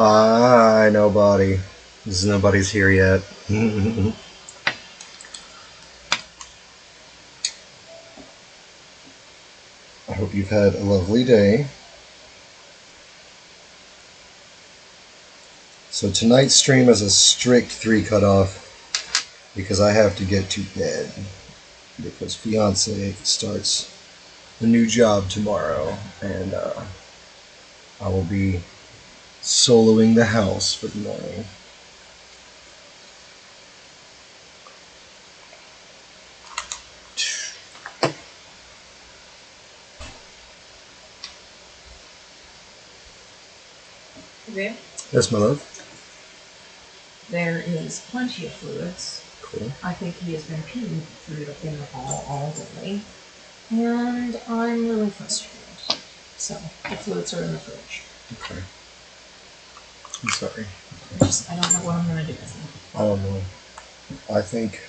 Hi, nobody. Nobody's here yet. I hope you've had a lovely day. So tonight's stream is a strict 3 cutoff because I have to get to bed because fiance starts a new job tomorrow and I will be soloing the house for the morning. Okay. Yes, my love. There is plenty of fluids. Cool. I think he has been peeing through in the hall all day. And I'm really frustrated. So, the fluids are in the fridge. Okay. I'm sorry. I don't know what I'm going to do with them. I don't know. I think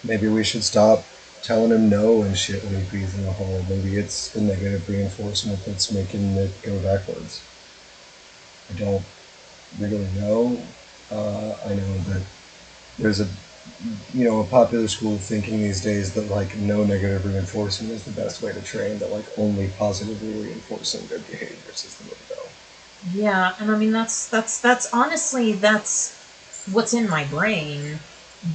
maybe we should stop telling him no and shit when he pees in the hole. Maybe it's the negative reinforcement that's making it go backwards. I don't really know. I know that there's a popular school of thinking these days that like no negative reinforcement is the best way to train, that like only positively reinforcing good behaviors is the way to go. Yeah, and I mean that's honestly that's what's in my brain.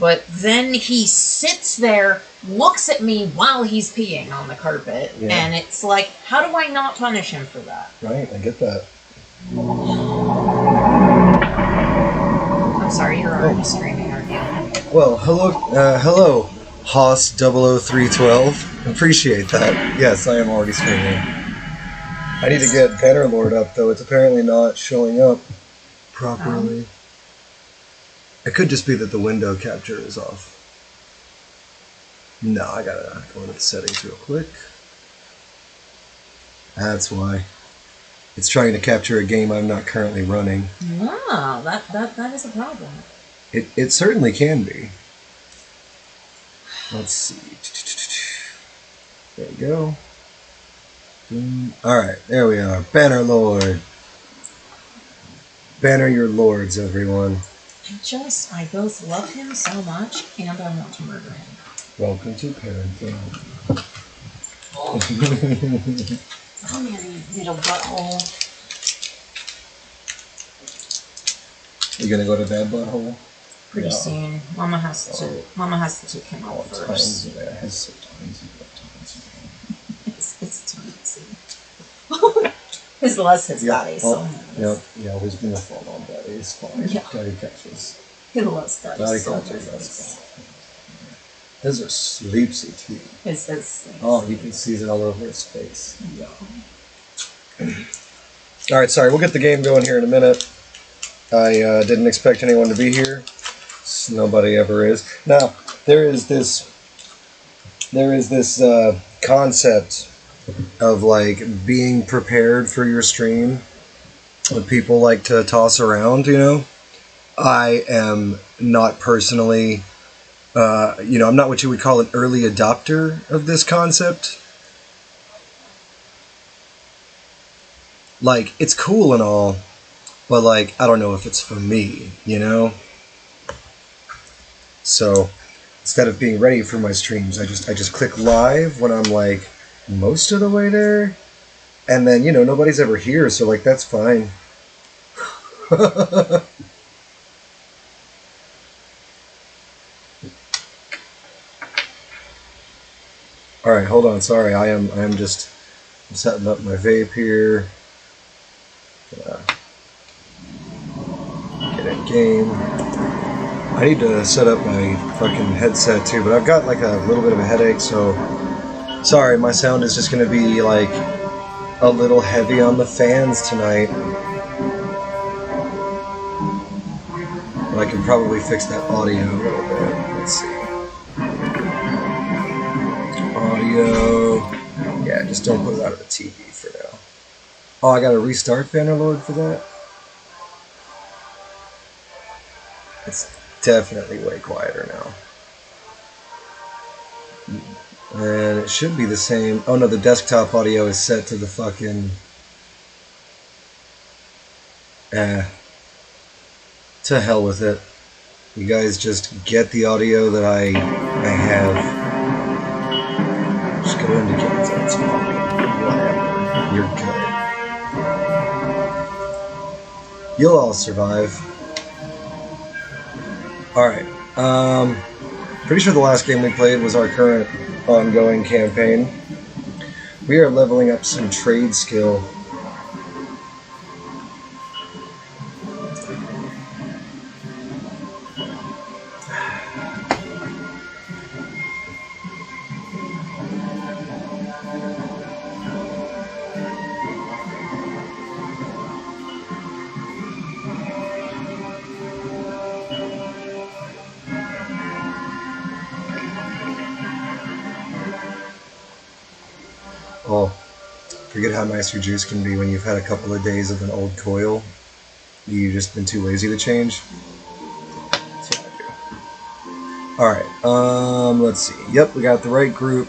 But then he sits there, looks at me while he's peeing on the carpet, and it's like, how do I not punish him for that? Right, I get that. I'm sorry, you're already screaming, aren't you? Well, hello, Haas 00312. Appreciate that. Yes, I am already screaming. I need to get Bannerlord up, though. It's apparently not showing up properly. It could just be that the window capture is off. No, I gotta go into the settings real quick. That's why. It's trying to capture a game I'm not currently running. Wow, that is a problem. It certainly can be. Let's see. There we go. Alright, there we are. Bannerlord. Banner your lords, everyone. I both love him so much, and I want to murder him. Welcome to parenting. Come here, you little butthole. You gonna go to bed, butthole? Pretty soon. Mama has to take him out first. It's tiny. His less his daddy, so. Yep, yeah, he's gonna fall on daddy. It's fine. Yeah. Daddy catches. He loves daddy. Daddy so catches, that's fine. His are sleepsy too. His oh, you can see it all over his face. Yeah. Alright, sorry, we'll get the game going here in a minute. I didn't expect anyone to be here. Nobody ever is. Now, there is this concept of like being prepared for your stream that people like to toss around, you know. I am not personally, I'm not what you would call an early adopter of this concept. Like, it's cool and all, but like, I don't know if it's for me, you know? So, instead of being ready for my streams, I just click live when I'm like most of the way there, and then, nobody's ever here, so like, that's fine. Alright, hold on, sorry, I'm setting up my vape here. Get in game. I need to set up my fucking headset too, but I've got like a little bit of a headache, so sorry, my sound is just gonna be like a little heavy on the fans tonight. But I can probably fix that audio a little bit. Let's see. Audio. Yeah, just don't put it out of the TV for now. Oh, I gotta restart Bannerlord for that? It's definitely way quieter now. And it should be the same. Oh no, the desktop audio is set to the fucking. To hell with it. You guys just get the audio that I have. Just go into games. That's fine. Whatever. You're good. You'll all survive. Alright. Pretty sure the last game we played was our current ongoing campaign. We are leveling up some trade skill. Oh, forget how nice your juice can be when you've had a couple of days of an old coil. You've just been too lazy to change. That's what I do. Alright, let's see. Yep, we got the right group.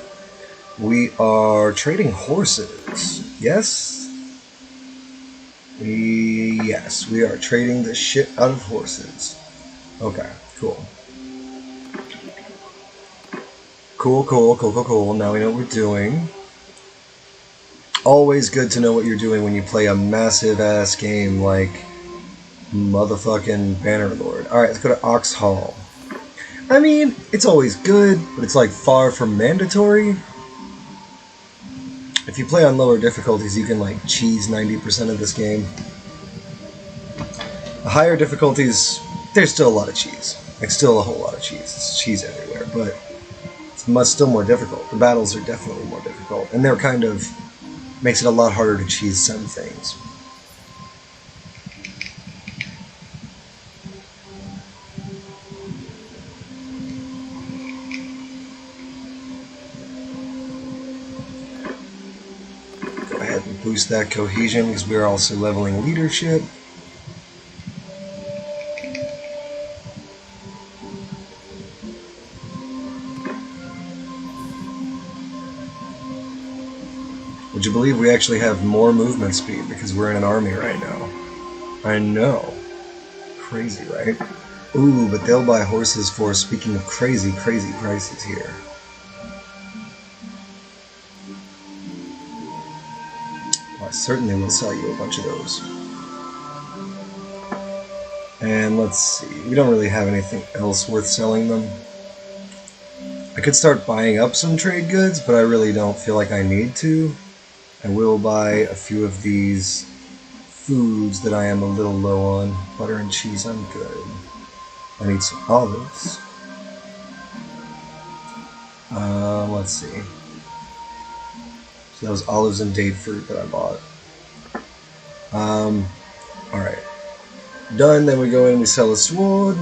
We are trading horses. Yes? Yes, we are trading the shit out of horses. Okay, cool. Cool. Now we know what we're doing. Always good to know what you're doing when you play a massive ass game like motherfucking Bannerlord. Alright, let's go to Ox Hall. I mean, it's always good, but it's like far from mandatory. If you play on lower difficulties, you can like cheese 90% of this game. The higher difficulties, there's still a lot of cheese. Like still a whole lot of cheese. It's cheese everywhere, but it's still more difficult. The battles are definitely more difficult, and they're kind of makes it a lot harder to cheese some things. Go ahead and boost that cohesion because we're also leveling leadership. Would you believe we actually have more movement speed because we're in an army right now? I know. Crazy, right? Ooh, but they'll buy horses for, speaking of crazy prices here. I certainly will sell you a bunch of those. And let's see, we don't really have anything else worth selling them. I could start buying up some trade goods, but I really don't feel like I need to. I will buy a few of these foods that I am a little low on. Butter and cheese, I'm good. I need some olives. Let's see. So that was olives and date fruit that I bought. Alright. Done, then we go in and we sell a sword.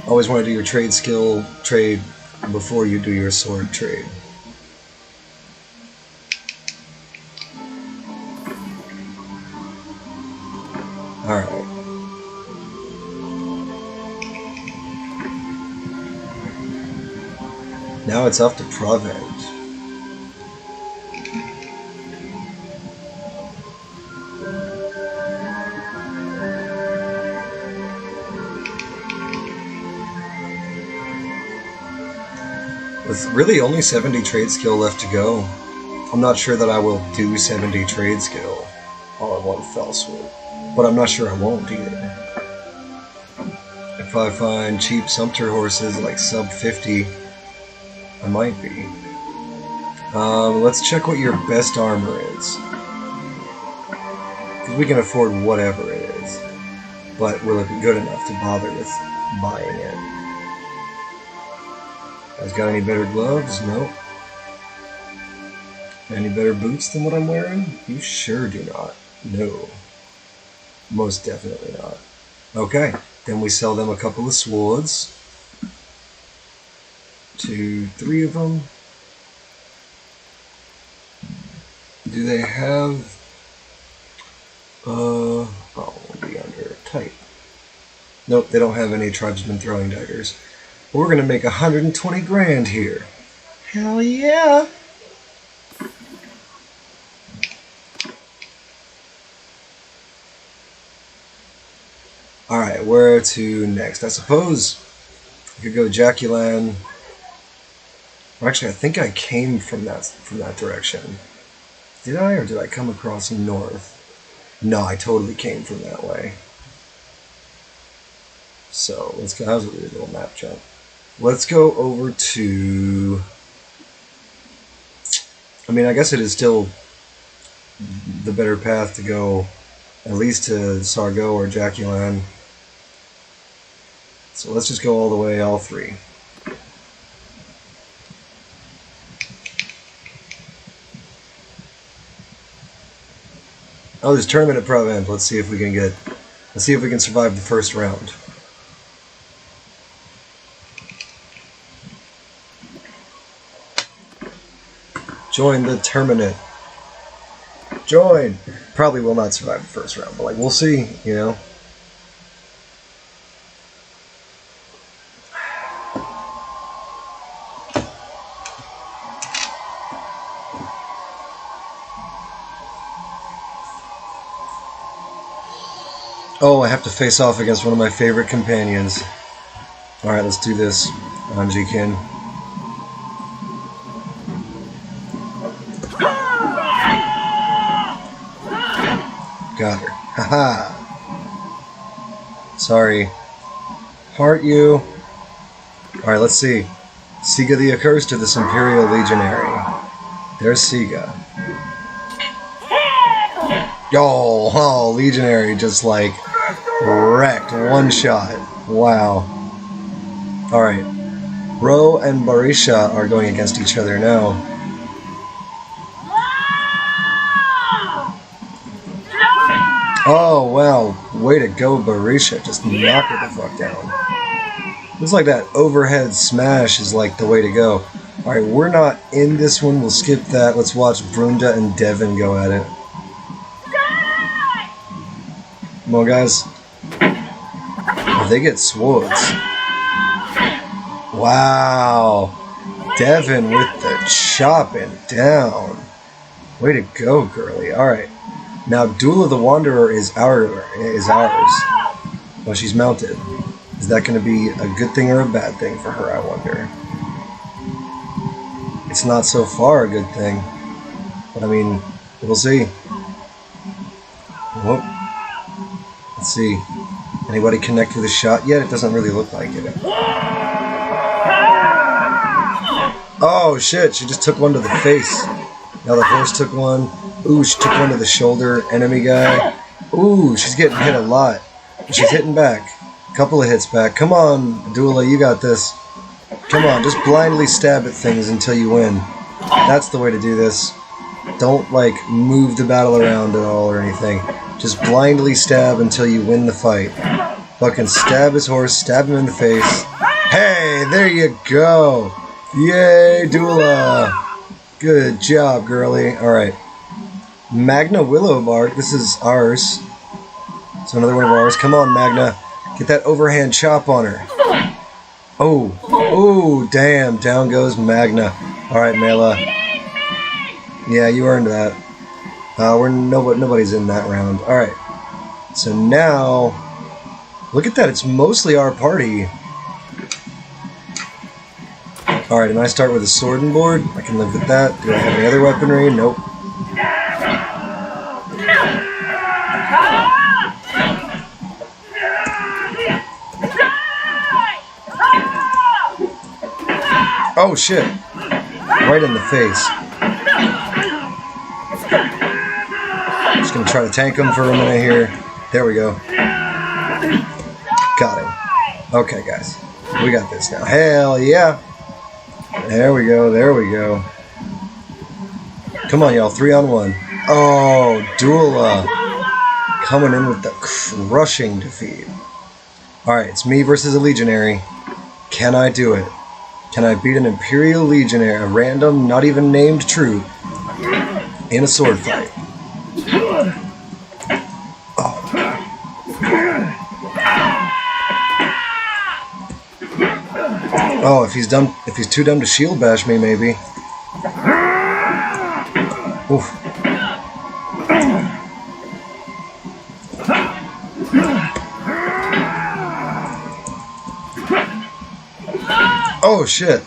Always want to do your trade skill trade before you do your sword trade. Alright. Now it's off to Provence. With really only 70 trade skill left to go, I'm not sure that I will do 70 trade skill all in one fell swoop. But I'm not sure I won't either. If I find cheap Sumpter horses like sub 50, I might be. Let's check what your best armor is. Because we can afford whatever it is. But will it be good enough to bother with buying it? Guys got any better gloves? Nope. Any better boots than what I'm wearing? You sure do not. No. Most definitely not. Okay, then we sell them a couple of swords. 2, 3 of them. Do they have... oh, we'll be under type. Nope, they don't have any tribesmen throwing daggers. We're gonna make 120 grand here. Hell yeah! Alright, where to next? I suppose I could go Jaculan. Actually, I think I came from that direction. Did I, or did I come across north? No, I totally came from that way. So let's go. That was a weird little map jump. Let's go over to. I mean, I guess it is still the better path to go, at least to Sargo or Jaculan. So let's just go all the way, all three. Oh, there's tournament at Provence. Let's see if we can survive the first round. Join the tournament. Join. Probably will not survive the first round, but like we'll see, you know. Oh, I have to face off against one of my favorite companions. Alright, let's do this, Anjikin. Got her. Haha. Sorry. Heart you. Alright, let's see. Siga the Accursed or this Imperial Legionary? There's Siga. Oh, Legionary just like wrecked. One shot. Wow. Alright. Ro and Barisha are going against each other now. Oh, wow. Way to go, Barisha. Just knock her the fuck down. Looks like that overhead smash is like the way to go. Alright, we're not in this one. We'll skip that. Let's watch Brunda and Devin go at it. Come on, guys. Oh, they get swords. Wow. Devin with the chopping down. Way to go, girly. Alright. Now, Dula the Wanderer is ours. Well, she's mounted. Is that going to be a good thing or a bad thing for her, I wonder? It's not so far a good thing. But, I mean, we'll see. Whoop. Let's see. Anybody connect with a shot yet? It doesn't really look like it. Oh, shit. She just took one to the face. Now the horse took one. Ooh, she took one to the shoulder. Enemy guy. Ooh, she's getting hit a lot. She's hitting back. Couple of hits back. Come on, Dula, you got this. Come on, just blindly stab at things until you win. That's the way to do this. Don't, like, move the battle around at all or anything. Just blindly stab until you win the fight. Fucking stab his horse, stab him in the face. Hey, there you go. Yay, Dula. Good job, girly. Alright. Magna Willowbark. This is ours. So another one of ours. Come on, Magna. Get that overhand chop on her. Oh. Oh, damn. Down goes Magna. Alright, Mela. Yeah, you earned that. Nobody's in that round. Alright. So now... Look at that. It's mostly our party. Alright, and I start with a sword and board. I can live with that. Do I have any other weaponry? Nope. Oh shit! Right in the face. Just gonna try to tank him for a minute here. There we go. Got him. Okay, guys. We got this now. Hell yeah! There we go, there we go. Come on, y'all. 3-on-1. Oh, Dula. Coming in with the crushing defeat. Alright, it's me versus a Legionary. Can I do it? Can I beat an Imperial Legionary, a random, not even named troop, in a sword fight? Oh. Oh, if he's too dumb to shield bash me, maybe. Oof. Oh shit.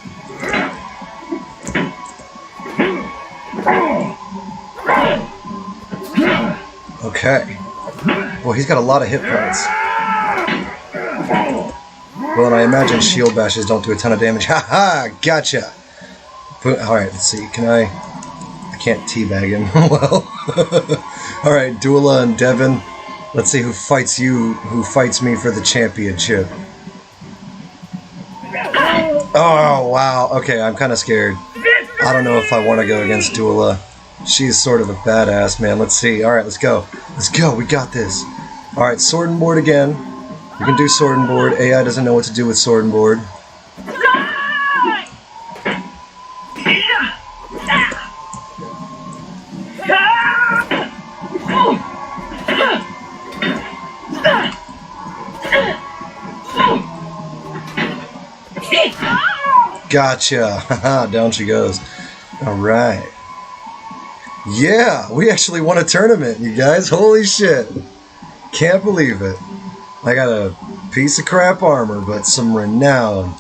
Okay. Well, he's got a lot of hit points. Well, and I imagine shield bashes don't do a ton of damage. Ha ha! Gotcha! Alright, let's see. I can't teabag him. Well. Alright, Dula and Devin. Let's see who fights me for the championship. Oh, wow. Okay, I'm kind of scared. I don't know if I want to go against Dula. She's sort of a badass, man. Let's see. Alright, let's go. Let's go. We got this. Alright, sword and board again. We can do sword and board. AI doesn't know what to do with sword and board. Gotcha. Down she goes. Alright. Yeah, we actually won a tournament, you guys. Holy shit. Can't believe it. I got a piece of crap armor, but some renown.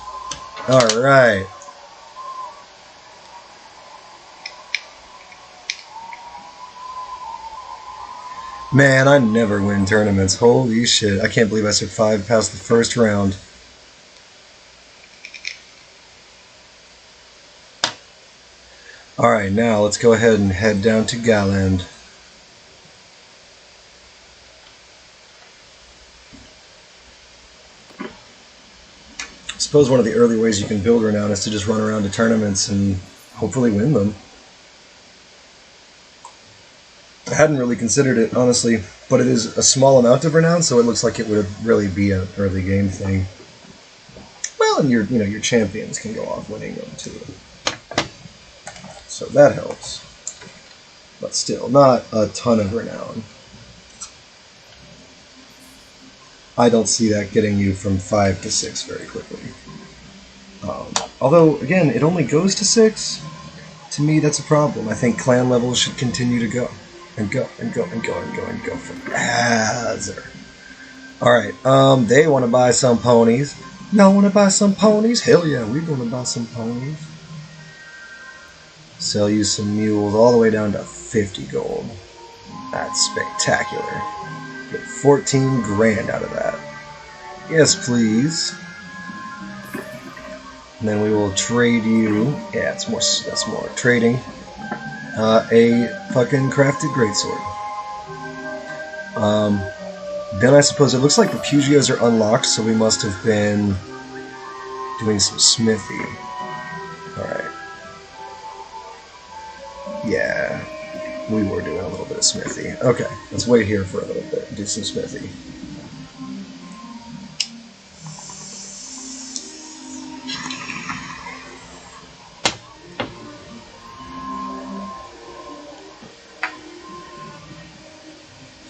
Alright. Man, I never win tournaments. Holy shit. I can't believe I survived past the first round. Alright, now let's go ahead and head down to Galand. I suppose one of the early ways you can build renown is to just run around to tournaments and hopefully win them. I hadn't really considered it, honestly, but it is a small amount of renown, so it looks like it would really be an early game thing. Well, and your champions can go off winning them too. So that helps. But still, not a ton of renown. I don't see that getting you from 5 to 6 very quickly. Although, again, it only goes to 6. To me, that's a problem. I think clan levels should continue to go. And go, and go, and go, and go, and go forever. Alright, they want to buy some ponies. Y'all want to buy some ponies? Hell yeah, we're going to buy some ponies. Sell you some mules all the way down to 50 gold. That's spectacular. Get 14 grand out of that. Yes, please. And then we will trade you. Yeah, that's more trading. A fucking crafted greatsword. Then I suppose it looks like the Pugios are unlocked, so we must have been doing some smithy. Alright. Yeah, we were doing a little bit of smithy. Okay, let's wait here for a little bit and do some smithy.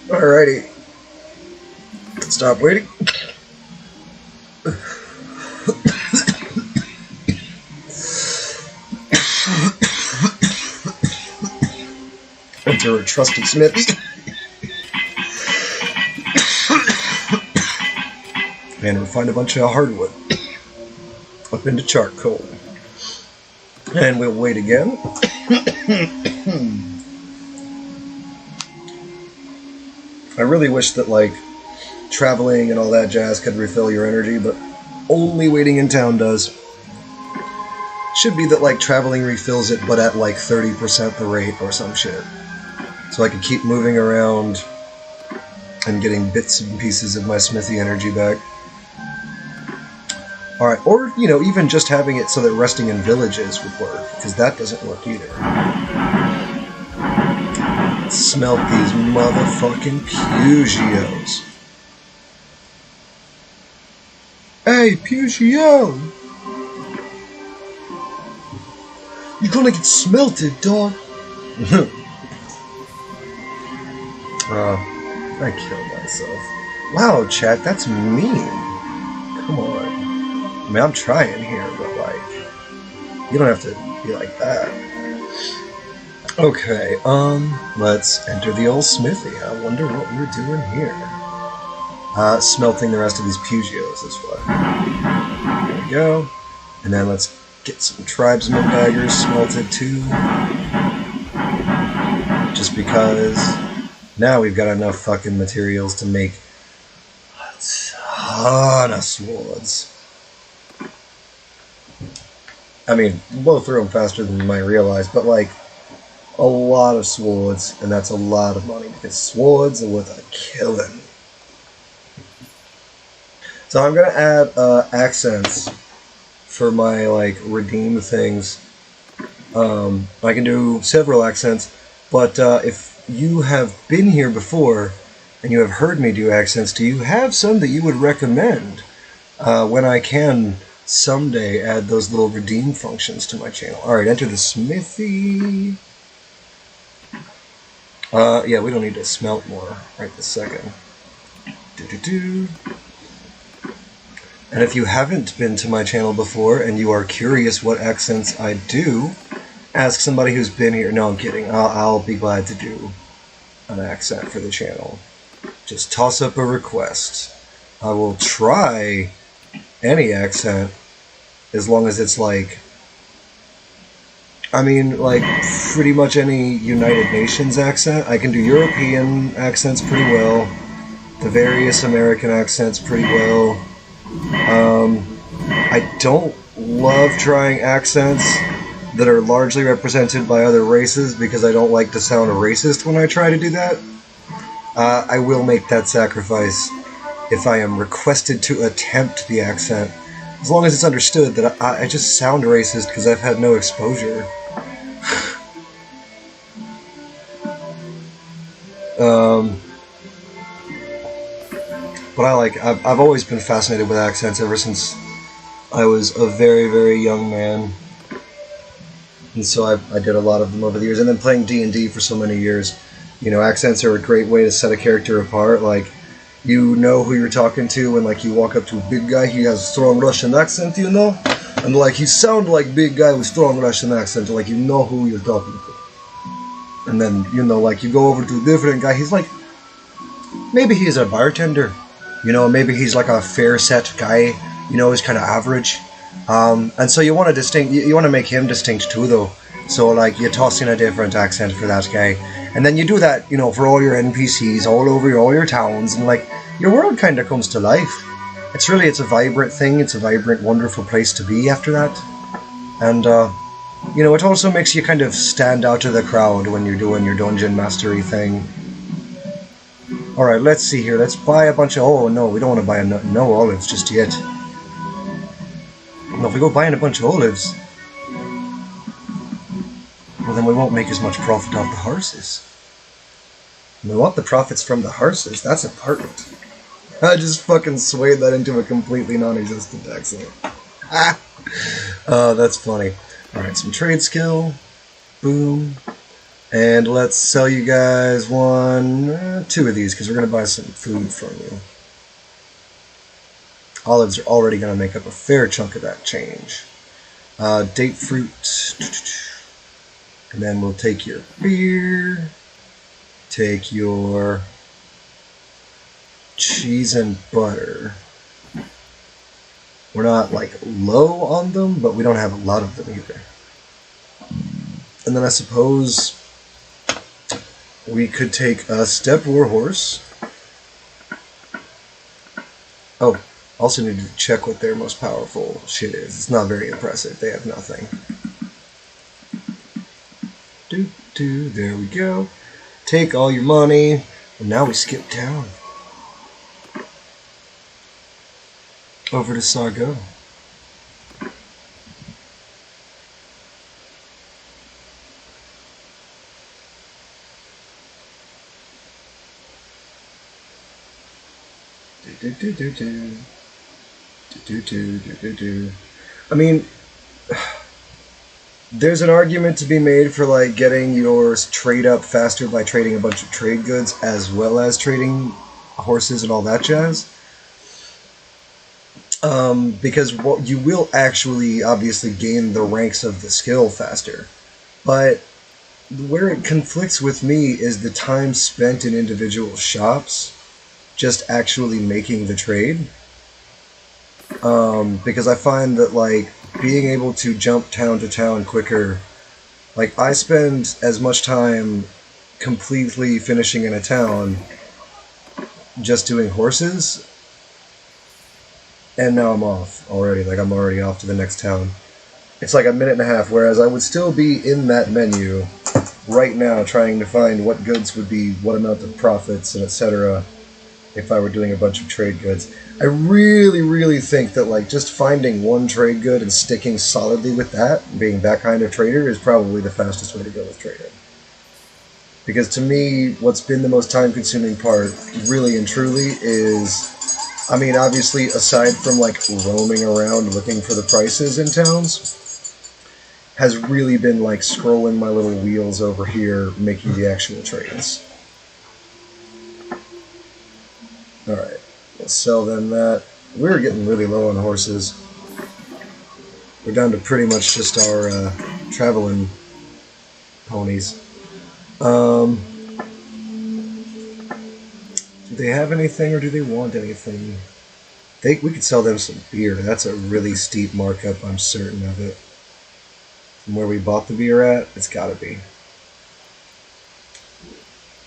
Alrighty. Stop waiting. Enter a trusted smithy. And we'll find a bunch of hardwood up into charcoal. And we'll wait again. I really wish that, like, traveling and all that jazz could refill your energy, but only waiting in town does. Should be that, like, traveling refills it, but at, like, 30% the rate or some shit. So I could keep moving around and getting bits and pieces of my smithy energy back. Alright, or, you know, even just having it so that resting in villages would work, because that doesn't work either. Smelt these motherfucking Pugios. Hey, Pugio! You're gonna get smelted, dog! I killed myself. Wow, chat, that's mean. Come on. I mean, I'm trying here, but like, you don't have to be like that. Okay, let's enter the old smithy. I wonder what we're doing here. Smelting the rest of these Pugios is what. There we go. And then let's get some tribesman daggers smelted too. Just because now we've got enough fucking materials to make a ton of swords. I mean, we'll blow through them faster than you might realize, but like, a lot of swords, and that's a lot of money, because swords are worth a killing. So I'm gonna add accents for my like redeem things. I can do several accents, but if you have been here before and you have heard me do accents, do you have some that you would recommend when I can someday add those little redeem functions to my channel? Alright, enter the smithy. Yeah, we don't need to smelt more right this second. Do-do-do. And if you haven't been to my channel before and you are curious what accents I do, ask somebody who's been here. No, I'm kidding. I'll be glad to do an accent for the channel. Just toss up a request. I will try any accent as long as it's like, I mean, like pretty much any United Nations accent. I can do European accents pretty well, the various American accents pretty well. I don't love trying accents that are largely represented by other races because I don't like to sound racist when I try to do that. I will make that sacrifice if I am requested to attempt the accent, as long as it's understood that I just sound racist because I've had no exposure. But I've always been fascinated with accents ever since I was a very, very young man. And so I did a lot of them over the years. And then playing D&D for so many years, you know, accents are a great way to set a character apart. Like, you know who you're talking to when, like, you walk up to a big guy, he has a strong Russian accent, you know? And, like, he sounds like big guy with strong Russian accent, like, you know who you're talking to. And then, you know, like, you go over to a different guy, he's like, maybe he's a bartender. You know, maybe he's like a fair set guy, you know, he's kind of average. And so you want to you want to make him distinct too, though. So like you toss in a different accent for that guy, and then you do that, you know, for all your NPCs all over all your towns, and like your world kind of comes to life. It's a vibrant thing. It's a vibrant, wonderful place to be after that, and you know, it also makes you kind of stand out to the crowd when you're doing your dungeon mastery thing. Alright, let's see here. Let's buy a bunch of... Oh, no, we don't want to buy no olives just yet. No, if we go buying a bunch of olives, well, then we won't make as much profit off the horses. We want the profits from the horses. That's important. I just fucking swayed that into a completely non-existent accent. That's funny. Alright, some trade skill. Boom. And let's sell you guys two of these, because we're going to buy some food from you. Olives are already going to make up a fair chunk of that change. Date fruit. And then we'll take your beer. Take your cheese and butter. We're not, like, low on them, but we don't have a lot of them either. And then I suppose we could take a steppe war horse. Oh, also need to check what their most powerful shit is. It's not very impressive. They have nothing. There we go. Take all your money. And now we skip down. Over to Sargo. I mean, there's an argument to be made for like getting your trade up faster by trading a bunch of trade goods as well as trading horses and all that jazz. Because what you will actually obviously gain the ranks of the skill faster, but where it conflicts with me is the time spent in individual shops just actually making the trade. Because I find that like being able to jump town to town quicker, like I spend as much time completely finishing in a town just doing horses, and now I'm off already. Like I'm already off to the next town. It's like a minute and a half, whereas I would still be in that menu right now trying to find what goods would be what amount of profits and etc. if I were doing a bunch of trade goods. I really, really think that like just finding one trade good and sticking solidly with that, being that kind of trader, is probably the fastest way to go with trading. Because to me, what's been the most time consuming part, really and truly, is I mean, obviously, aside from like roaming around looking for the prices in towns, has really been like scrolling my little wheels over here, making the actual trades. Alright, let's sell them that. We're getting really low on horses. We're down to pretty much just our traveling ponies. Do they have anything or do they want anything? We could sell them some beer. That's a really steep markup, I'm certain of it. From where we bought the beer at, it's gotta be.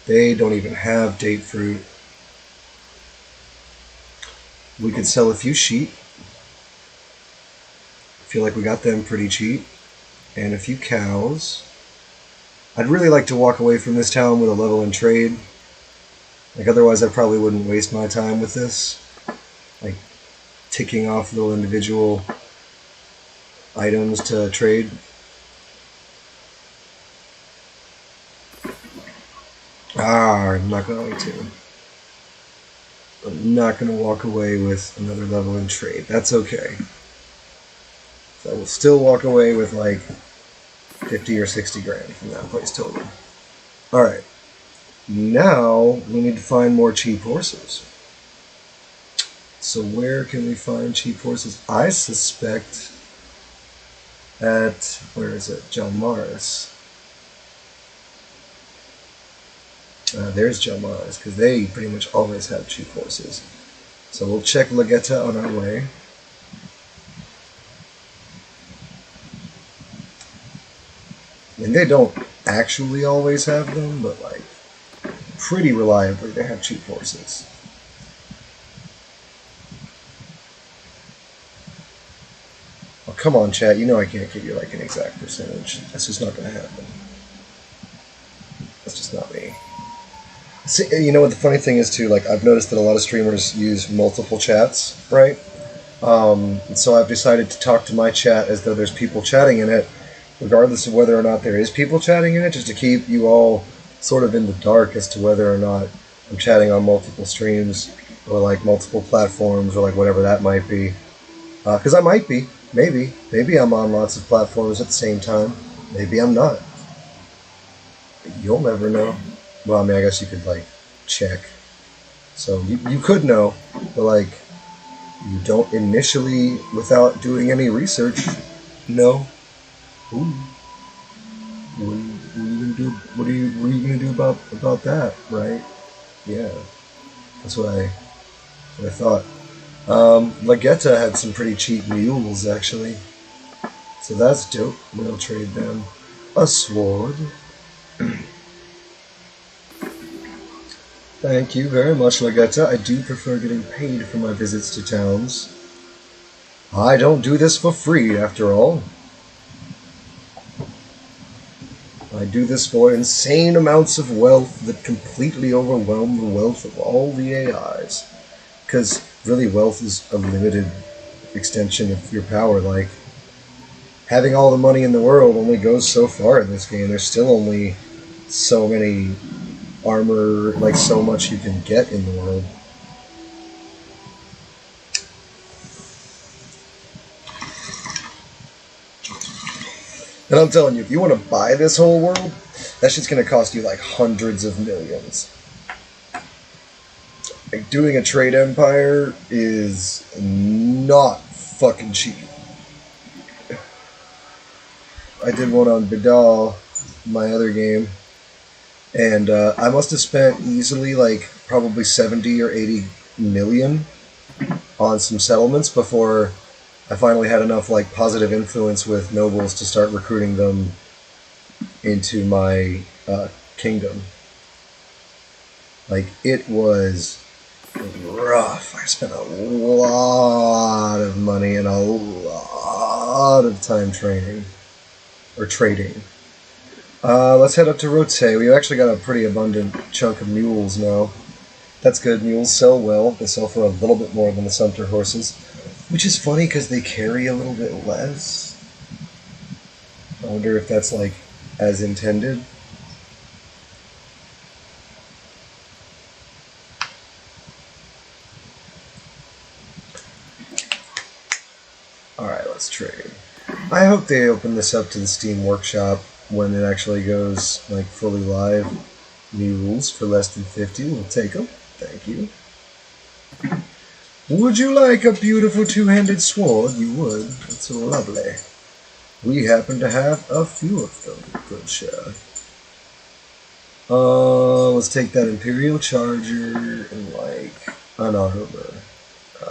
They don't even have date fruit. We could sell a few sheep. I feel like we got them pretty cheap. And a few cows. I'd really like to walk away from this town with a level in trade. Like otherwise I probably wouldn't waste my time with this. Like ticking off little individual items to trade. I'm not going to. I'm not going to walk away with another level in trade. That's okay. So I will still walk away with like 50 or 60 grand from that place total. Alright. Now we need to find more cheap horses. So where can we find cheap horses? I suspect at, where is it? Jalmaris. There's Jalmaris, because they pretty much always have cheap horses. So we'll check Lagetta on our way. And they don't actually always have them, but like pretty reliably they have cheap horses. Oh, come on, chat. You know I can't give you like an exact percentage. That's just not going to happen. That's just not me. See, you know what the funny thing is too? Like I've noticed that a lot of streamers use multiple chats, right? So I've decided to talk to my chat as though there's people chatting in it, regardless of whether or not there is people chatting in it, just to keep you all sort of in the dark as to whether or not I'm chatting on multiple streams or like multiple platforms or like whatever that might be. Because I might be. Maybe I'm on lots of platforms at the same time. Maybe I'm not. You'll never know. Well, I mean, I guess you could, like, check. So, you could know, but, like, you don't initially, without doing any research, know. Ooh. What are you gonna do about that, right? Yeah. That's what I thought. Lagetta had some pretty cheap mules, actually. So that's dope. We'll trade them a sword. Thank you very much, Lagetta. I do prefer getting paid for my visits to towns. I don't do this for free, after all. I do this for insane amounts of wealth that completely overwhelm the wealth of all the AIs. Because, really, wealth is a limited extension of your power. Like, having all the money in the world only goes so far in this game. There's still only so many armor, like so much you can get in the world. And I'm telling you, if you want to buy this whole world, that shit's going to cost you like hundreds of millions. Like doing a trade empire is not fucking cheap. I did one on Bidal, my other game, and I must have spent easily like probably 70 or 80 million on some settlements before I finally had enough like positive influence with nobles to start recruiting them into my kingdom. Like it was rough. I spent a lot of money and a lot of time training or trading. Let's head up to Rote. We actually got a pretty abundant chunk of mules now. That's good. Mules sell well. They sell for a little bit more than the sumpter horses, which is funny because they carry a little bit less. I wonder if that's like as intended. Alright, let's trade. I hope they open this up to the Steam Workshop when it actually goes like fully live. New rules for less than 50. We'll take them. Thank you. Would you like a beautiful two-handed sword? You would. It's lovely. We happen to have a few of them. Good sir. Let's take that Imperial Charger and like an armor.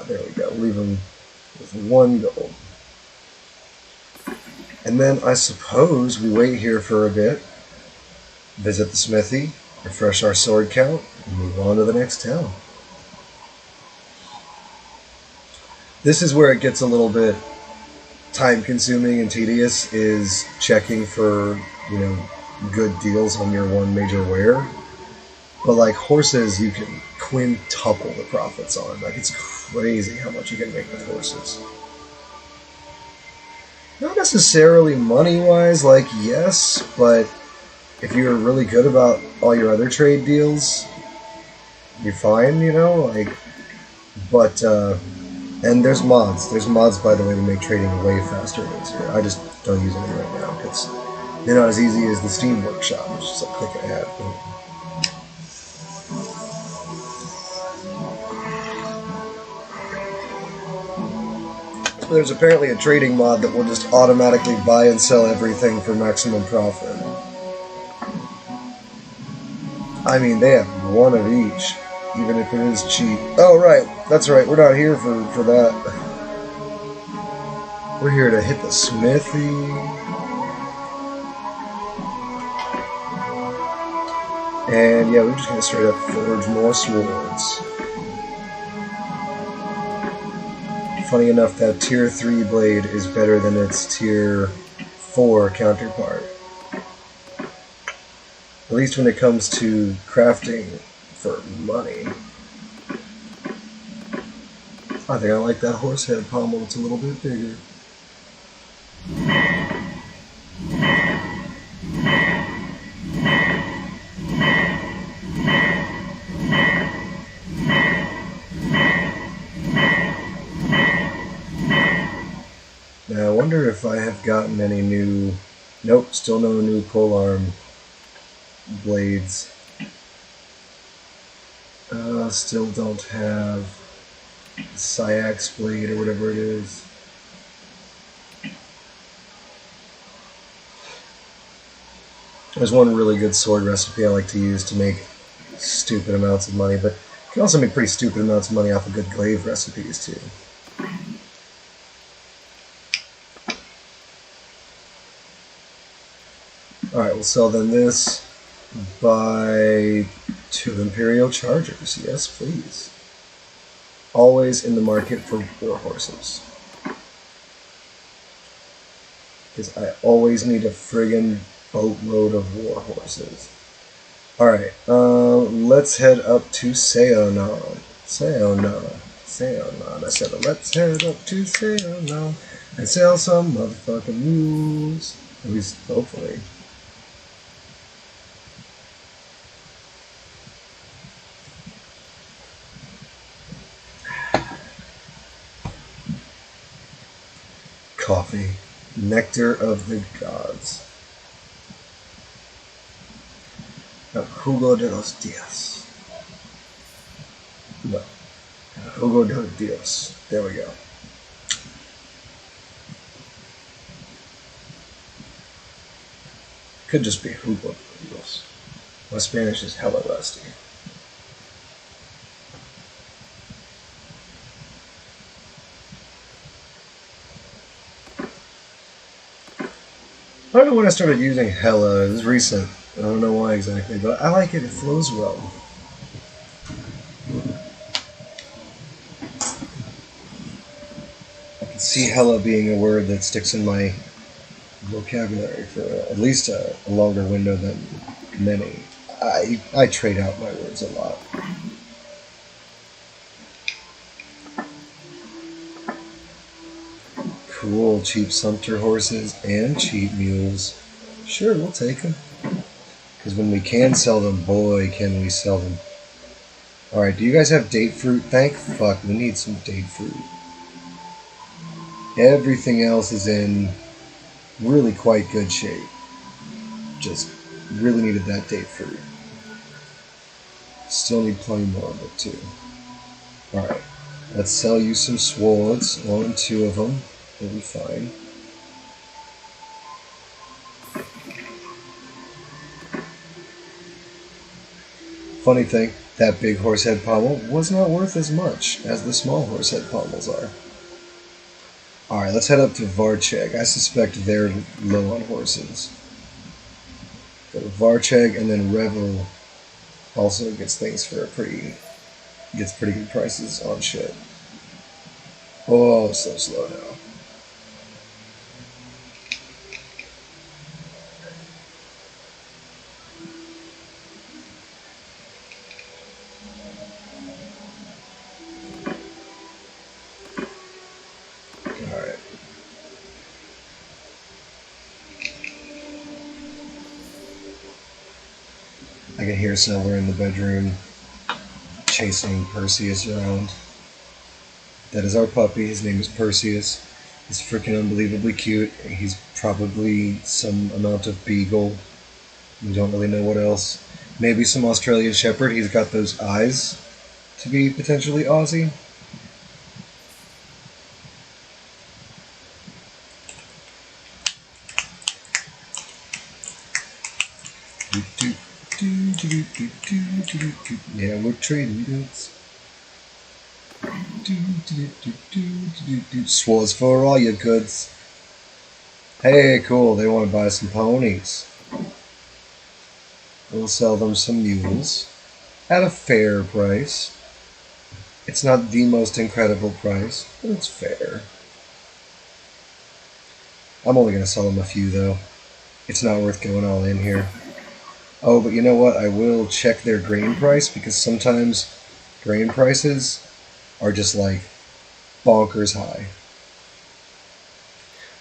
There we go. Leave them with 1 gold. And then I suppose we wait here for a bit, visit the smithy, refresh our sword count, and move on to the next town. This is where it gets a little bit time-consuming and tedious, is checking for, good deals on your one major wear. But like horses, you can quintuple the profits on. Like it's crazy how much you can make with horses. Not necessarily money-wise, like yes, but if you're really good about all your other trade deals, you're fine, But, and there's mods. There's mods, by the way, to make trading way faster and easier. I just don't use any right now, because they're not as easy as the Steam Workshop. It's just a click ahead. There's apparently a trading mod that will just automatically buy and sell everything for maximum profit. I mean, they have one of each, even if it is cheap. Oh, right. That's right. We're not here for that. We're here to hit the smithy. And yeah, we're just going to straight up forge more swords. Funny enough, that tier 3 blade is better than its tier 4 counterpart. At least when it comes to crafting for money. I think I like that horse head pommel. It's a little bit bigger. Now I wonder if I have gotten any new... Nope, still no new polearm blades. Still don't have Syax blade or whatever it is. There's one really good sword recipe I like to use to make stupid amounts of money, but you can also make pretty stupid amounts of money off of good glaive recipes too. Alright, we'll sell them this. Buy 2 Imperial Chargers. Yes, please. Always in the market for war horses. Because I always need a friggin' boatload of war horses. Alright, let's head up to Seonon. Seonon. I said, let's head up to Seonon and sell some motherfucking mules. At least, hopefully. Coffee. Nectar of the gods. Jugo de los Dios. No. Jugo de los Dios. There we go. Could just be hoopla burritos. My Spanish is hella rusty. I don't know when I started using hella. It was recent. I don't know why exactly, but I like it. It flows well. I can see hella being a word that sticks in my vocabulary for at least a longer window than many. I trade out my words a lot. Cool, cheap sumpter horses and cheap mules. Sure, we'll take them. Because when we can sell them, boy, can we sell them. Alright, do you guys have date fruit? Thank fuck, we need some date fruit. Everything else is in really quite good shape. Just really needed that date fruit. Still need plenty more of it too. Alright, let's sell you some swords. 1 and 2 of them. We'll be fine. Funny thing, that big horsehead pommel was not worth as much as the small horsehead pommels are. Alright, let's head up to Varcheg. I suspect they're low on horses. Go to Varcheg, and then Revel also gets things for gets pretty good prices on shit. Oh, so slow now. Alright. I can hear Silver in the bedroom chasing Perseus around. That is our puppy. His name is Perseus. He's freaking unbelievably cute. He's probably some amount of beagle. We don't really know what else. Maybe some Australian Shepherd. He's got those eyes to be potentially Aussie. Yeah, we're trading goods. Swords for all your goods. Hey, cool, they want to buy some ponies. We'll sell them some mules at a fair price. It's not the most incredible price, but it's fair. I'm only going to sell them a few, though. It's not worth going all in here. Oh, but you know what? I will check their grain price, because sometimes grain prices are just like bonkers high.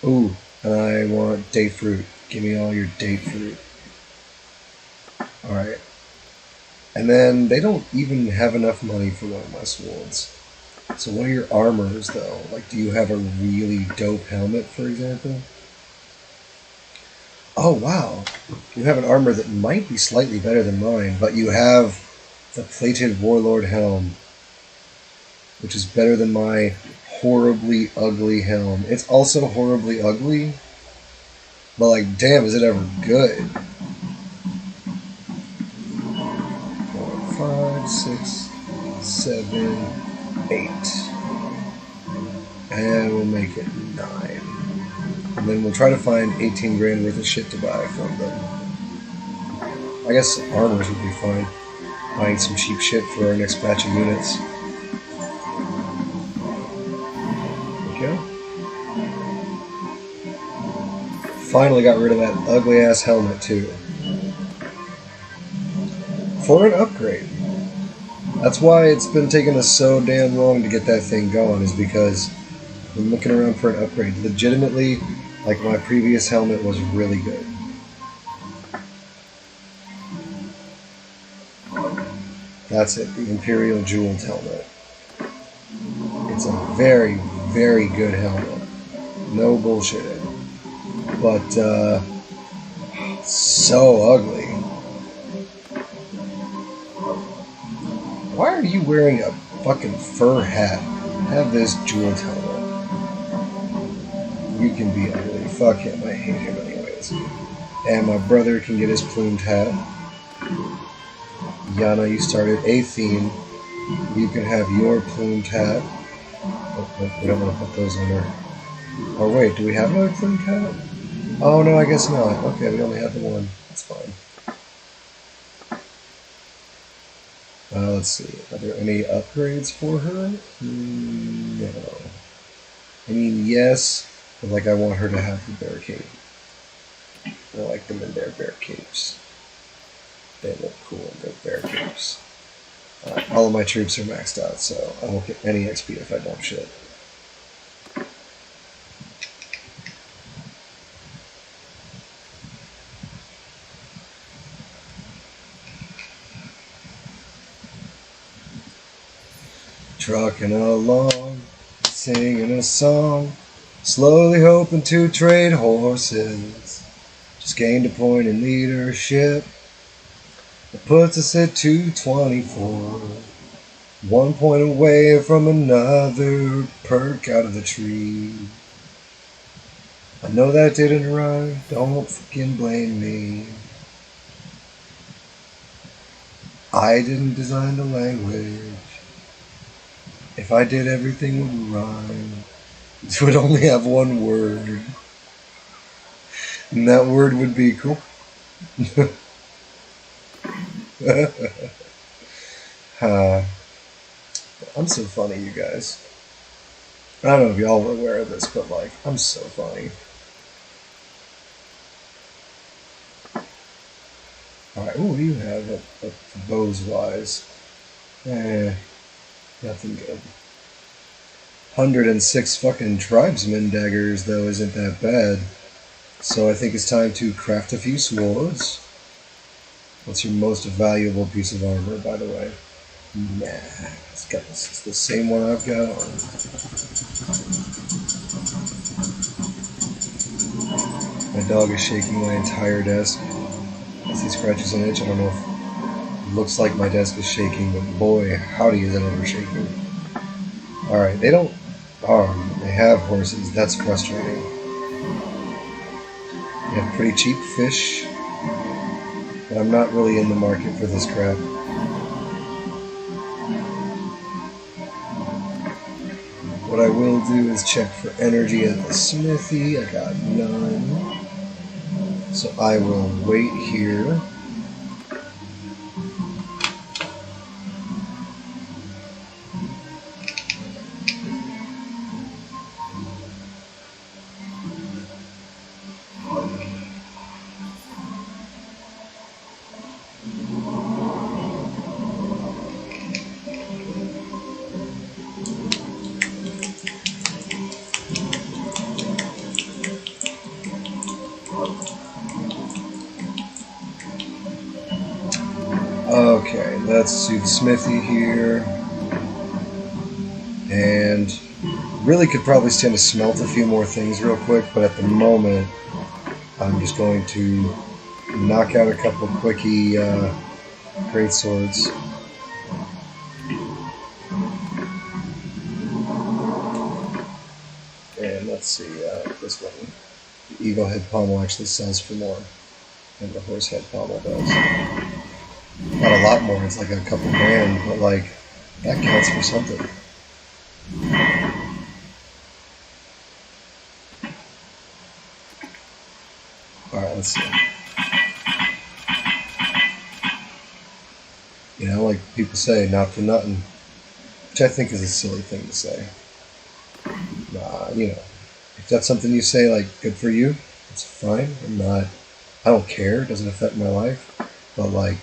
Ooh, and I want date fruit. Give me all your date fruit. Alright. And then they don't even have enough money for one of my swords. So what are your armors, though? Like, do you have a really dope helmet, for example? Oh, wow. You have an armor that might be slightly better than mine, but you have the plated warlord helm, which is better than my horribly ugly helm. It's also horribly ugly, but like, damn, is it ever good? 4, 5, 6, 7, 8. And we'll make it 9. And then we'll try to find 18 grand worth of shit to buy from them. I guess armors would be fine. Buying some cheap shit for our next batch of units. Okay. Finally got rid of that ugly ass helmet too. For an upgrade. That's why it's been taking us so damn long to get that thing going, is because I'm looking around for an upgrade. Legitimately, like, my previous helmet was really good. That's it, the Imperial Jeweled helmet. It's a very, very good helmet. No bullshitting. But, so ugly. Why are you wearing a fucking fur hat? Have this jeweled helmet. You can be ugly. Fuck him. I hate him anyways. And my brother can get his plumed hat. Yana, you started a theme. You can have your plumed hat. Oh, we don't want to put those on her. Oh wait, do we have another plumed hat? Oh no, I guess not. Okay, we only have the one. That's fine. Let's see. Are there any upgrades for her? No. I mean, yes, but like I want her to have the bear cape. I like them in their bear capes. They look cool in their bear capes. All of my troops are maxed out, so I won't get any XP if I don't shit. Trucking along, singing a song, slowly hoping to trade horses. Just gained a point in leadership. It puts us at 224. 1 point away from another perk out of the tree. I know that didn't rhyme, don't fucking blame me. I didn't design the language. If I did, everything would rhyme. It would only have one word. And that word would be cool. I'm so funny, you guys. I don't know if y'all were aware of this, but like, I'm so funny. Alright, what do you have at bows wise? Nothing good. 106 fucking tribesman daggers, though, isn't that bad. So I think it's time to craft a few swords. What's your most valuable piece of armor, by the way? Nah, it's the same one I've got on. My dog is shaking my entire desk as he scratches an itch. I don't know if it looks like my desk is shaking, but boy, howdy is it ever shaking. Alright, they don't they have horses. That's frustrating. They have pretty cheap fish, but I'm not really in the market for this crap. What I will do is check for energy at the smithy. I got none. So I will wait here. Okay, let's do the smithy here. And really could probably stand to smelt a few more things real quick, but at the moment, I'm just going to knock out a couple quickie great swords. And let's see, this one. The eagle head pommel actually sells for more than the horse head pommel does. Not a lot more, it's like a couple grand, but like, that counts for something. Alright, let's see. You know, like people say, not for nothing. Which I think is a silly thing to say. Nah, you know, if that's something you say, like, good for you, it's fine. I don't care, it doesn't affect my life. But like,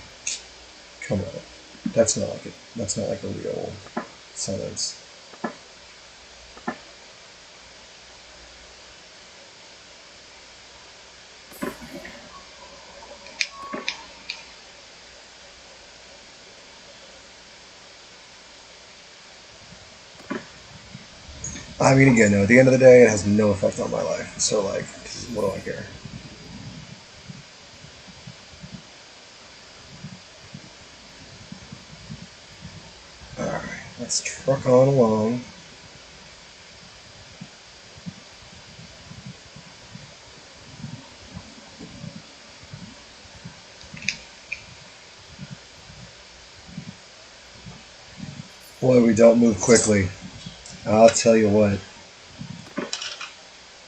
come on. That's not like a real sentence. I mean, again, no, at the end of the day, it has no effect on my life. So, like, what do I care? Alright, let's truck on along. Boy, we don't move quickly. I'll tell you what,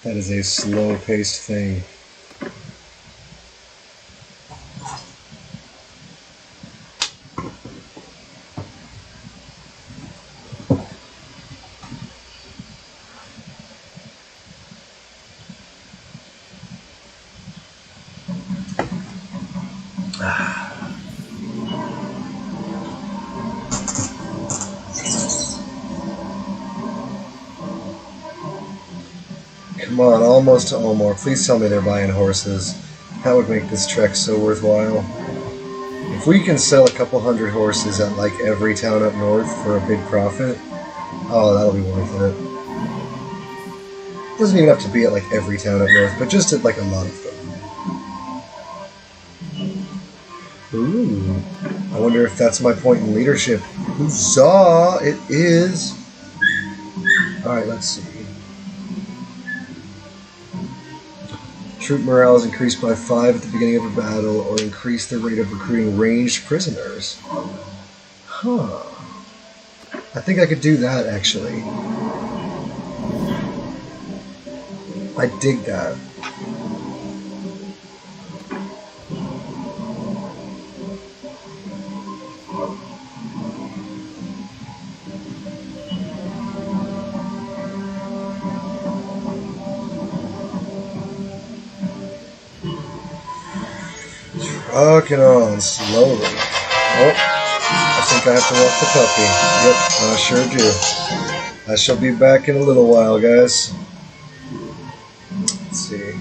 that is a slow paced thing. Come on, almost to Omar. Please tell me they're buying horses. That would make this trek so worthwhile. If we can sell a couple hundred horses at like every town up north for a big profit, oh, that'll be worth it. Doesn't even have to be at like every town up north, but just at like a lot of them. Ooh. I wonder if that's my point in leadership. Huzzah! It is! Alright, let's see. Troop morale is increased by 5 at the beginning of a battle, or increase the rate of recruiting ranged prisoners. Huh. I think I could do that, actually. I dig that. Trucking on slowly. Oh, I think I have to walk the puppy. Yep, I sure do. I shall be back in a little while, guys. Let's see.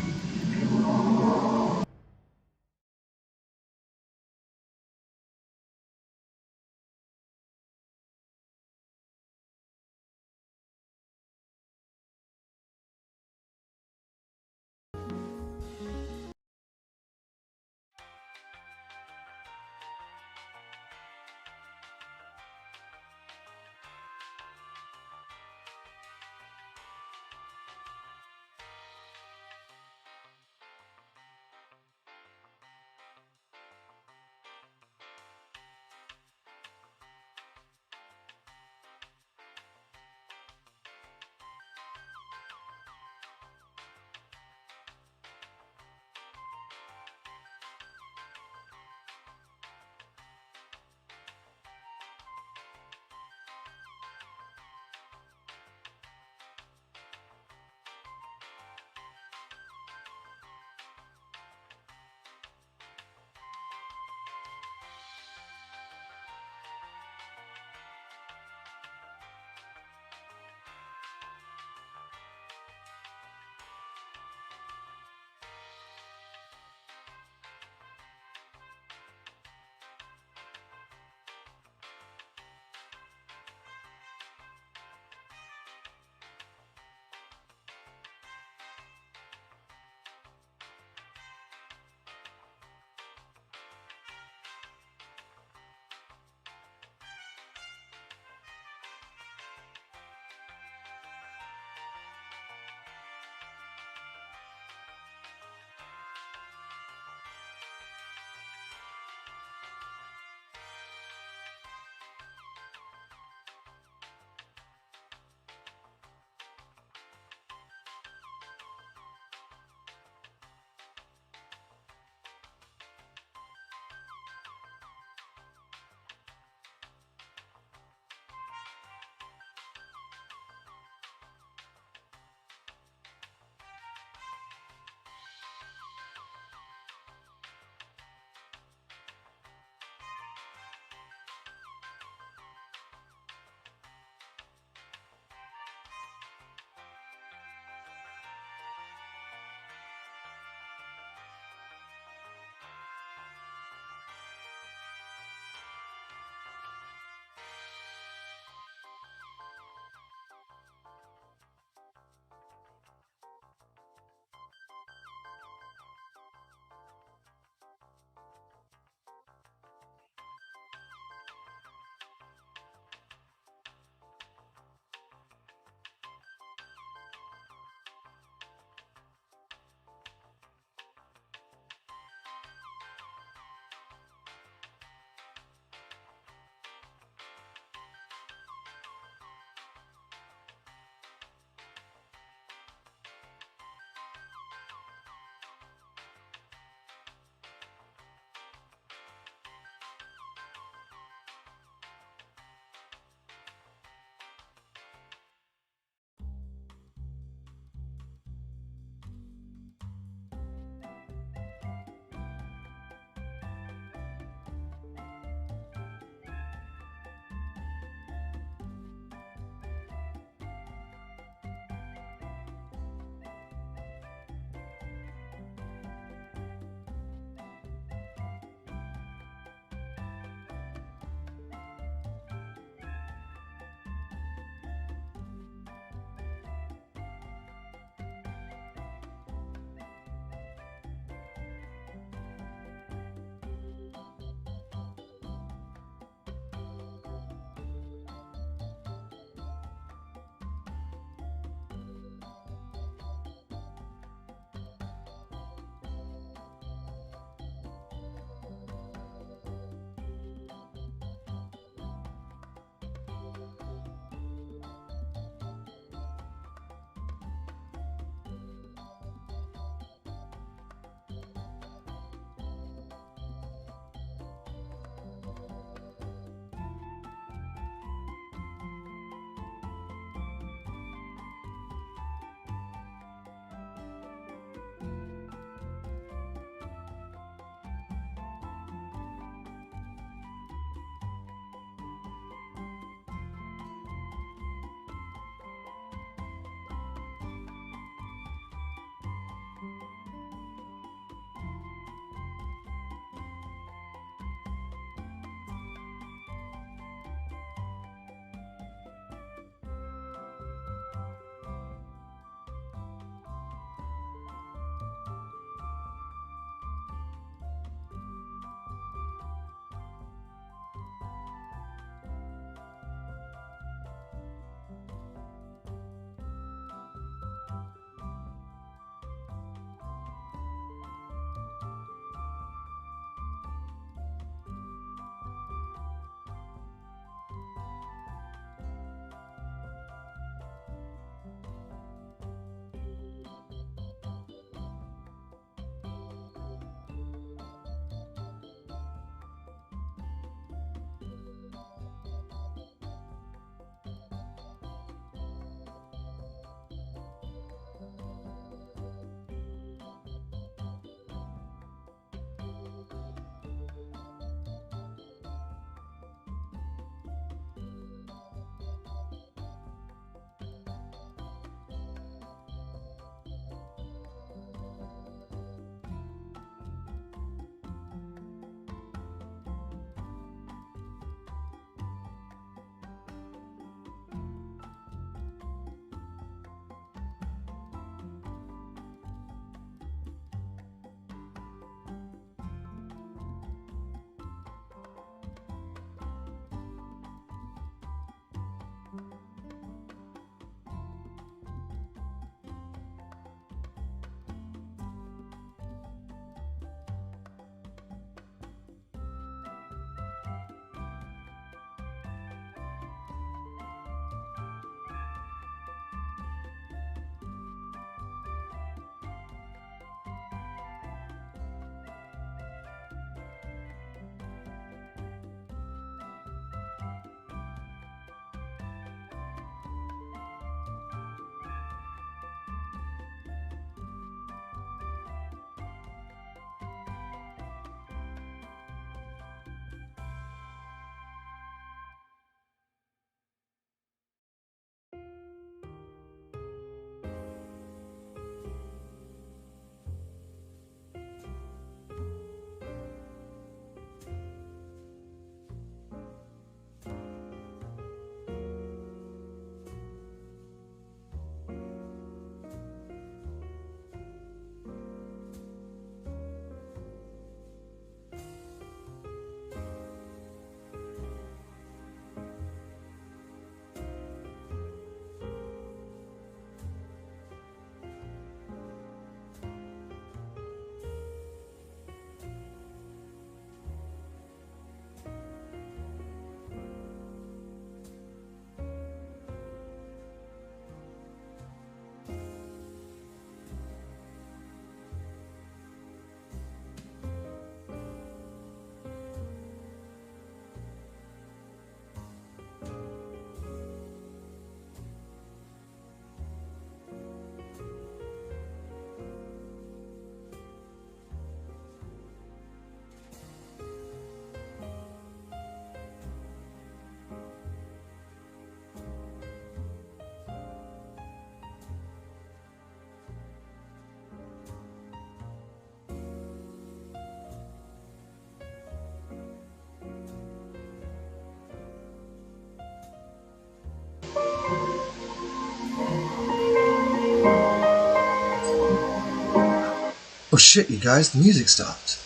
shit, you guys, the music stopped.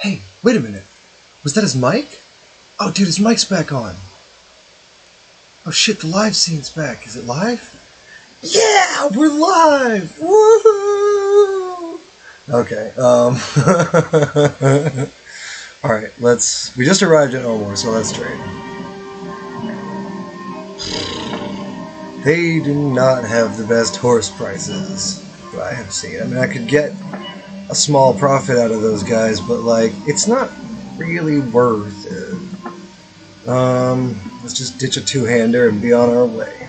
Hey, wait a minute. Was that his mic? Oh, dude, his mic's back on. Oh shit, the live scene's back. Is it live? Yeah, we're live! Woohoo! Okay, alright, we just arrived at Omor, so let's trade. They do not have the best horse prices that I have seen. I mean, I could get a small profit out of those guys, but, like, it's not really worth it. Let's just ditch a two-hander and be on our way.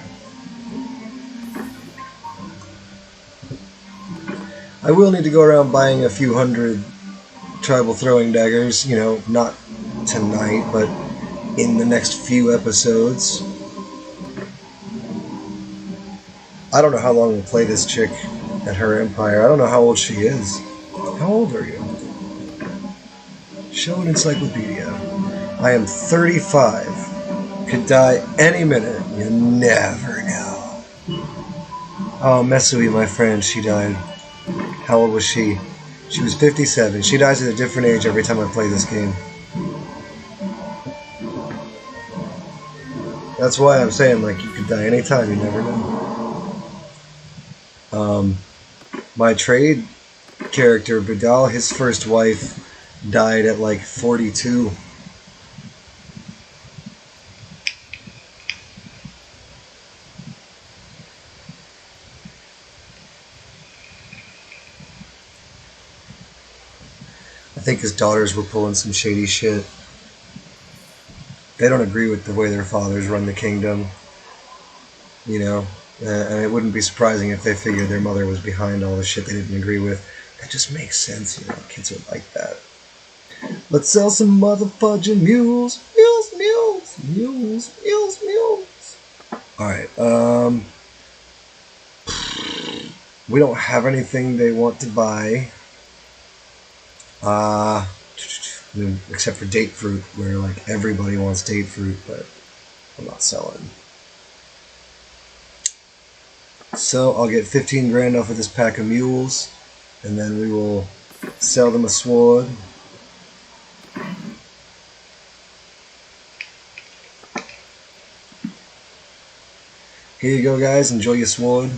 I will need to go around buying a few hundred tribal throwing daggers, you know, not tonight, but in the next few episodes. I don't know how long we'll play this chick at her empire. I don't know how old she is. How old are you? Show an encyclopedia. I am 35. Could die any minute. You never know. Oh, Mesui, my friend, she died. How old was she? She was 57. She dies at a different age every time I play this game. That's why I'm saying, like, you could die anytime. You never know. My trade character, Badal, his first wife died at like 42. I think his daughters were pulling some shady shit. They don't agree with the way their fathers run the kingdom. You know? And it wouldn't be surprising if they figured their mother was behind all the shit they didn't agree with. That just makes sense, you know, kids are like that. Let's sell some motherfudging mules. Mules, mules, mules, mules, mules. Alright, we don't have anything they want to buy. Except for date fruit, where, like, everybody wants date fruit, but I'm not selling. So I'll get 15 grand off of this pack of mules, and then we will sell them a sword. Here you go, guys. Enjoy your sword.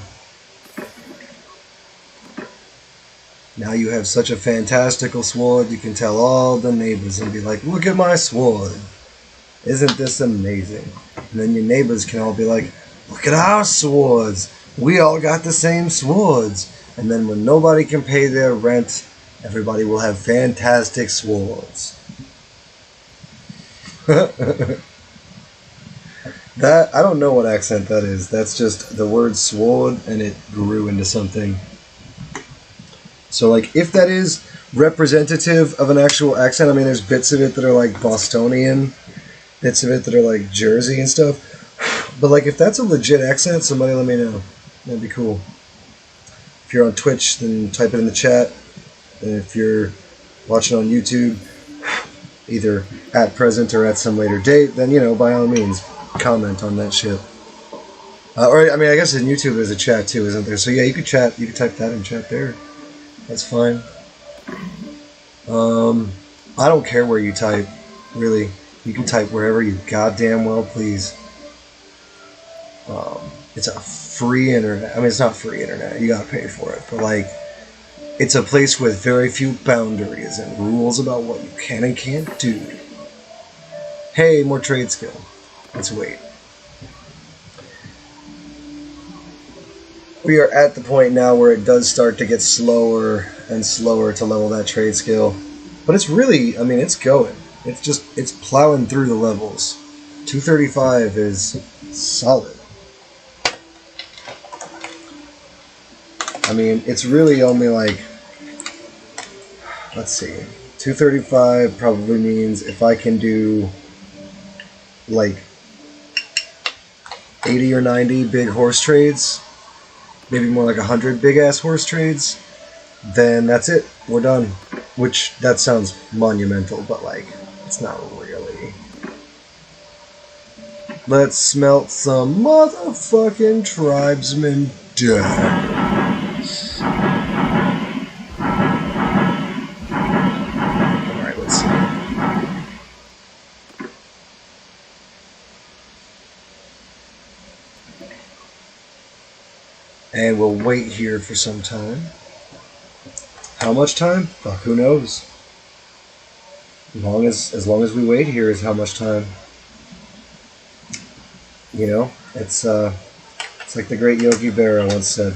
Now you have such a fantastical sword, you can tell all the neighbors and be like, look at my sword. Isn't this amazing? And then your neighbors can all be like, look at our swords. We all got the same swords. And then when nobody can pay their rent, everybody will have fantastic swords. That, I don't know what accent that is. That's just the word sword, and it grew into something. So, like, if that is representative of an actual accent, I mean, there's bits of it that are, like, Bostonian, bits of it that are, like, Jersey and stuff. But, like, if that's a legit accent, somebody let me know. That'd be cool. If you're on Twitch, then type it in the chat. And if you're watching on YouTube, either at present or at some later date, then, you know, by all means, comment on that shit. Or, I mean, I guess in YouTube there's a chat too, isn't there? So, yeah, you could chat. You could type that in chat there. That's fine. I don't care where you type, really. You can type wherever you goddamn well please. It's a free internet. I mean, it's not free internet. You gotta pay for it. But, like, it's a place with very few boundaries and rules about what you can and can't do. Hey, more trade skill. Let's wait. We are at the point now where it does start to get slower and slower to level that trade skill. But it's really, I mean, it's going. It's plowing through the levels. 235 is solid. I mean, it's really only like, let's see, 235 probably means if I can do like 80 or 90 big horse trades, maybe more like 100 big-ass horse trades, then that's it. We're done. Which, that sounds monumental, but, like, it's not really. Let's smelt some motherfucking tribesmen down. And we'll wait here for some time. How much time? Fuck, who knows? As long as we wait here is how much time. You know, it's like the great Yogi Berra once said.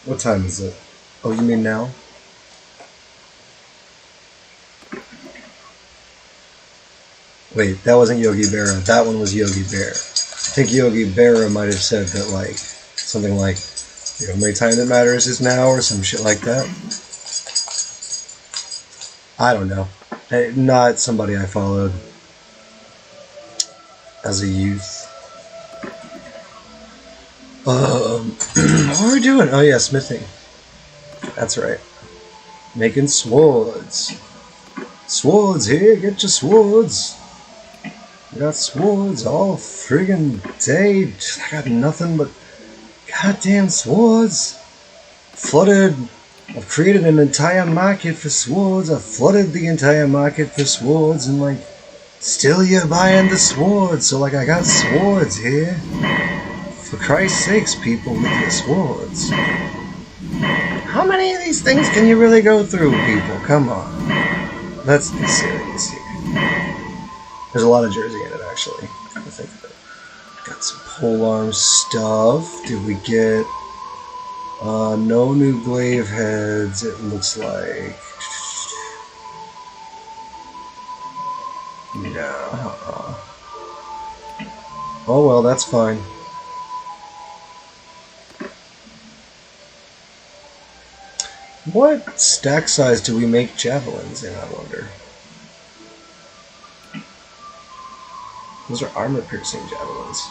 What time is it? Oh, you mean now? Wait, that wasn't Yogi Berra. That one was Yogi Bear. I think Yogi Berra might have said that, like, something like, the only time that matters is now, or some shit like that. I don't know. Not somebody I followed as a youth. What are we doing? Oh yeah, smithing. That's right. Making swords. Swords here, get your swords. We got swords all friggin' day. I got nothing but goddamn swords. I've created an entire market for swords. I've flooded the entire market for swords, and like, still you're buying the swords. So like, I got swords here. For Christ's sakes, people, with your swords. How many of these things can you really go through, people? Come on. Let's be serious here. There's a lot of jersey in it, actually. I think got some polearm stuff. Did we get... no new glaive heads, it looks like. No. Oh well, that's fine. What stack size do we make javelins in, I wonder? Those are armor-piercing javelins.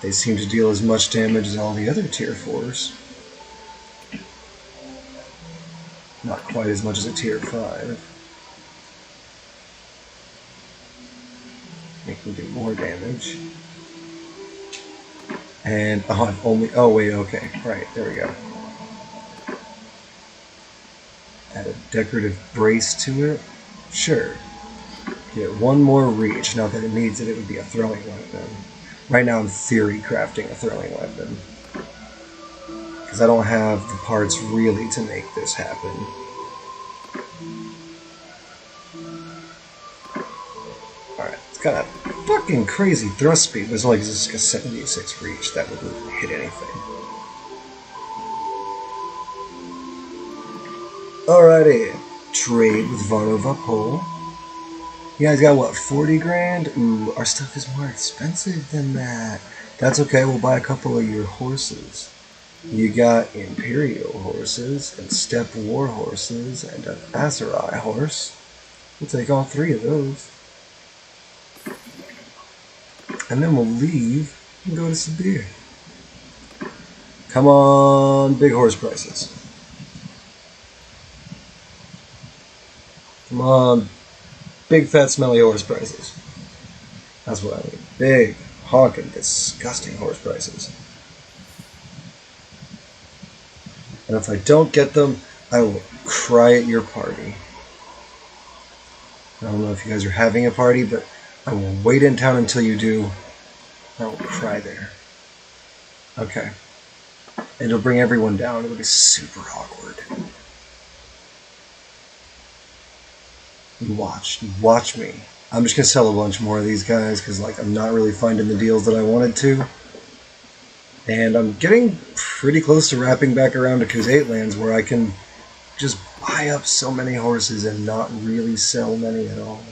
They seem to deal as much damage as all the other tier 4s. Not quite as much as a tier 5. Make them do more damage. And, I've only... Oh, wait, okay. Right, there we go. Add a decorative brace to it. Sure. Get one more reach. Not that it needs it, it would be a throwing weapon. Right now I'm theory crafting a throwing weapon. Because I don't have the parts really to make this happen. Alright, it's got a fucking crazy thrust speed, but it's only just a 76 reach. That wouldn't hit anything. Alrighty. Trade with Varnovapol. You guys got what, 40 grand? Ooh, our stuff is more expensive than that. That's okay, we'll buy a couple of your horses. You got Imperial horses, and Steppe War horses, and an Aserai horse. We'll take all 3 of those. And then we'll leave and go to Sibir. Come on, big horse prices. Come on, big fat smelly horse prices. That's what I mean. Big, honking, disgusting horse prices. And if I don't get them, I will cry at your party. I don't know if you guys are having a party, but I will wait in town until you do. I will cry there. Okay. And it'll bring everyone down. It'll be super awkward. You watch me. I'm just gonna sell a bunch more of these guys because like I'm not really finding the deals that I wanted to. And I'm getting pretty close to wrapping back around to Khuzait lands where I can just buy up so many horses and not really sell many at all.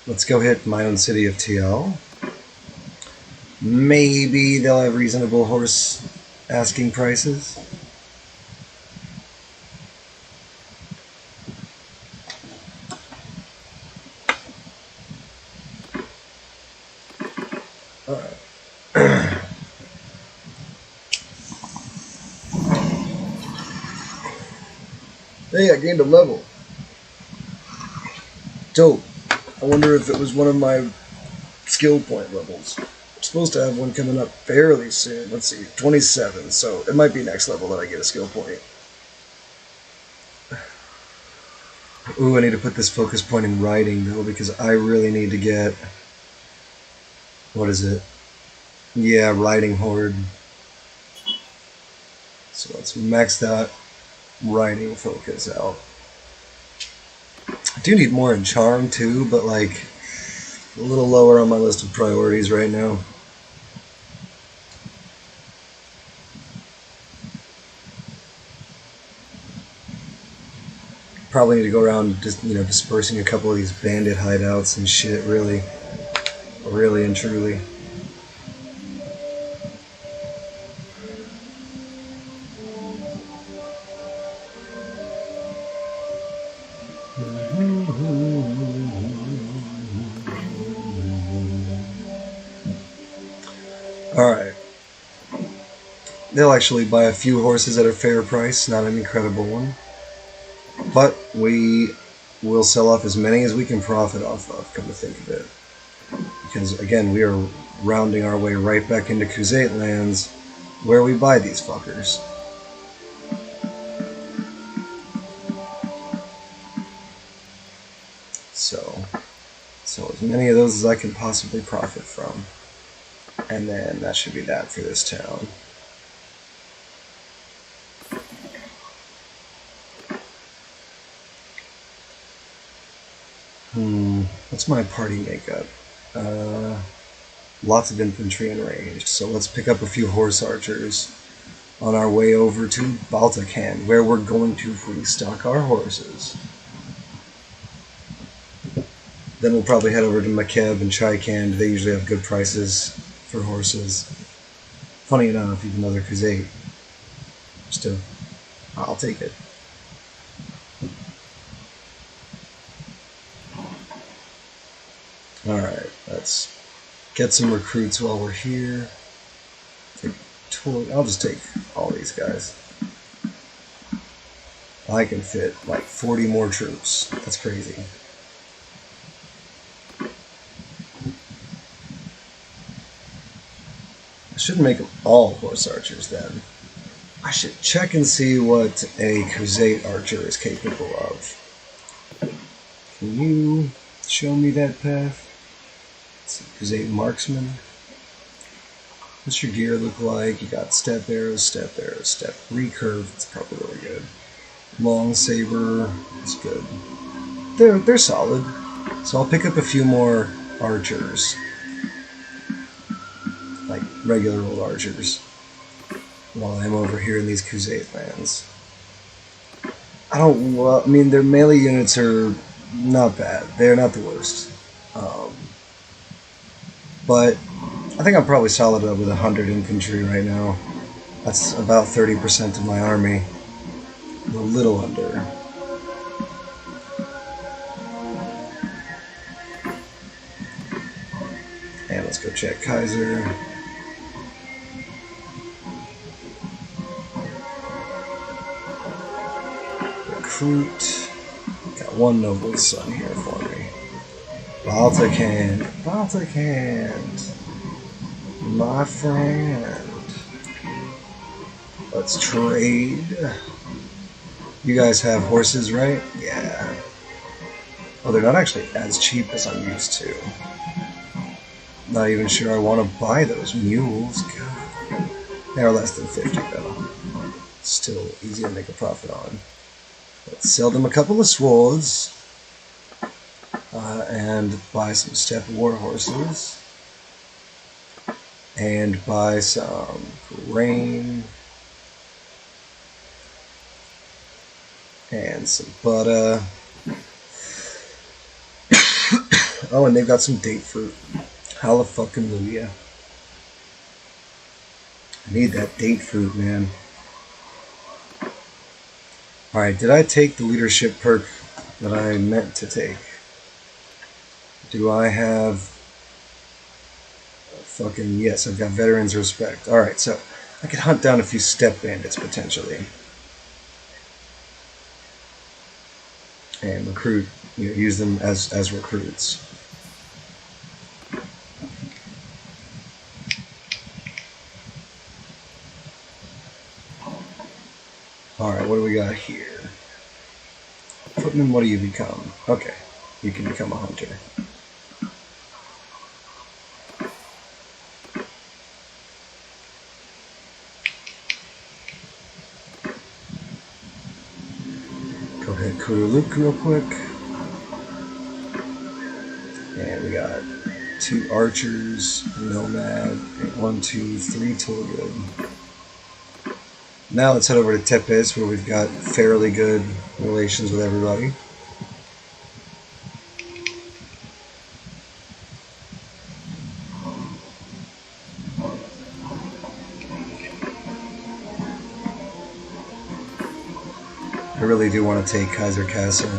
Let's go hit my own city of TL. Maybe they'll have reasonable horse asking prices. Hey, I gained a level. Dope. I wonder if it was one of my skill point levels. I'm supposed to have one coming up fairly soon. Let's see, 27. So it might be next level that I get a skill point. Ooh, I need to put this focus point in writing though because I really need to get... What is it? Yeah, riding horde. So let's max that riding focus out. I do need more in charm too, but like a little lower on my list of priorities right now. Probably need to go around just dispersing a couple of these bandit hideouts and shit. Really, really and truly. All right. They'll actually buy a few horses at a fair price, not an incredible one. But we will sell off as many as we can profit off of, come to think of it. Because, again, we are rounding our way right back into Khuzait lands where we buy these fuckers. So as many of those as I can possibly profit from. And then that should be that for this town. What's my party makeup? Lots of infantry in range, so let's pick up a few horse archers on our way over to Baltacan, where we're going to restock our horses. Then we'll probably head over to Makeb and Chaikand. They usually have good prices for horses. Funny enough, even though they're Khuzait. Still, I'll take it. Alright, let's get some recruits while we're here. I'll just take all these guys. I can fit like 40 more troops. That's crazy. I shouldn't make them all horse archers then. I should check and see what a Khuzait archer is capable of. Can you show me that path? Khuzait marksman. What's your gear look like? You got step arrows, step recurve. It's probably really good. Long saber. It's good. They're solid. So I'll pick up a few more archers, like regular old archers, while I'm over here in these Khuzait lands. I mean, their melee units are not bad. They're not the worst. But I think I'm probably solid with 100 infantry right now. That's about 30% of my army. A little under. And let's go check Kaiser. Recruit. Got one noble son here for me. Baltacan, my friend. Let's trade. You guys have horses, right? Yeah. Oh, they're not actually as cheap as I'm used to. Not even sure I want to buy those mules. God. They're less than 50 though. Still easy to make a profit on. Let's sell them a couple of swords. And buy some steppe war horses. And buy some grain. And some butter. Oh, and they've got some date fruit. Hallelujah. I need that date fruit, man. Alright, did I take the leadership perk that I meant to take? Do I have... fucking... Yes, I've got Veterans Respect. Alright, so I could hunt down a few steppe bandits, potentially. And recruit, use them as recruits. Alright, what do we got here? Footman, what do you become? Okay, you can become a hunter. hit Kuruluk real quick. And we got 2 archers, nomad, 1, 2, 3 Torgood. Now let's head over to Tepes, where we've got fairly good relations with everybody. I really do want to take Kaiser Castle.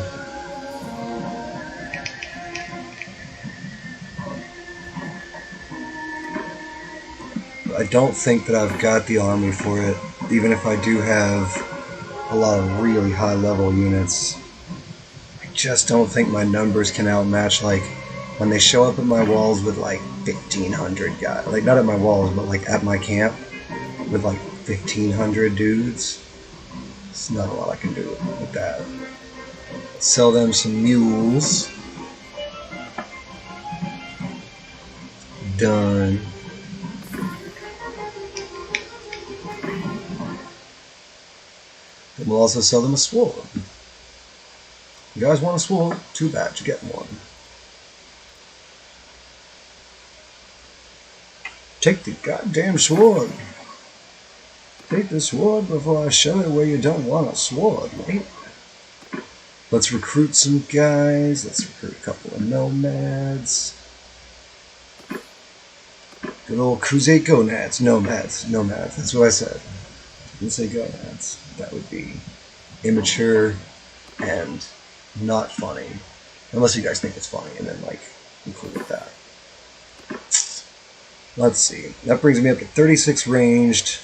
I don't think that I've got the army for it, even if I do have a lot of really high level units. I just don't think my numbers can outmatch, like, when they show up at my walls with like 1,500 guys. Like, not at my walls, but like at my camp with like 1,500 dudes. It's not a lot I can do with that. Sell them some mules. Done. Then we'll also sell them a sword. You guys want a sword? Too bad, you get one. Take the goddamn sword. Take the sword before I show you where you don't want a sword, mate. Let's recruit some guys. Let's recruit a couple of nomads. Good old crusade gonads. Nomads. That's what I said. I didn't say gonads. That would be immature and not funny. Unless you guys think it's funny, and then, like, I'm cool with that. Let's see. That brings me up to 36 ranged.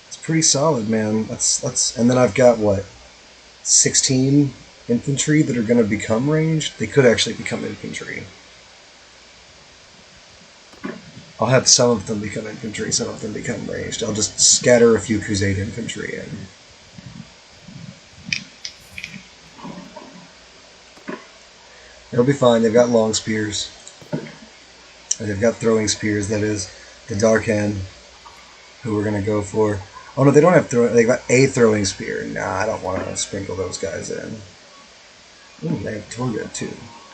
It's pretty solid, man. And then I've got, what, 16 infantry that are going to become ranged? They could actually become infantry. I'll have some of them become infantry, some of them become ranged. I'll just scatter a few crusade infantry in. They'll be fine. They've got long spears. They've got throwing spears, that is. The Darkan, who we're going to go for. Oh, no, they don't have throwing. They've got a throwing spear. Nah, I don't want to sprinkle those guys in. Ooh, they have Torgood, too.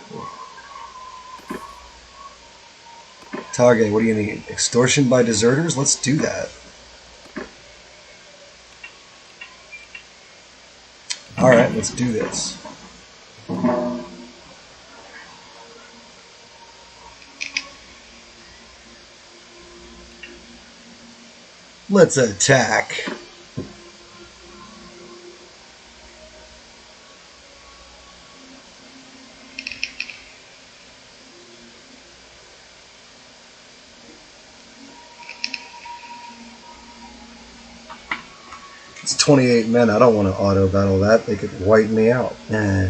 Cool. Target, what do you need? Extortion by deserters? Let's do that. Alright, let's do this. Let's attack. It's 28 men. I don't want to auto battle that. They could wipe me out. Nah.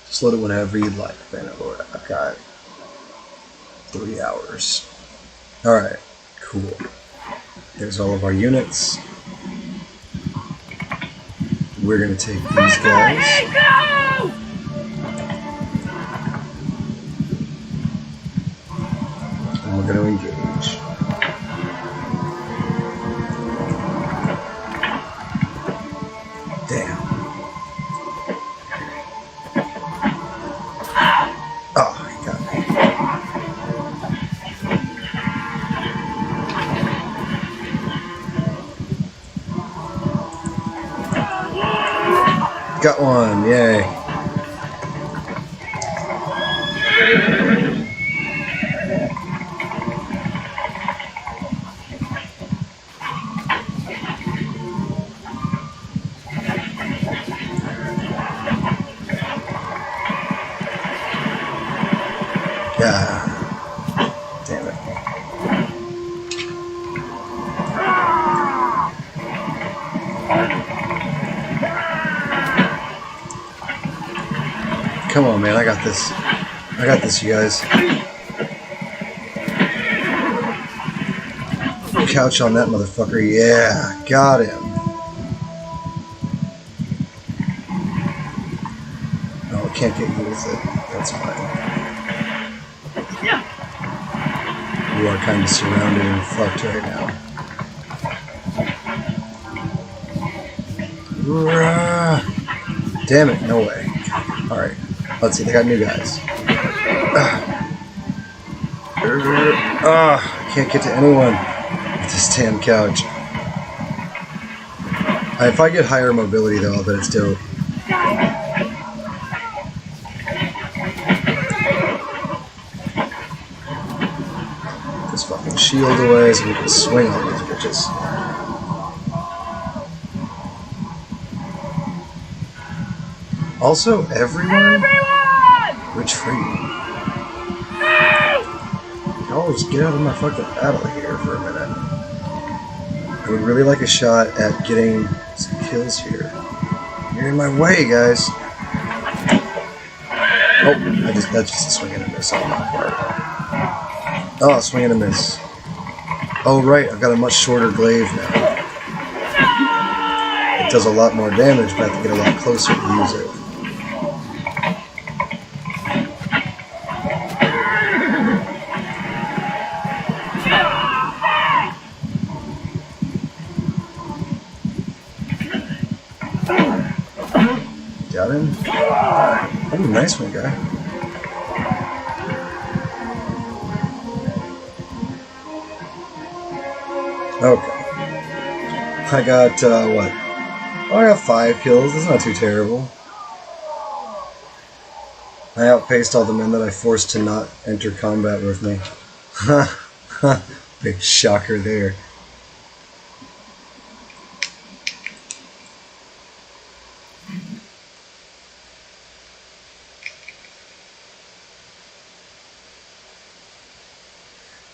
Just load it whenever you'd like, Bannerlord. I've got 3 hours. Alright, cool. There's all of our units. We're going to take these guys. And we're going to engage. Damn. Oh, he got me. Got one, yay. Damn it. Come on, man. I got this. I got this, you guys. Couch on that motherfucker. Yeah, got him. Oh, I can't get you with it. That's fine. You are kind of surrounded and fucked right now. Damn it, no way. Alright, let's see, they got new guys. I can't get to anyone with this damn couch. If I get higher mobility though, I'll bet it's dope. This fucking shield away so we can swing on these bitches. Also, everyone retreat. Y'all just get out of my fucking battle here for a minute. I would really like a shot at getting some kills here. You're in my way, guys. Oh, that's just a swing and a miss on my part. Oh, swing and a miss. Oh, right, I've got a much shorter glaive now. It does a lot more damage, but I have to get a lot closer to use it. Got him? Oh, nice one, guy. Okay. I got, what? Oh, I got 5 kills. That's not too terrible. I outpaced all the men that I forced to not enter combat with me. Ha! Big shocker there.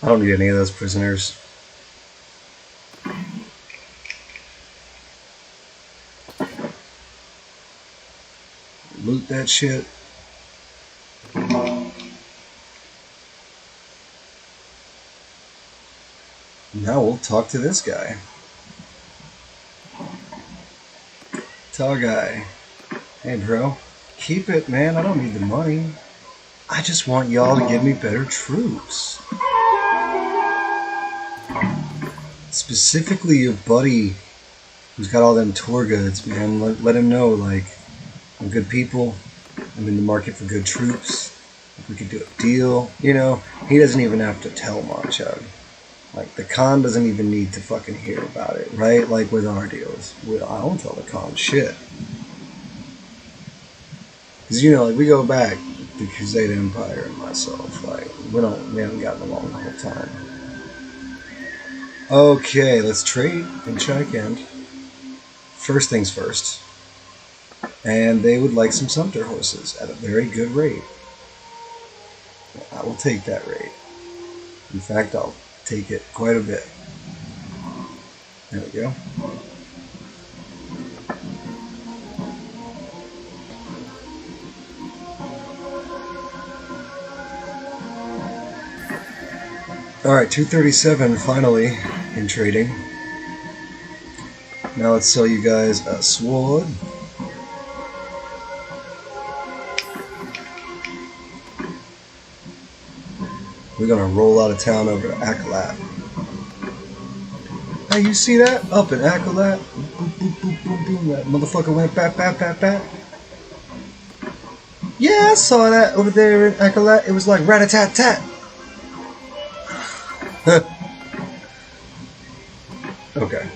I don't need any of those prisoners. Loot that shit. Now we'll talk to this guy. Tall guy. Hey bro, keep it, man. I don't need the money. I just want y'all to give me better troops. Specifically your buddy who's got all them tour goods, man. Let him know, like, I'm good people. I'm in the market for good troops. If we could do a deal, you know, he doesn't even have to tell Monchug. Like, the Khan doesn't even need to fucking hear about it, right? Like with our deals. I don't tell the Khan shit. Because, you know, like, we go back, the Crusade Empire and myself, like, we haven't gotten along the whole time. Okay, let's trade in Chikend. First things first. And they would like some Sumter horses at a very good rate. I will take that rate. In fact, I'll take it quite a bit. There we go. Alright, 237 finally in trading. Now let's sell you guys a sword. We're gonna roll out of town over to Akalat. Hey, you see that? Up in Akalat? Boom, boom, boom, boom, boom. That motherfucker went bat, bat, bat, bat. Yeah, I saw that over there in Akalat. It was like rat-a-tat-tat. Okay.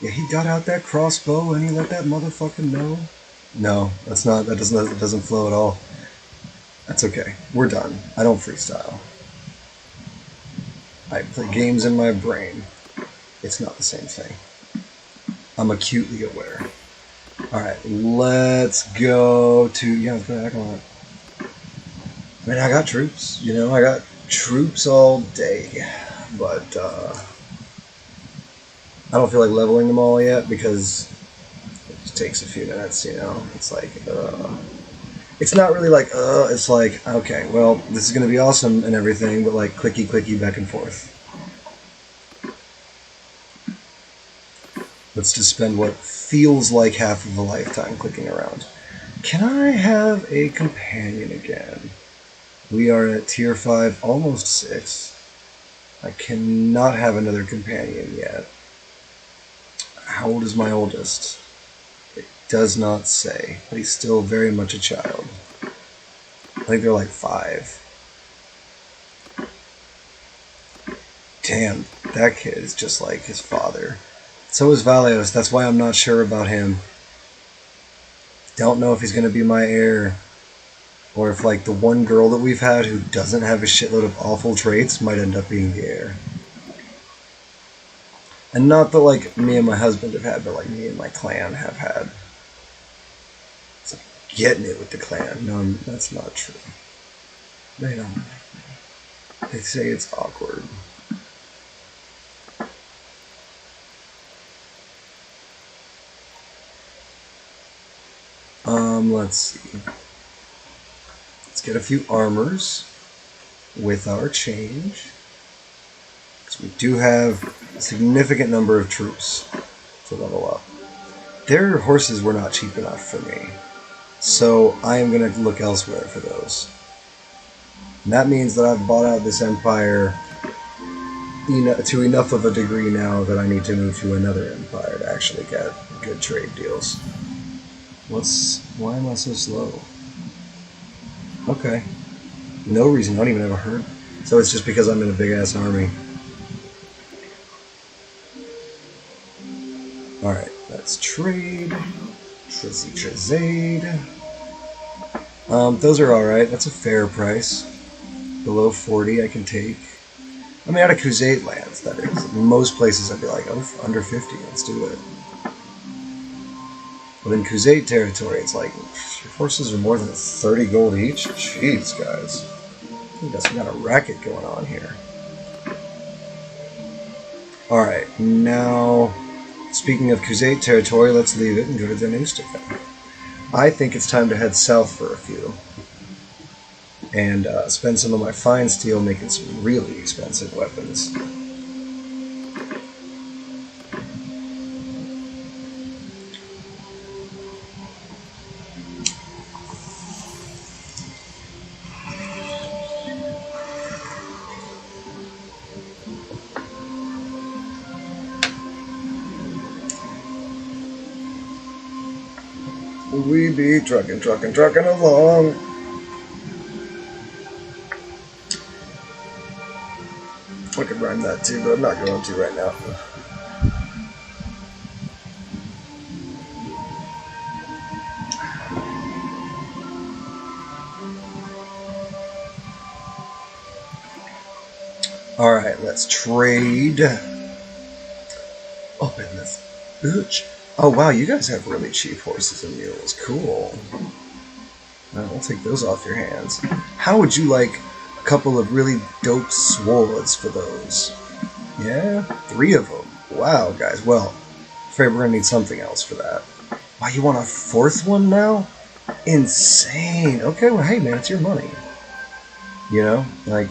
Yeah, he got out that crossbow and he let that motherfucker know. No, that's not. That doesn't flow at all. That's okay. We're done. I don't freestyle. I play games in my brain. It's not the same thing. I'm acutely aware. All right, let's go to let's go to Akamai. I mean, I got troops. You know, I got troops all day, but I don't feel like leveling them all yet because Just takes a few minutes, you know. It's like, it's not really like, it's like, okay, well, this is going to be awesome and everything, but like clicky, clicky, back and forth. Let's just spend what feels like half of a lifetime clicking around. Can I have a companion again? We are at tier 5, almost 6. I cannot have another companion yet. How old is my oldest? It does not say, but he's still very much a child. I think they're like 5. Damn, that kid is just like his father. So is Valios, that's why I'm not sure about him. Don't know if he's going to be my heir. Or if, like, the one girl that we've had who doesn't have a shitload of awful traits might end up being the heir. And not that, like, me and my husband have had, but, like, me and my clan have had. It's like getting it with the clan. No, that's not true. They don't. They say it's awkward. Let's see. Let's get a few armors with our change. Because we do have a significant number of troops to level up. Their horses were not cheap enough for me. So I am going to look elsewhere for those. And that means that I've bought out this empire to enough of a degree now that I need to move to another empire to actually get good trade deals. Why am I so slow? Okay. No reason, I don't even have a herd. So it's just because I'm in a big ass army. Alright, let's trade. Trade. Those are alright, that's a fair price. Below 40 I can take. I mean, out of Khuzait lands, that is. In most places I'd be like, oh, under 50, let's do it. But in Khuzait territory, it's like, your horses are more than 30 gold each? Jeez, guys. I think we got a racket going on here. Alright, now, speaking of Khuzait territory, let's leave it and go to Danustakan. I think it's time to head south for a few. And spend some of my fine steel making some really expensive weapons. We be trucking along. I could rhyme that too, but I'm not going to right now. Alright, let's trade. Open this bitch. Oh wow, you guys have really cheap horses and mules. Cool. I'll take those off your hands. How would you like a couple of really dope swords for those? Yeah, 3 of them. Wow, guys. Well, I'm afraid we're gonna need something else for that. Wow, you want a 4th one now? Insane. Okay, well, hey man, it's your money. You know, like,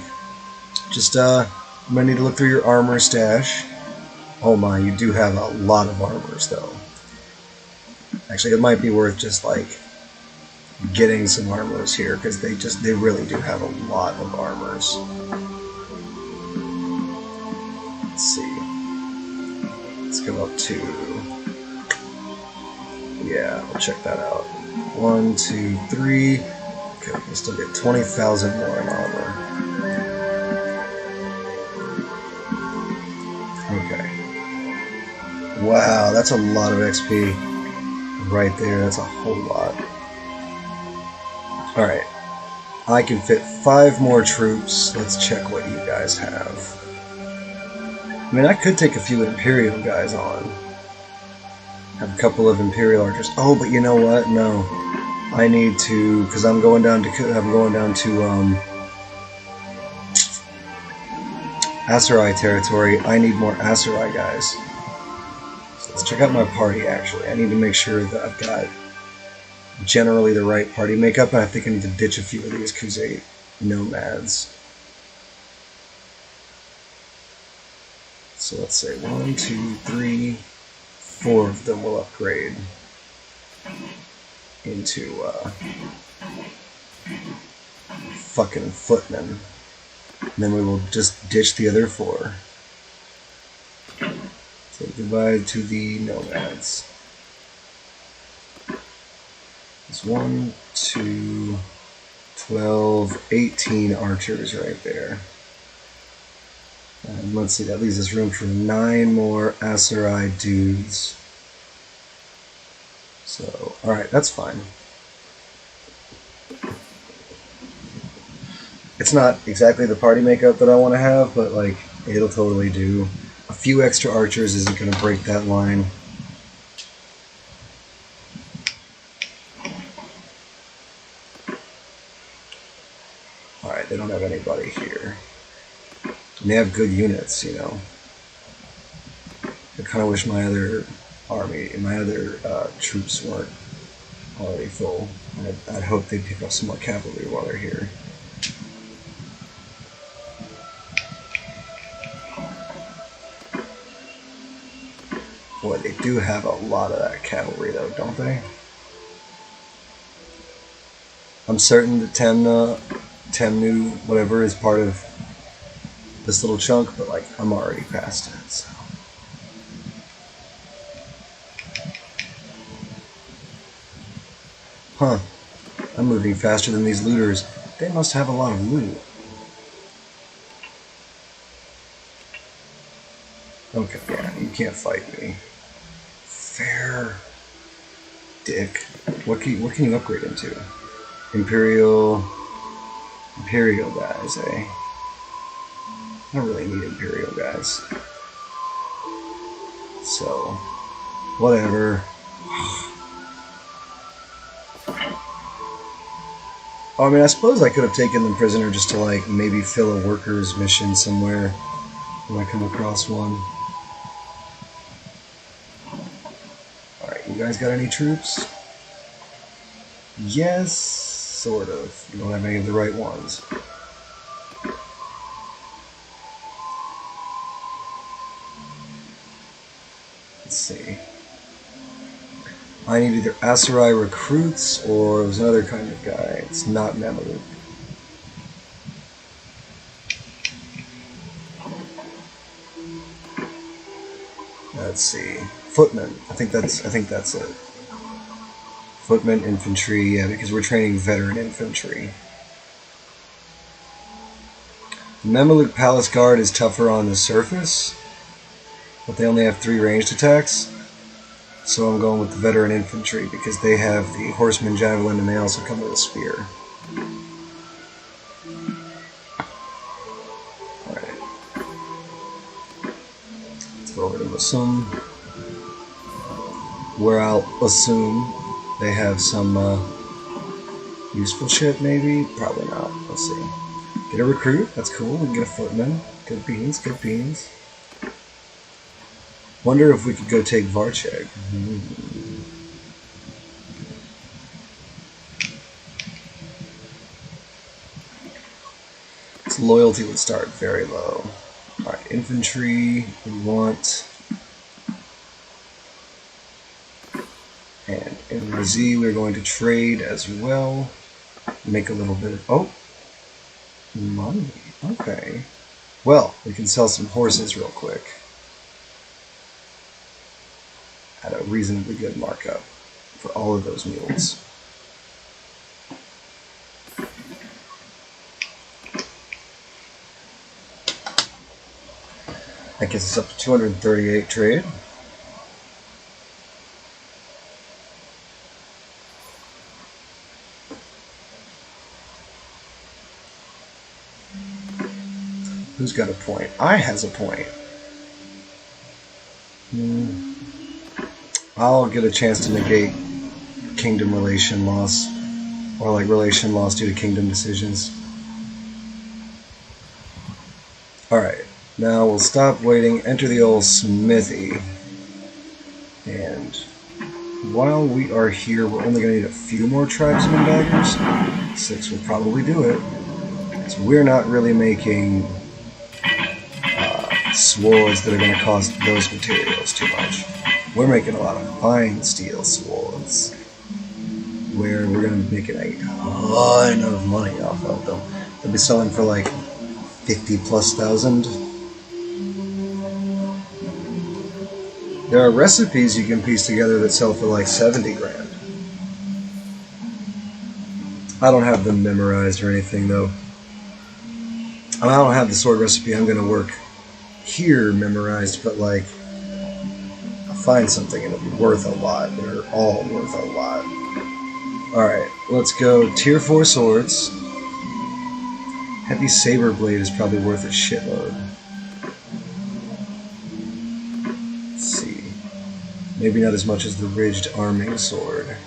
just I'm gonna need to look through your armor stash. Oh my, you do have a lot of armors though. Actually, it might be worth just like getting some armors here because they really do have a lot of armors. Let's see. Let's go up to, yeah, we'll check that out. 1, 2, 3. Okay, we can still get 20,000 more in armor. Okay. Wow, that's a lot of XP. Right there, that's a whole lot. Alright. I can fit 5 more troops. Let's check what you guys have. I mean, I could take a few Imperial guys on. Have a couple of Imperial archers. Oh, but you know what? No. I need to, because I'm going down to Aserai territory. I need more Aserai guys. So Let's check out my party, actually. I need to make sure that I've got generally the right party makeup, and I think I need to ditch a few of these Khuzait nomads. So let's say 1, 2, 3, 4 of them will upgrade into fucking footmen. And then we will just ditch the other 4. So goodbye to the nomads. It's 1, 2, 12, 18 archers right there. And let's see, that leaves us room for 9 more Aserai dudes. So, alright, that's fine. It's not exactly the party makeup that I want to have, but like, it'll totally do. A few extra archers isn't going to break that line. Alright, they don't have anybody here. And they have good units, you know. I kind of wish my other army, my other troops weren't already full. I'd hope they'd pick up some more cavalry while they're here. Boy, they do have a lot of that cavalry, though, don't they? I'm certain that Temnu, whatever, is part of this little chunk, but like, I'm already past it, so. Huh. I'm moving faster than these looters. They must have a lot of loot. Okay, yeah, you can't fight me. Fair. Dick. What can you upgrade into? Imperial guys, eh? I don't really need Imperial guys. So, whatever. I mean, I suppose I could have taken them prisoner just to, like, maybe fill a workers mission somewhere when I come across one. Alright, you guys got any troops? Yes, sort of. You don't have any of the right ones. Let's see. I need either Aserai recruits or it was another kind of guy. It's not Mameluke. Let's see. Footmen. I think that's it. Footmen, infantry, yeah, because we're training veteran infantry. The Mameluke Palace Guard is tougher on the surface, but they only have 3 ranged attacks. So I'm going with the veteran infantry because they have the horseman javelin and they also come with a spear. Alright. Let's go over to Masum, where I'll assume they have some useful shit, maybe? Probably not. Let's see. Get a recruit. That's cool. We can get a footman. Good beans. Good beans. Wonder if we could go take Varcheg. Its loyalty would start very low. Alright, infantry, we want. And in Razi, we're going to trade as well. Make a little bit of. Oh! Money. Okay. Well, we can sell some horses real quick. At a reasonably good markup for all of those mules. That gets us up to 238 trade. Who's got a point? I has a point. I'll get a chance to negate kingdom relation loss, or like relation loss due to kingdom decisions. Alright, now we'll stop waiting, enter the old smithy. while we are here, we're only going to need a few more tribesman daggers. 6 will probably do it. So we're not really making swords that are going to cost those materials too much. We're making a lot of fine steel swords, where we're going to be making a ton of money off of them. They'll be selling for like 50,000+. There are recipes you can piece together that sell for like 70 grand. I don't have them memorized or anything though. I don't have the sword recipe I'm going to work here memorized, but like I'll find something and it'll be worth a lot. They're all worth a lot. Alright, let's go tier 4 swords. Heavy saber blade is probably worth a shitload. Let's see. Maybe not as much as the ridged arming sword.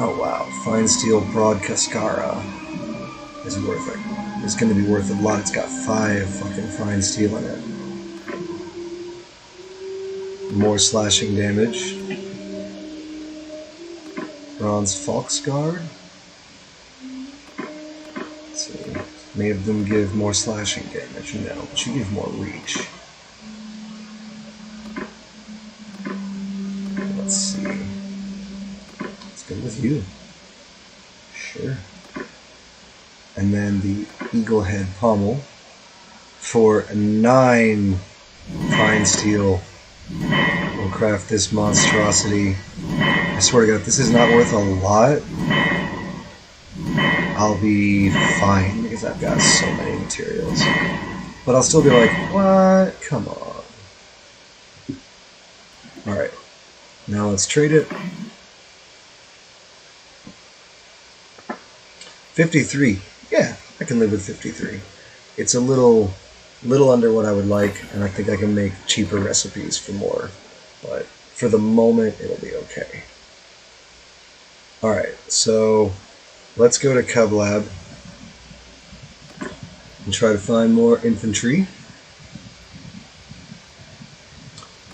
Oh wow, fine steel broad cascara is worth it. It's going to be worth a lot. It's got 5 fucking fine steel in it. More slashing damage. Bronze Fox Guard. Let's see. May of them give more slashing damage. No, but you give more reach. Let's see. Let's go with you. Sure. And then the Eagle Head Pommel for 9 fine steel. We'll craft this monstrosity. I swear to God, if this is not worth a lot, I'll be fine because I've got so many materials. But I'll still be like, what? Come on. Alright. Now let's trade it. 53. Yeah, I can live with 53. It's a little under what I would like, and I think I can make cheaper recipes for more. But for the moment, it'll be okay. Alright, so let's go to Cub Lab and try to find more infantry.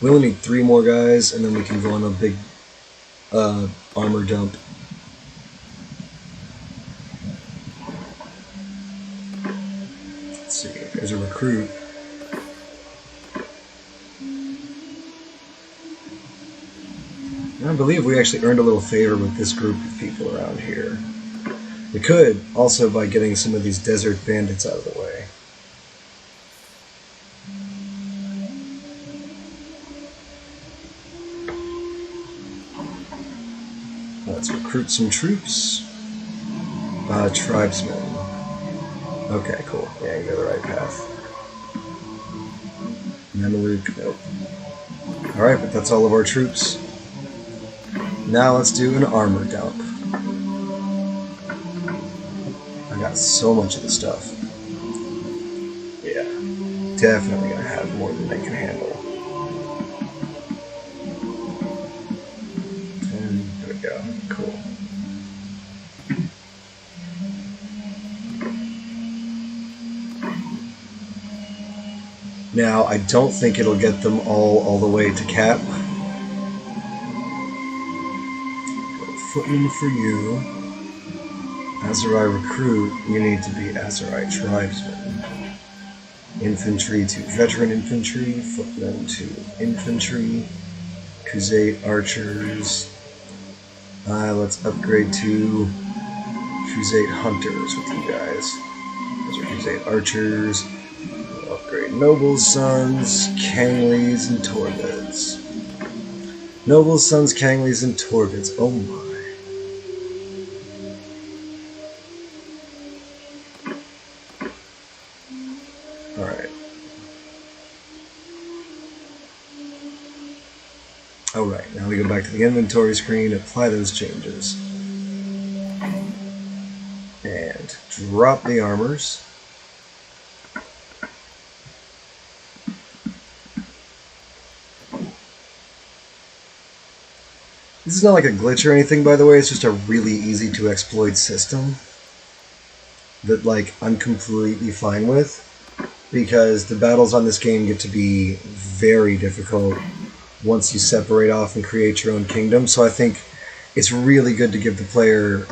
We only need 3 more guys, and then we can go on a big armor dump. Let's see, there's a recruit. I believe we actually earned a little favor with this group of people around here. We could, also by getting some of these desert bandits out of the way. Let's recruit some troops. Tribesmen. Okay, cool. Yeah, you go the right path. Mameluke, nope. Alright, but that's all of our troops. Now let's do an armor dump. I got so much of the stuff. Yeah, definitely gonna have more than they can handle. And there we go. Cool. Now, I don't think it'll get them all the way to cap. Footman for you. Azurai recruit, you need to be Azurai tribesman. Infantry to veteran infantry, footmen to infantry, Crusade archers. Let's upgrade to Crusade hunters with you guys. Those are Crusade archers. We'll upgrade nobles' sons, Kangleys, and Torbids. Nobles' sons, Kangleys, and Torbids. Oh my. Alright, now we go back to the inventory screen, apply those changes. And drop the armors. This is not like a glitch or anything, by the way, it's just a really easy to exploit system that, like, I'm completely fine with. because the battles on this game get to be very difficult once you separate off and create your own kingdom. So I think it's really good to give the player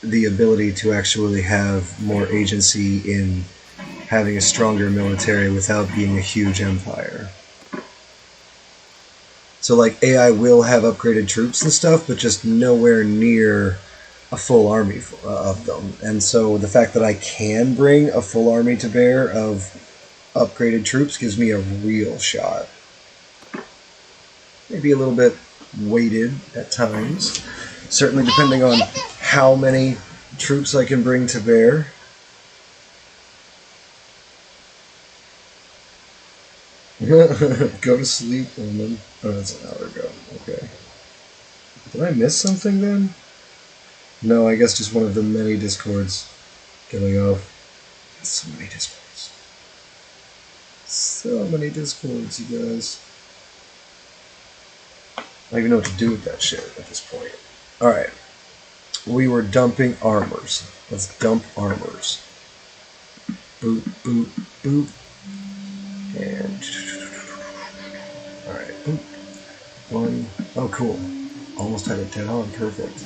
the ability to actually have more agency in having a stronger military without being a huge empire. So like AI will have upgraded troops and stuff, but just nowhere near a full army of them. And so the fact that I can bring a full army to bear of upgraded troops gives me a real shot. Maybe a little bit weighted at times, certainly depending on how many troops I can bring to bear. Go to sleep, woman. Oh, that's an hour ago. Okay. Did I miss something then? No, I guess just one of the many discords going off. So many discords. So many discords, you guys. I don't even know what to do with that shit at this point. Alright. We were dumping armors. Let's dump armors. Boop, boop, boop. And... Alright, boop. One. Oh, cool. Almost had it dead on. Perfect.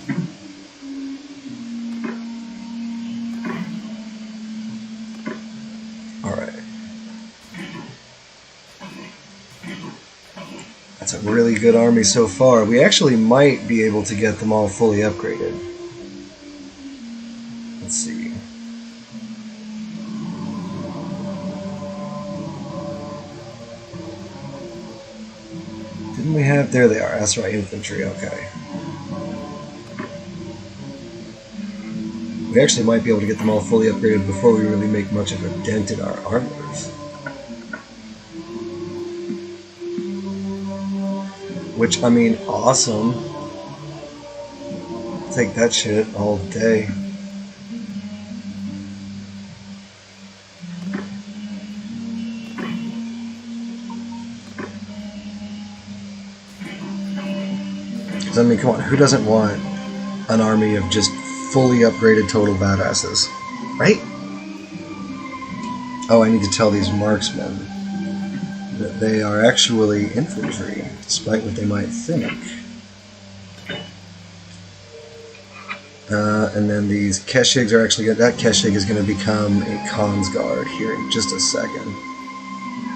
Alright. That's a really good army so far. We actually might be able to get them all fully upgraded. Let's see. Didn't we have... There they are. That's right, infantry. Okay. We actually might be able to get them all fully upgraded before we really make much of a dent in our armors. Which, I mean, awesome. Take that shit all day. Because, I mean, come on, who doesn't want an army of just fully upgraded total badasses? Right? Oh, I need to tell these marksmen that they are actually infantry, despite what they might think. And then these Keshigs are actually... That Keshig is going to become a Khan's Guard here in just a second.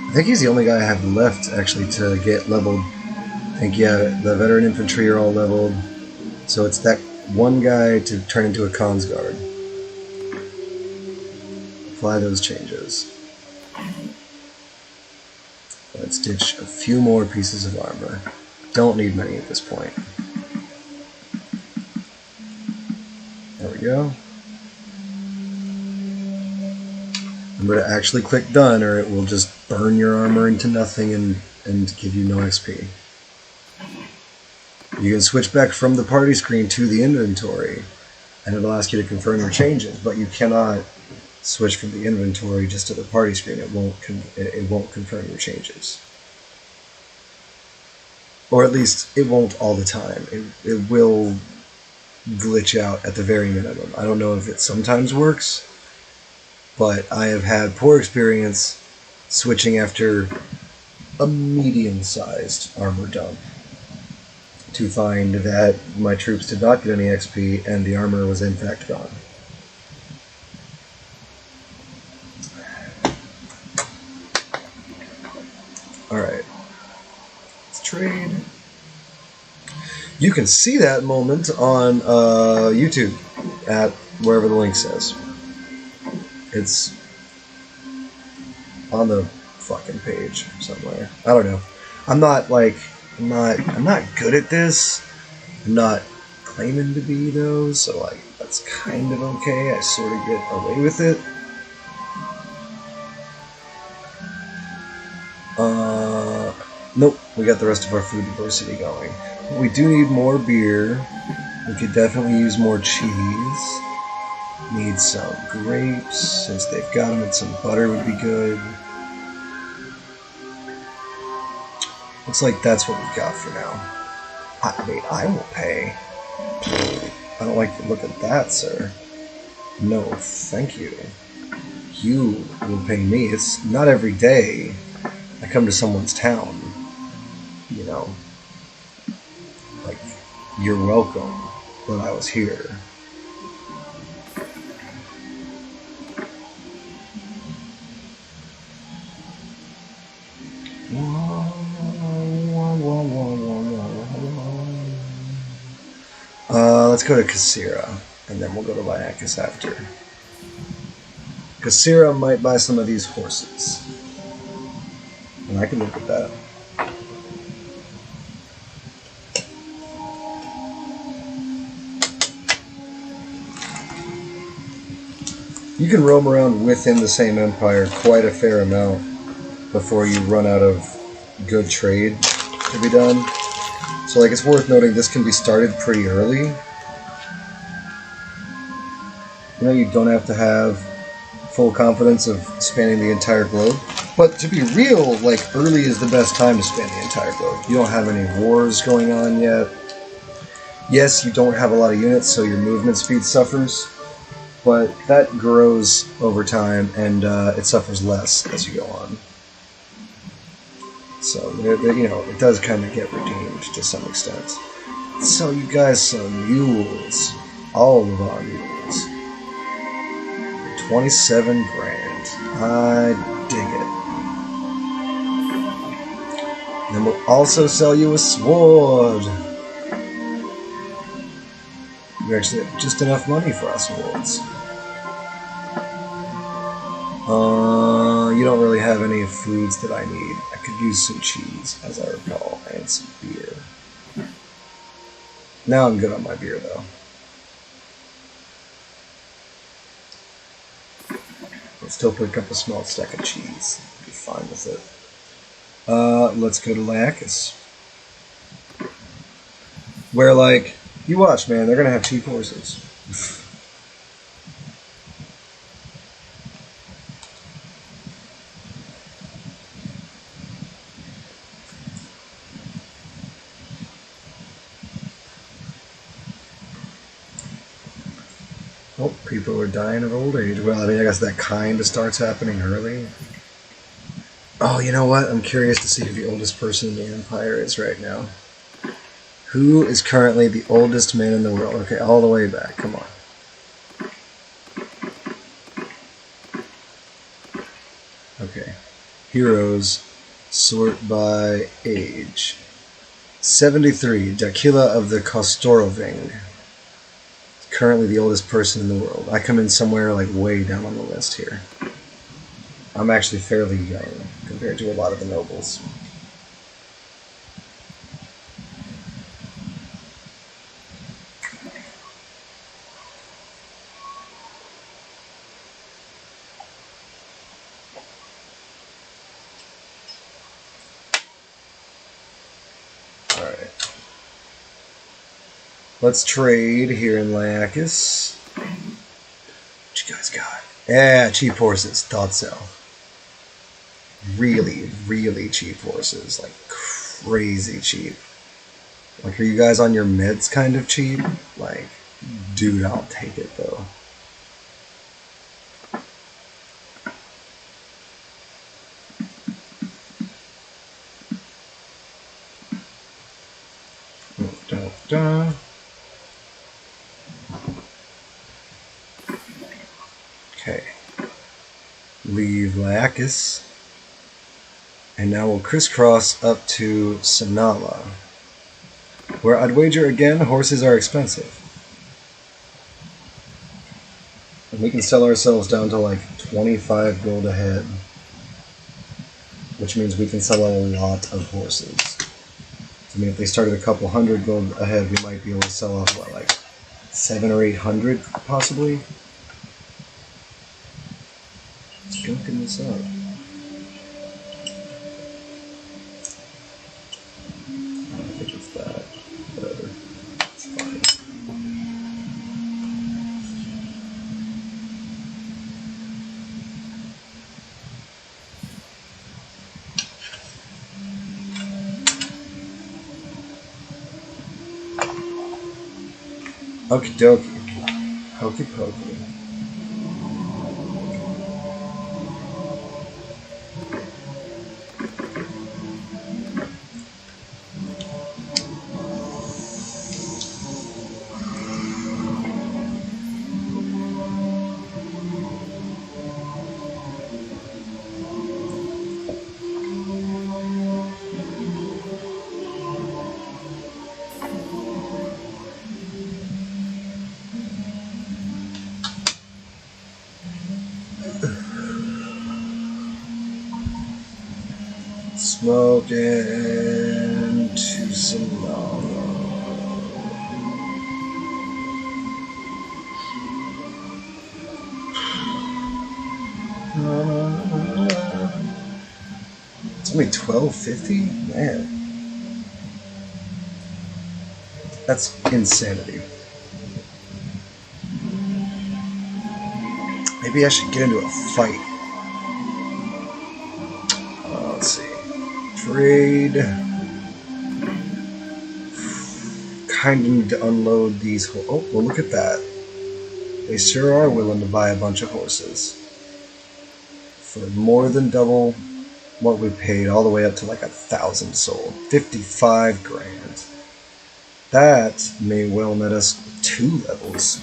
I think he's the only guy I have left, actually, to get leveled. I think, yeah, the veteran infantry are all leveled. So it's that one guy to turn into a Khan's Guard. Apply those changes. Let's ditch a few more pieces of armor. Don't need many at this point. There we go. Remember to actually click done or it will just burn your armor into nothing and give you no XP. You can switch back from the party screen to the inventory and it'll ask you to confirm your changes, but you cannot switch from the inventory just to the party screen. It won't confirm your changes. Or at least it won't all the time. It will glitch out at the very minimum. I don't know if it sometimes works, but I have had poor experience switching after a medium-sized armor dump to find that my troops did not get any XP and the armor was in fact gone. Alright. Let's trade. You can see that moment on YouTube at wherever the link says. It's on the fucking page somewhere. I don't know. I'm not good at this. I'm not claiming to be though, so like that's kind of okay. I sort of get away with it. Nope, we got the rest of our food diversity going. We do need more beer. We could definitely use more cheese. Need some grapes, since they've got them, and some butter would be good. Looks like that's what we've got for now. I mean, I will pay. I don't like the look of that, sir. No, thank you. You will pay me. It's not every day I come to someone's town. You know, like, you're welcome that I was here. Let's go to Kasira, and then we'll go to Lyakis after. Kasira might buy some of these horses. And I can look at that. You can roam around within the same empire quite a fair amount before you run out of good trade to be done. So, like, it's worth noting this can be started pretty early. You know, you don't have to have full confidence of spanning the entire globe. But to be real, like, early is the best time to span the entire globe. You don't have any wars going on yet. Yes, you don't have a lot of units, so your movement speed suffers. But that grows over time, and it suffers less as you go on. So, you know, it does kind of get redeemed to some extent. Sell you guys some mules. All of our mules. 27 grand. I dig it. And then we'll also sell you a sword. You actually have just enough money for our swords. You don't really have any foods that I need. I could use some cheese, as I recall, and some beer. Now I'm good on my beer, though. I'll still pick up a small stack of cheese. Be fine with it. Let's go to Lyakis. Where, like, you watch, man, they're gonna have cheap horses. Oh, people are dying of old age. Well, I mean, I guess that kind of starts happening early. Oh, you know what? I'm curious to see who the oldest person in the Empire is right now. Who is currently the oldest man in the world? Okay, all the way back. Come on. Okay. Heroes sort by age. 73. Dakila of the Kostoroving. Currently the oldest person in the world. I come in somewhere like way down on the list here. I'm actually fairly young compared to a lot of the nobles. Alright. Let's trade here in Lyakis. What you guys got? Yeah, cheap horses. Thought so. Really, really cheap horses. Like, crazy cheap. Like, are you guys on your meds kind of cheap? Like, dude, I'll take it, though. Okay. Leave Lyakis. And now we'll crisscross up to Sanala, where I'd wager again horses are expensive. And we can sell ourselves down to like 25 gold a head, which means we can sell a lot of horses. I mean, if they started a couple hundred gold a head, we might be able to sell off, what, like 700 or 800 possibly? Let's gunking this up. Okie dokie. Hokey pokey. Smoke into some lava. It's only $12.50? Man. That's insanity. Maybe I should get into a fight. Let's see. Trade. Kind of need to unload these. Oh, well, look at that. They sure are willing to buy a bunch of horses. For more than double what we paid, all the way up to like 1,000 sold. 55 grand. That may well net us 2 levels.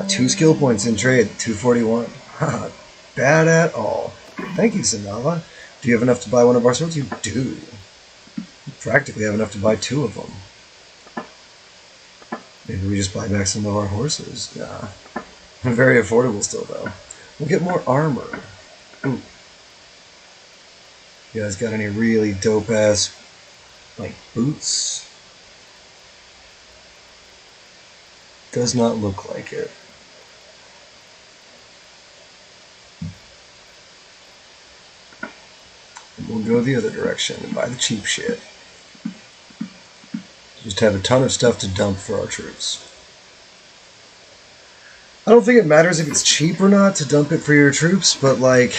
2 skill points in trade, 241. Haha, bad at all. Thank you, Sanava. Do you have enough to buy one of our swords? You do. You practically have enough to buy 2 of them. Maybe we just buy back some of our horses. Nah. Very affordable still, though. We'll get more armor. Ooh. You guys got any really dope-ass, like, boots? Does not look like it. We'll go the other direction and buy the cheap shit. Just have a ton of stuff to dump for our troops. I don't think it matters if it's cheap or not to dump it for your troops, but like,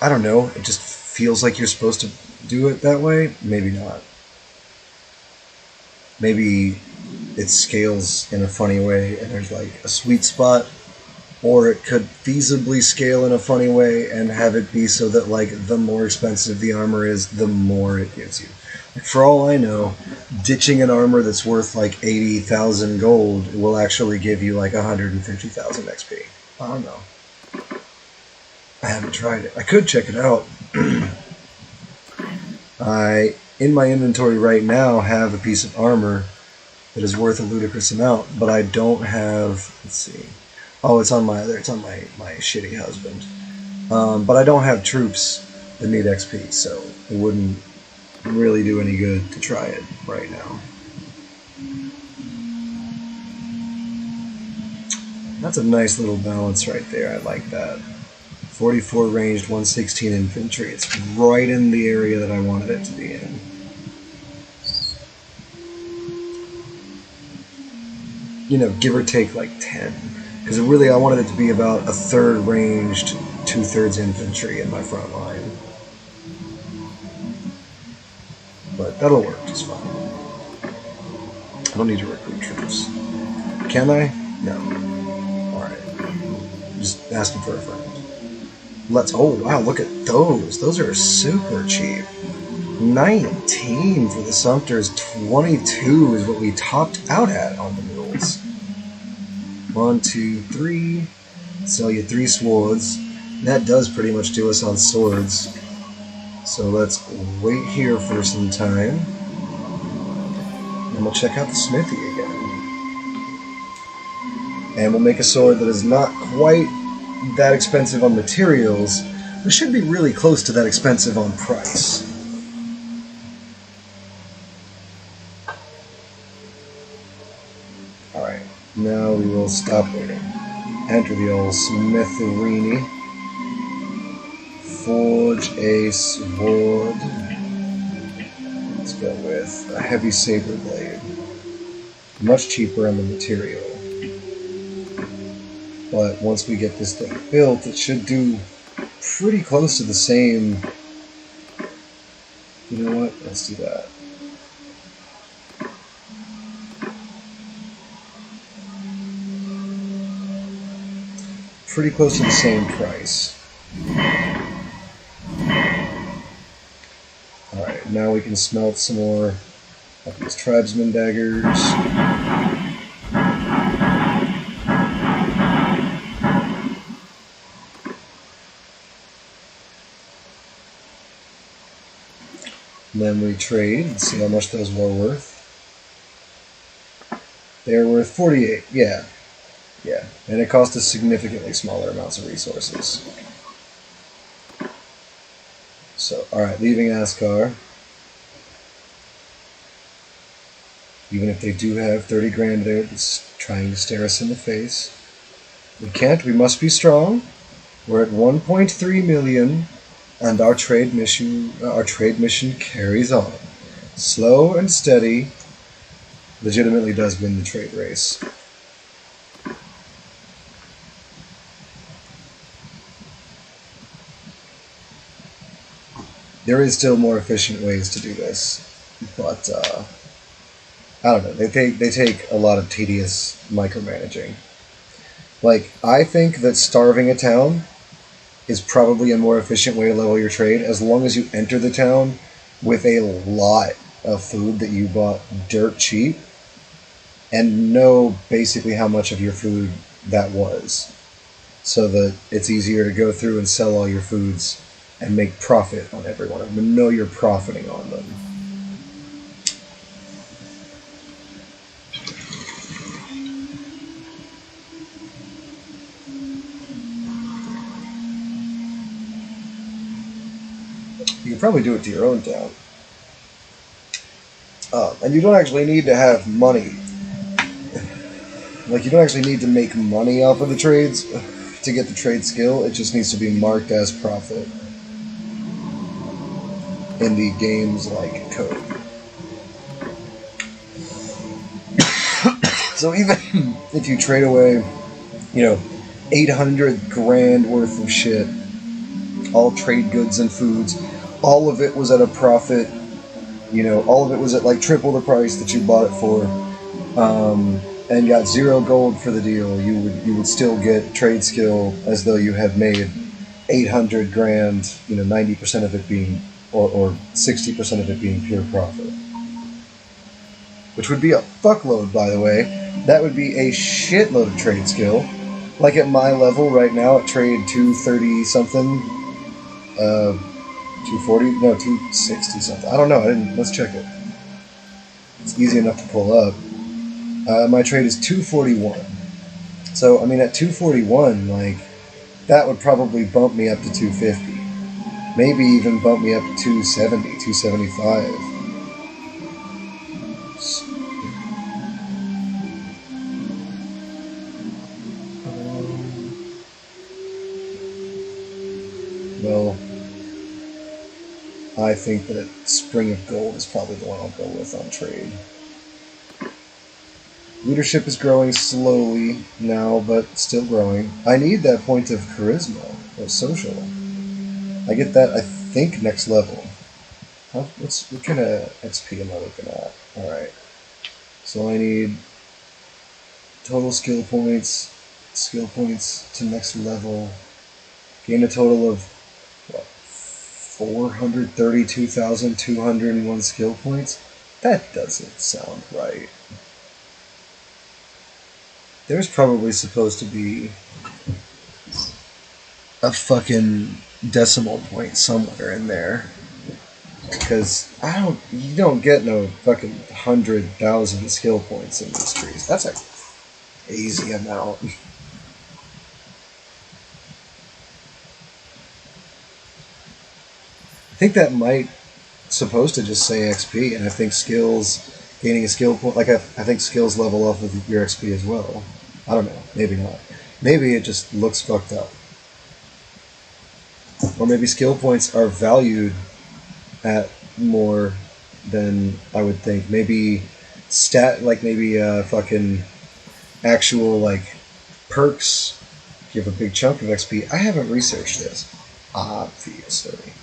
I don't know, it just feels like you're supposed to do it that way. Maybe not. Maybe it scales in a funny way and there's like a sweet spot, or it could feasibly scale in a funny way and have it be so that like the more expensive the armor is, the more it gives you. Like, for all I know, ditching an armor that's worth like 80,000 gold will actually give you like 150,000 XP. I don't know. I haven't tried it. I could check it out. I, in my inventory right now, have a piece of armor that is worth a ludicrous amount, but I don't have, let's see. Oh, it's on my shitty husband. But I don't have troops that need XP, so it wouldn't really do any good to try it right now. That's a nice little balance right there. I like that. 44 ranged, 116 infantry. It's right in the area that I wanted it to be in. You know, give or take like 10. Because really I wanted it to be about 1/3 ranged, 2/3 infantry in my front line. But that'll work just fine. I don't need to recruit troops. Can I? No. Alright. Just asking for a friend. Oh wow, look at those. Those are super cheap. 19 for the Sumters, 22 is what we topped out at on the mules. 1, 2, 3. Sell you 3 swords. That does pretty much do us on swords. So let's wait here for some time. And we'll check out the smithy again. And we'll make a sword that is not quite that expensive on materials, but should be really close to that expensive on price. Alright, now we will stop waiting. Enter the old smithery. Forge a sword. Let's go with a heavy saber blade. Much cheaper on the material. But once we get this thing built, it should do pretty close to the same. You know what? Let's do that. Pretty close to the same price. Alright, now we can smelt some more of these tribesman daggers. And then we trade and see how much those were worth. They're worth 48, yeah. Yeah, and it cost us significantly smaller amounts of resources. So, alright, leaving Ascar. Even if they do have 30 grand there that's trying to stare us in the face. We can't, we must be strong. We're at 1.3 million, and our trade mission carries on. Slow and steady, legitimately does win the trade race. There is still more efficient ways to do this, but I don't know. They take a lot of tedious micromanaging. Like, I think that starving a town is probably a more efficient way to level your trade, as long as you enter the town with a lot of food that you bought dirt cheap and know basically how much of your food that was, so that it's easier to go through and sell all your foods and make profit on every one of them and know you're profiting on them. You can probably do it to your own town. And you don't actually need to have money. Like, you don't actually need to make money off of the trades to get the trade skill. It just needs to be marked as profit in the game's, like, code. So even if you trade away, 800 grand worth of shit, all trade goods and foods, all of it was at a profit, all of it was at like triple the price that you bought it for, and got 0 gold for the deal, you would still get trade skill as though you had made 800 grand, 90% of it being, or 60% of it being pure profit. Which would be a fuckload, by the way. That would be a shitload of trade skill. Like at my level right now, at trade 230 something, 240, no, 260 something. I don't know. Let's check it. It's easy enough to pull up. My trade is 241. So, I mean, at 241, like, that would probably bump me up to 250. Maybe even bump me up to 270, 275. Well, I think that Spring of Gold is probably the one I'll go with on trade. Leadership is growing slowly now, but still growing. I need that point of charisma, or social. I get that, I think, next level. What kind of XP am I looking at? Alright. So I need total skill points to next level. Gain a total of, 432,201 skill points? That doesn't sound right. There's probably supposed to be a fucking decimal point somewhere in there. Because you don't get no fucking 100,000 skill points in these trees. That's a crazy amount. I think that might supposed to just say XP, and I think gaining a skill point, like I think skills level off of your XP as well. I don't know, maybe not. Maybe it just looks fucked up. Or maybe skill points are valued at more than I would think. Maybe fucking actual, like, perks give a big chunk of XP. I haven't researched this, obviously.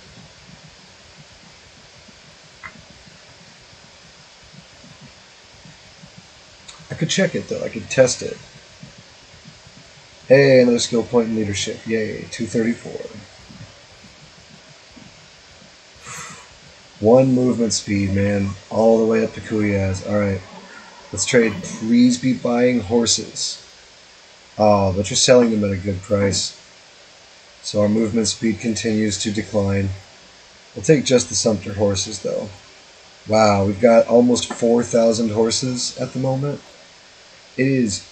I could check it, though. I could test it. Hey, another skill point in leadership. Yay, 234. 1 movement speed, man. All the way up to Kuyaz. Alright. Let's trade. Please be buying horses. Oh, but you're selling them at a good price. So our movement speed continues to decline. We'll take just the Sumpter horses, though. Wow, we've got almost 4,000 horses at the moment. It is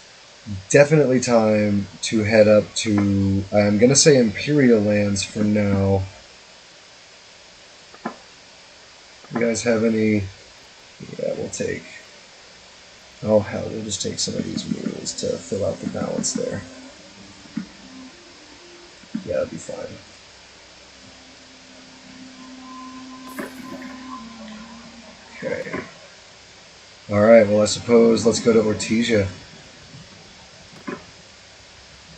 definitely time to head up to, I'm going to say Imperial lands for now. You guys have any? Yeah, we'll take. Oh hell, we'll just take some of these mules to fill out the balance there. Yeah, that'd be fine. Okay. Alright, well, I suppose let's go to Ortesia.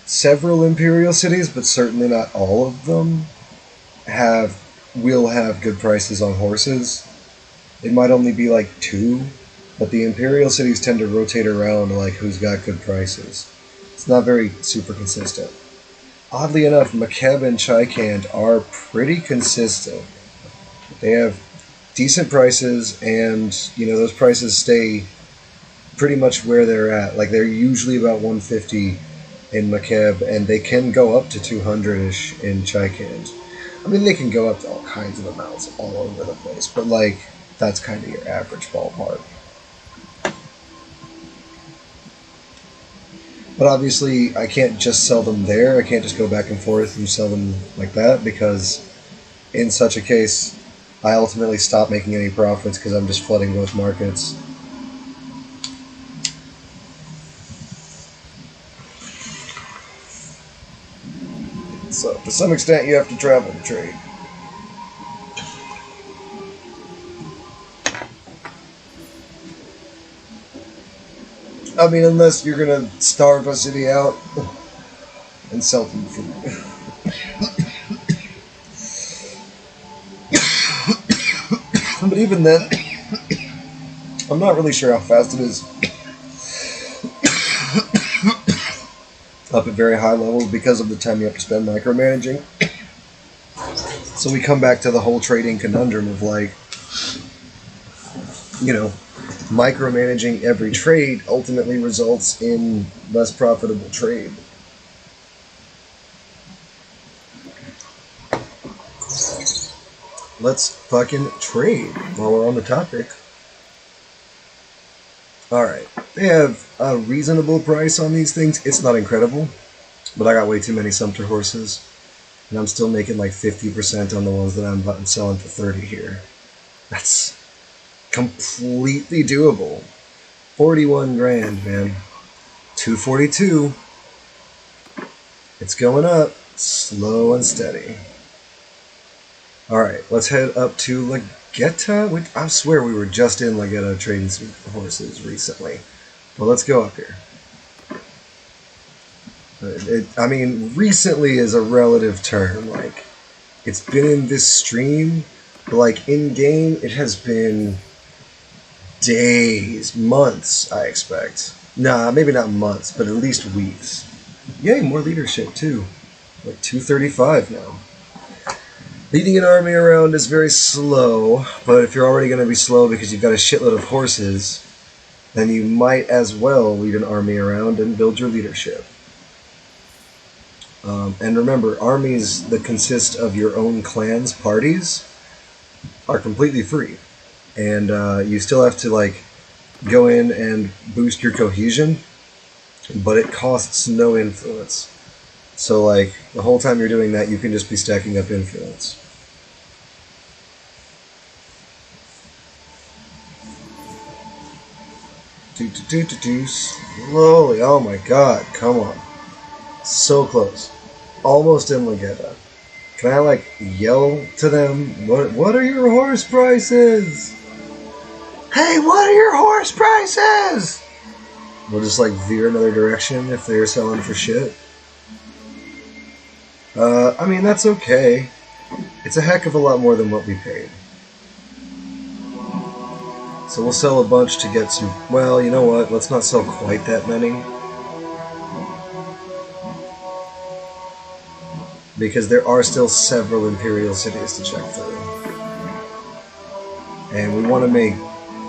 Several imperial cities, but certainly not all of them, will have good prices on horses. It might only be like two, but the imperial cities tend to rotate around like who's got good prices. It's not very super consistent. Oddly enough, Makeb and Chaikand are pretty consistent. They have decent prices, and those prices stay pretty much where they're at. Like they're usually about 150 in Makeb, and they can go up to 200-ish in Chaikand. I mean, they can go up to all kinds of amounts all over the place, but like that's kind of your average ballpark. But obviously, I can't just sell them there. I can't just go back and forth and sell them like that, because in such a case, I ultimately stop making any profits because I'm just flooding both markets. So, to some extent, you have to travel to trade. I mean, unless you're gonna starve a city out and sell them food. But even then, I'm not really sure how fast it is up at very high levels because of the time you have to spend micromanaging. So we come back to the whole trading conundrum of micromanaging every trade ultimately results in less profitable trade. Let's fucking trade while we're on the topic. Alright, they have a reasonable price on these things. It's not incredible, but I got way too many Sumpter horses, and I'm still making like 50% on the ones that I'm selling for 30 here. That's completely doable. 41 grand, man. 242. It's going up, slow and steady. Alright, let's head up to Legetta. I swear we were just in Legetta trading some horses recently. But let's go up here. Recently is a relative term. It's been in this stream, but in-game, it has been days, months, I expect. Nah, maybe not months, but at least weeks. Yay, more leadership, too. 235 now. Leading an army around is very slow, but if you're already going to be slow because you've got a shitload of horses, then you might as well lead an army around and build your leadership. And remember, armies that consist of your own clan's parties are completely free. And you still have to go in and boost your cohesion, but it costs no influence. So the whole time you're doing that, you can just be stacking up influence. Slowly. Oh my god, come on. So close. Almost in Legetta. Can I yell to them? What are your horse prices? Hey, what are your horse prices? We'll just veer another direction if they're selling for shit. That's okay. It's a heck of a lot more than what we paid. So we'll sell a bunch to get some... Well, you know what? Let's not sell quite that many. Because there are still several imperial cities to check through. And we want to make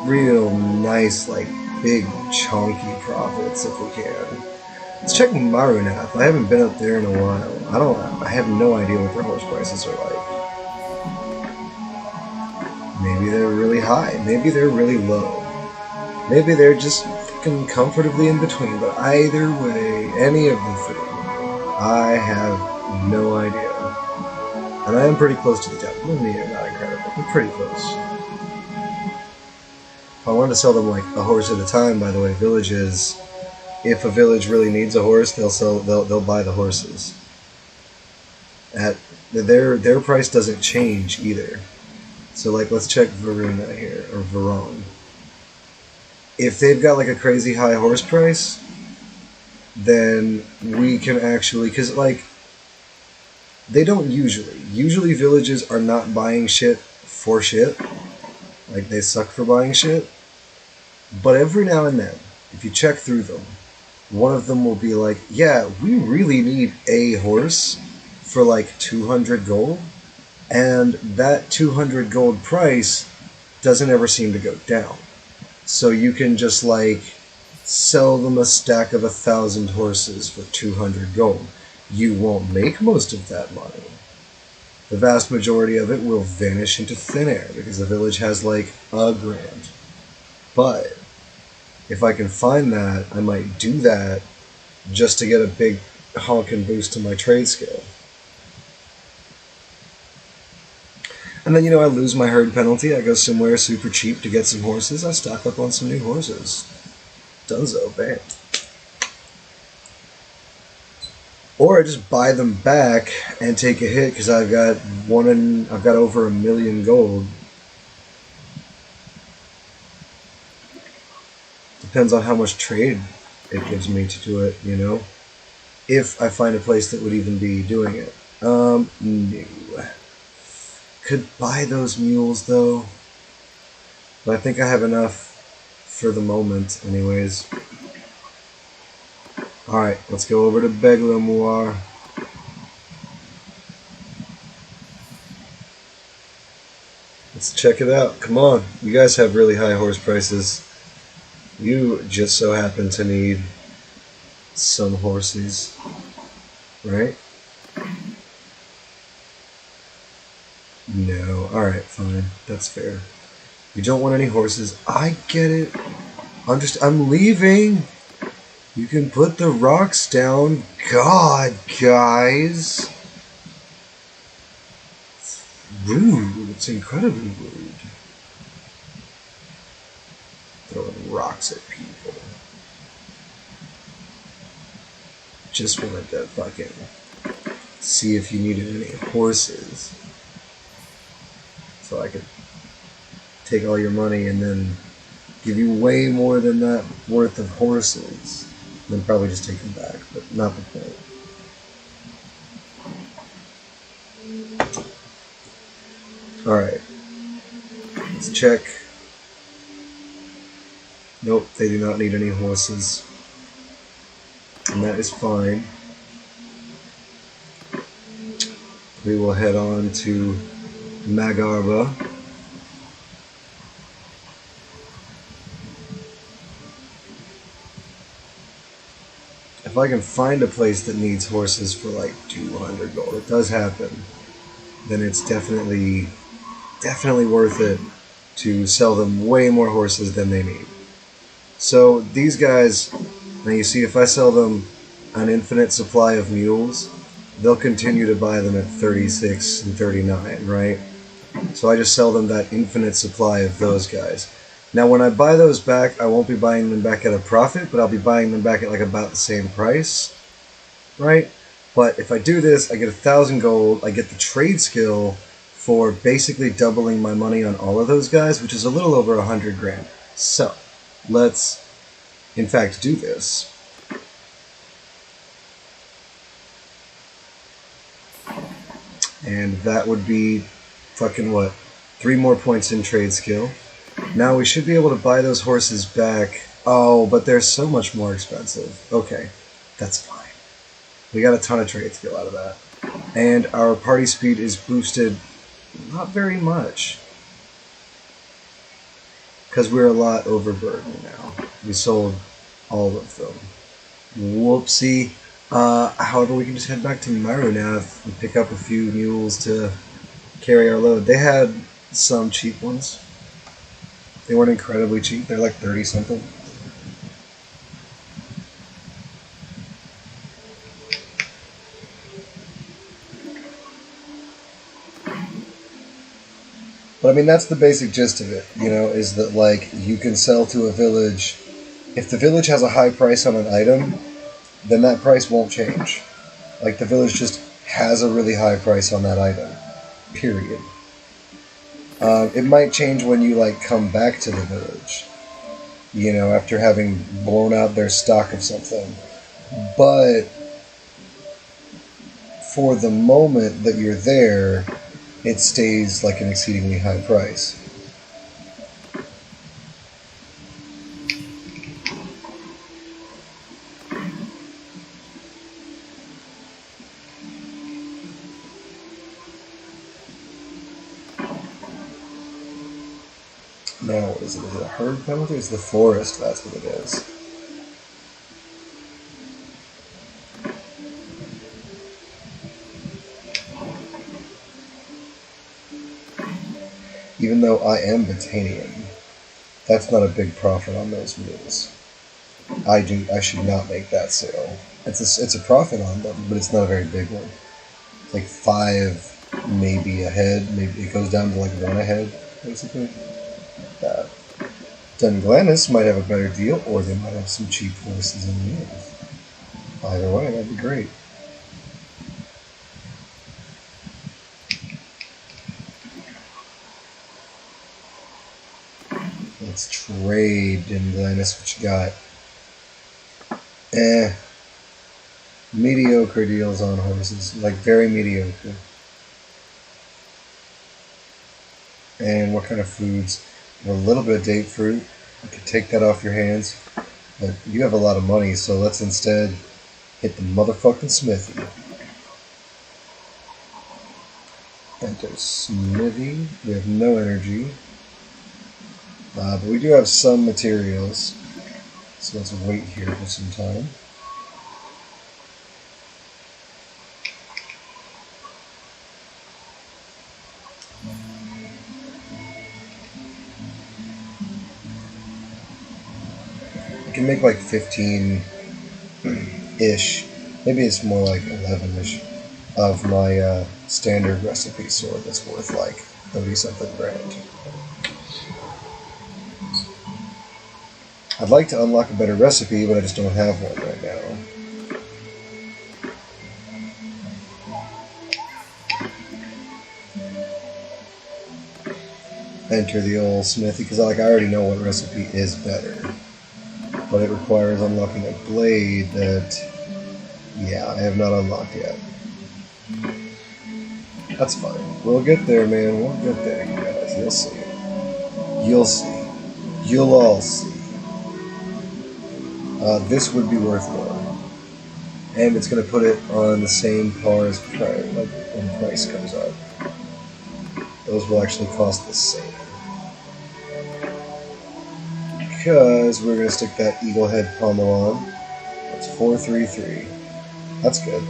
real nice, big, chunky profits if we can. Let's check Marunath. I haven't been up there in a while. I have no idea what their horse prices are like. Maybe they're really high. Maybe they're really low. Maybe they're just fucking comfortably in between. But either way, any of the three, I have no idea. And I am pretty close to the top. Not incredible, but pretty close. I wanted to sell them like a horse at a time. By the way, villages. If a village really needs a horse, they'll buy the horses. At their price doesn't change either. So like let's check Verona here or Verone. If they've got like a crazy high horse price, then we can actually because like they don't usually villages are not buying shit for shit. Like they suck for buying shit. But every now and then, if you check through them, one of them will be like, yeah, we really need a horse for like 200 gold. And that 200 gold price doesn't ever seem to go down. So you can just like sell them a stack of 1,000 horses for 200 gold. You won't make most of that money. The vast majority of it will vanish into thin air because the village has like $1,000. But if I can find that, I might do that just to get a big honkin' boost to my trade skill. And then, I lose my herd penalty. I go somewhere super cheap to get some horses. I stock up on some new horses. Dunzo, bam. Or I just buy them back and take a hit because I've got over 1,000,000 gold. Depends on how much trade it gives me to do it, If I find a place that would even be doing it. No. Could buy those mules though. But I think I have enough for the moment anyways. Alright, let's go over to Beglamoir. Let's check it out. Come on. You guys have really high horse prices. You just so happen to need some horses, right? No. Alright, fine. That's fair. You don't want any horses. I get it. I'm leaving. You can put the rocks down. God, guys. It's rude. It's incredibly rude. Throwing rocks at people. Just wanted to fucking see if you needed any horses. So I could take all your money and then give you way more than that worth of horses. Then probably just take them back, but not the point. Alright. Let's check. Nope, they do not need any horses. And that is fine. We will head on to Magarba. If I can find a place that needs horses for like 200 gold, it does happen, then it's definitely worth it to sell them way more horses than they need. So these guys, now you see if I sell them an infinite supply of mules, they'll continue to buy them at 36 and 39, right? So I just sell them that infinite supply of those guys. Now when I buy those back, I won't be buying them back at a profit, but I'll be buying them back at like about the same price, right? But if I do this, I get 1,000 gold, I get the trade skill for basically doubling my money on all of those guys, which is a little over 100 grand. So, let's in fact do this. And that would be fucking what? 3 more points in trade skill. Now we should be able to buy those horses back. Oh, but they're so much more expensive. Okay, that's fine. We got a ton of trade skill out of that. And our party speed is boosted not very much. Because we're a lot overburdened now. We sold all of them. Whoopsie. However, we can just head back to Marunath and pick up a few mules to carry our load. They had some cheap ones. They weren't incredibly cheap. They're like 30 something. But I mean, that's the basic gist of it, is that, like, you can sell to a village. If the village has a high price on an item, then that price won't change. Like, the village just has a really high price on that item. Period. It might change when you, like, come back to the village, after having blown out their stock of something. But for the moment that you're there, it stays like an exceedingly high price. Now, what is it? Is it a herd penalty? It's the forest, that's what it is. Even though I am Botanian, that's not a big profit on those mules. I should not make that sale. It's a profit on them, but it's not a very big one. It's like 5, maybe a head. Maybe it goes down to like 1 a head, basically. Dunglannis might have a better deal, or they might have some cheap horses and mules. Either way, that'd be great. Let's trade Dunglannis. What you got? Mediocre deals on horses. Like, very mediocre. And what kind of foods? A little bit of date fruit. You could take that off your hands. But you have a lot of money, so let's instead hit the motherfucking smithy. Enter smithy. We have no energy. But we do have some materials. So let's wait here for some time. I can make like 15-ish. Maybe it's more like 11-ish of my standard recipe sword that's worth like 30-something grand. I'd like to unlock a better recipe, but I just don't have one right now. Enter the old smithy, because I already know what recipe is better. But it requires unlocking a blade that, yeah, I have not unlocked yet. That's fine. We'll get there, man. We'll get there, you guys. You'll see. You'll see. You'll all see. This would be worth more. And it's going to put it on the same par as prior, like when price comes up. Those will actually cost the same. Because we're going to stick that eagle head pommel on. That's 433. That's good.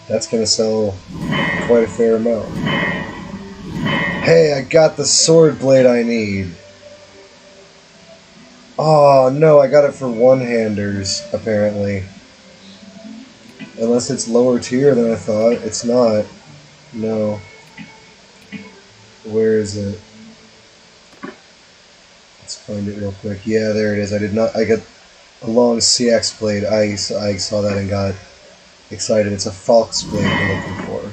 That's going to sell quite a fair amount. Hey, I got the sword blade I need. Oh, no, I got it for one-handers, apparently. Unless it's lower tier than I thought. It's not. No. Where is it? Let's find it real quick. Yeah, there it is. I got a long CX blade. I saw that and got excited. It's a Falx blade we're looking for.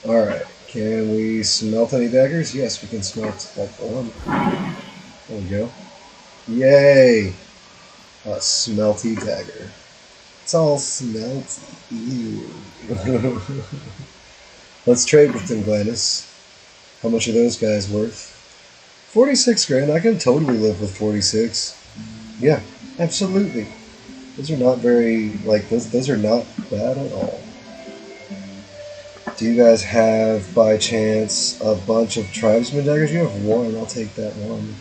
Alright, can we smelt any daggers? Yes, we can smelt like one. There we go. Yay! A smelty dagger. It's all smelty. Ew. Let's trade with them, Gladys. How much are those guys worth? 46 grand. I can totally live with 46. Yeah, absolutely. Those are not very, those are not bad at all. Do you guys have, by chance, a bunch of tribesman daggers? You have one. I'll take that one.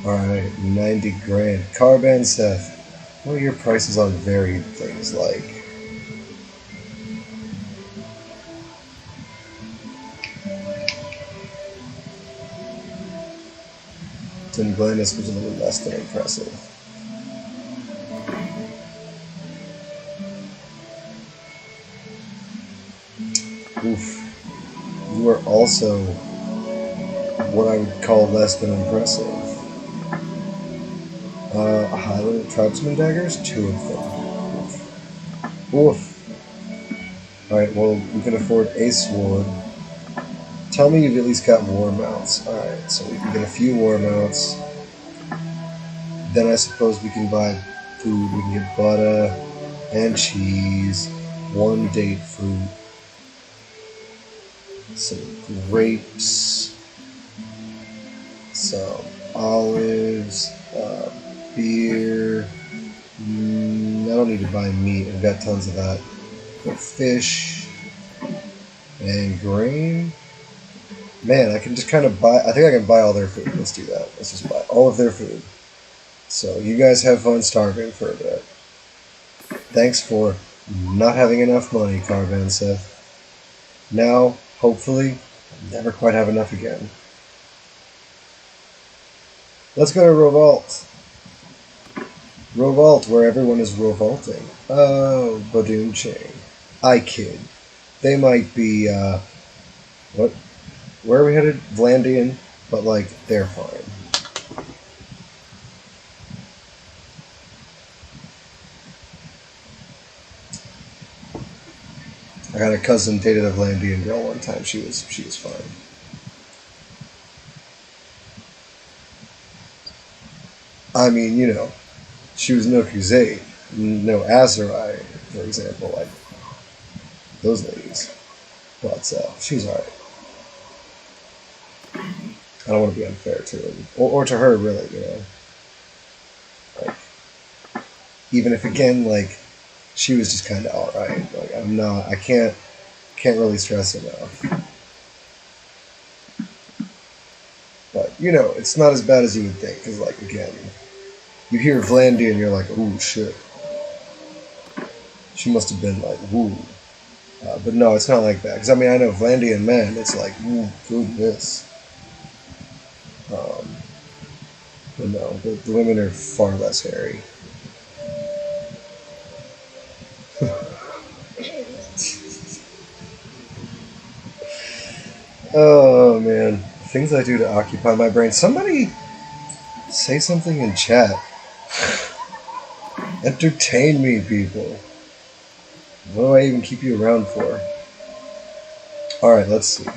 Alright, 90 grand. Carbon Seth. What are your prices on varied things like? depth and blandness was a little less than impressive. Oof. You are also what I would call less than impressive. A Highland Tribesman daggers? 2 of them. Oof. Oof. Alright, well, we can afford a sword. Tell me you've at least got war mounts. Alright, so we can get a few war mounts. Then I suppose we can buy food. We can get butter and cheese, 1 date fruit, some grapes, some olives, beer. I don't need to buy meat. I've got tons of that. But fish and grain. Man, I can just kind of buy. I think I can buy all their food. Let's do that. Let's just buy all of their food. So you guys have fun starving for a bit. Thanks for not having enough money, Caravan Seth. Now, hopefully, I'll never quite have enough again. Let's go to Revolt. Revolt, where everyone is revolting. Oh, Badoon Chain. I kid. They might be, what? Where are we headed? Vlandian, but, like, they're fine. I got a cousin dated a Vlandian girl one time. She was fine. I mean, you know, she was no Crusade, no Azerai, for example, like those ladies. But she's alright. I don't want to be unfair to her, or to her, really, you know. Like, even if again, like, she was just kind of alright. Like, I can't really stress enough. But you know, it's not as bad as you would think, because like again, you hear Vlandia and you're like, ooh, shit. She must have been like, woo. But no, it's not like that. Because I mean, I know Vlandian men, it's like, ooh, goodness. But no, the women are far less hairy. Oh man, things I do to occupy my brain. Somebody say something in chat. Entertain me, people. What do I even keep you around for? Alright, let's see.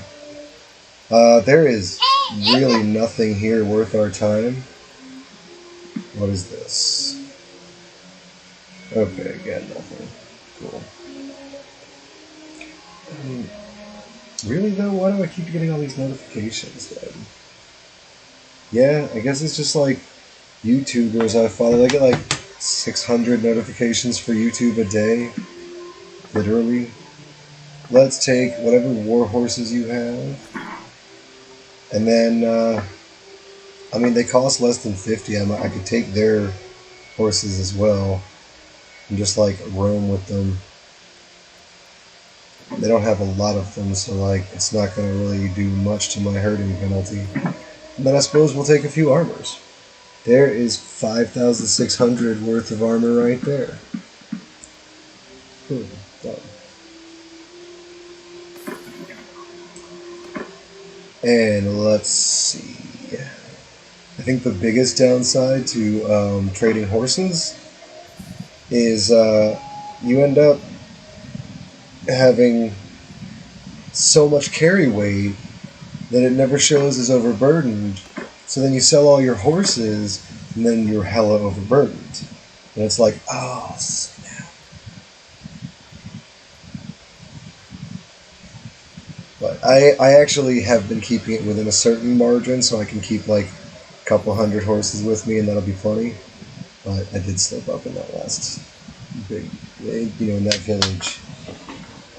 There is really nothing here worth our time. What is this? Okay, again, nothing. Cool. Really though, why do I keep getting all these notifications then? Yeah, I guess it's just like YouTubers I follow. I get like 600 notifications for YouTube a day. Literally. Let's take whatever war horses you have. And then, I mean, they cost less than 50. I could take their horses as well. And just like roam with them. They don't have a lot of them, so like it's not going to really do much to my herding penalty. And then I suppose we'll take a few armors. There is 5,600 worth of armor right there. Done. And let's see. I think the biggest downside to trading horses is you end up having so much carry weight that it never shows as overburdened. So then you sell all your horses, and then you're hella overburdened. And it's like, oh, snap. But I actually have been keeping it within a certain margin, so I can keep like a couple hundred horses with me, and that'll be plenty. But I did slip up in that last big, in that village.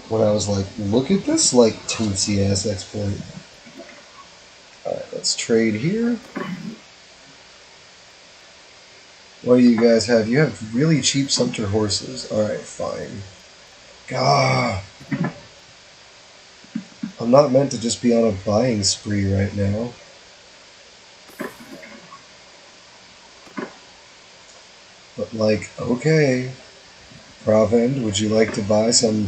When I was like, look at this, like, teensy ass exploit. Alright, let's trade here. What do you guys have? You have really cheap Sumter horses. Alright, fine. Gah. I'm not meant to just be on a buying spree right now. like, okay, Provend, would you like to buy some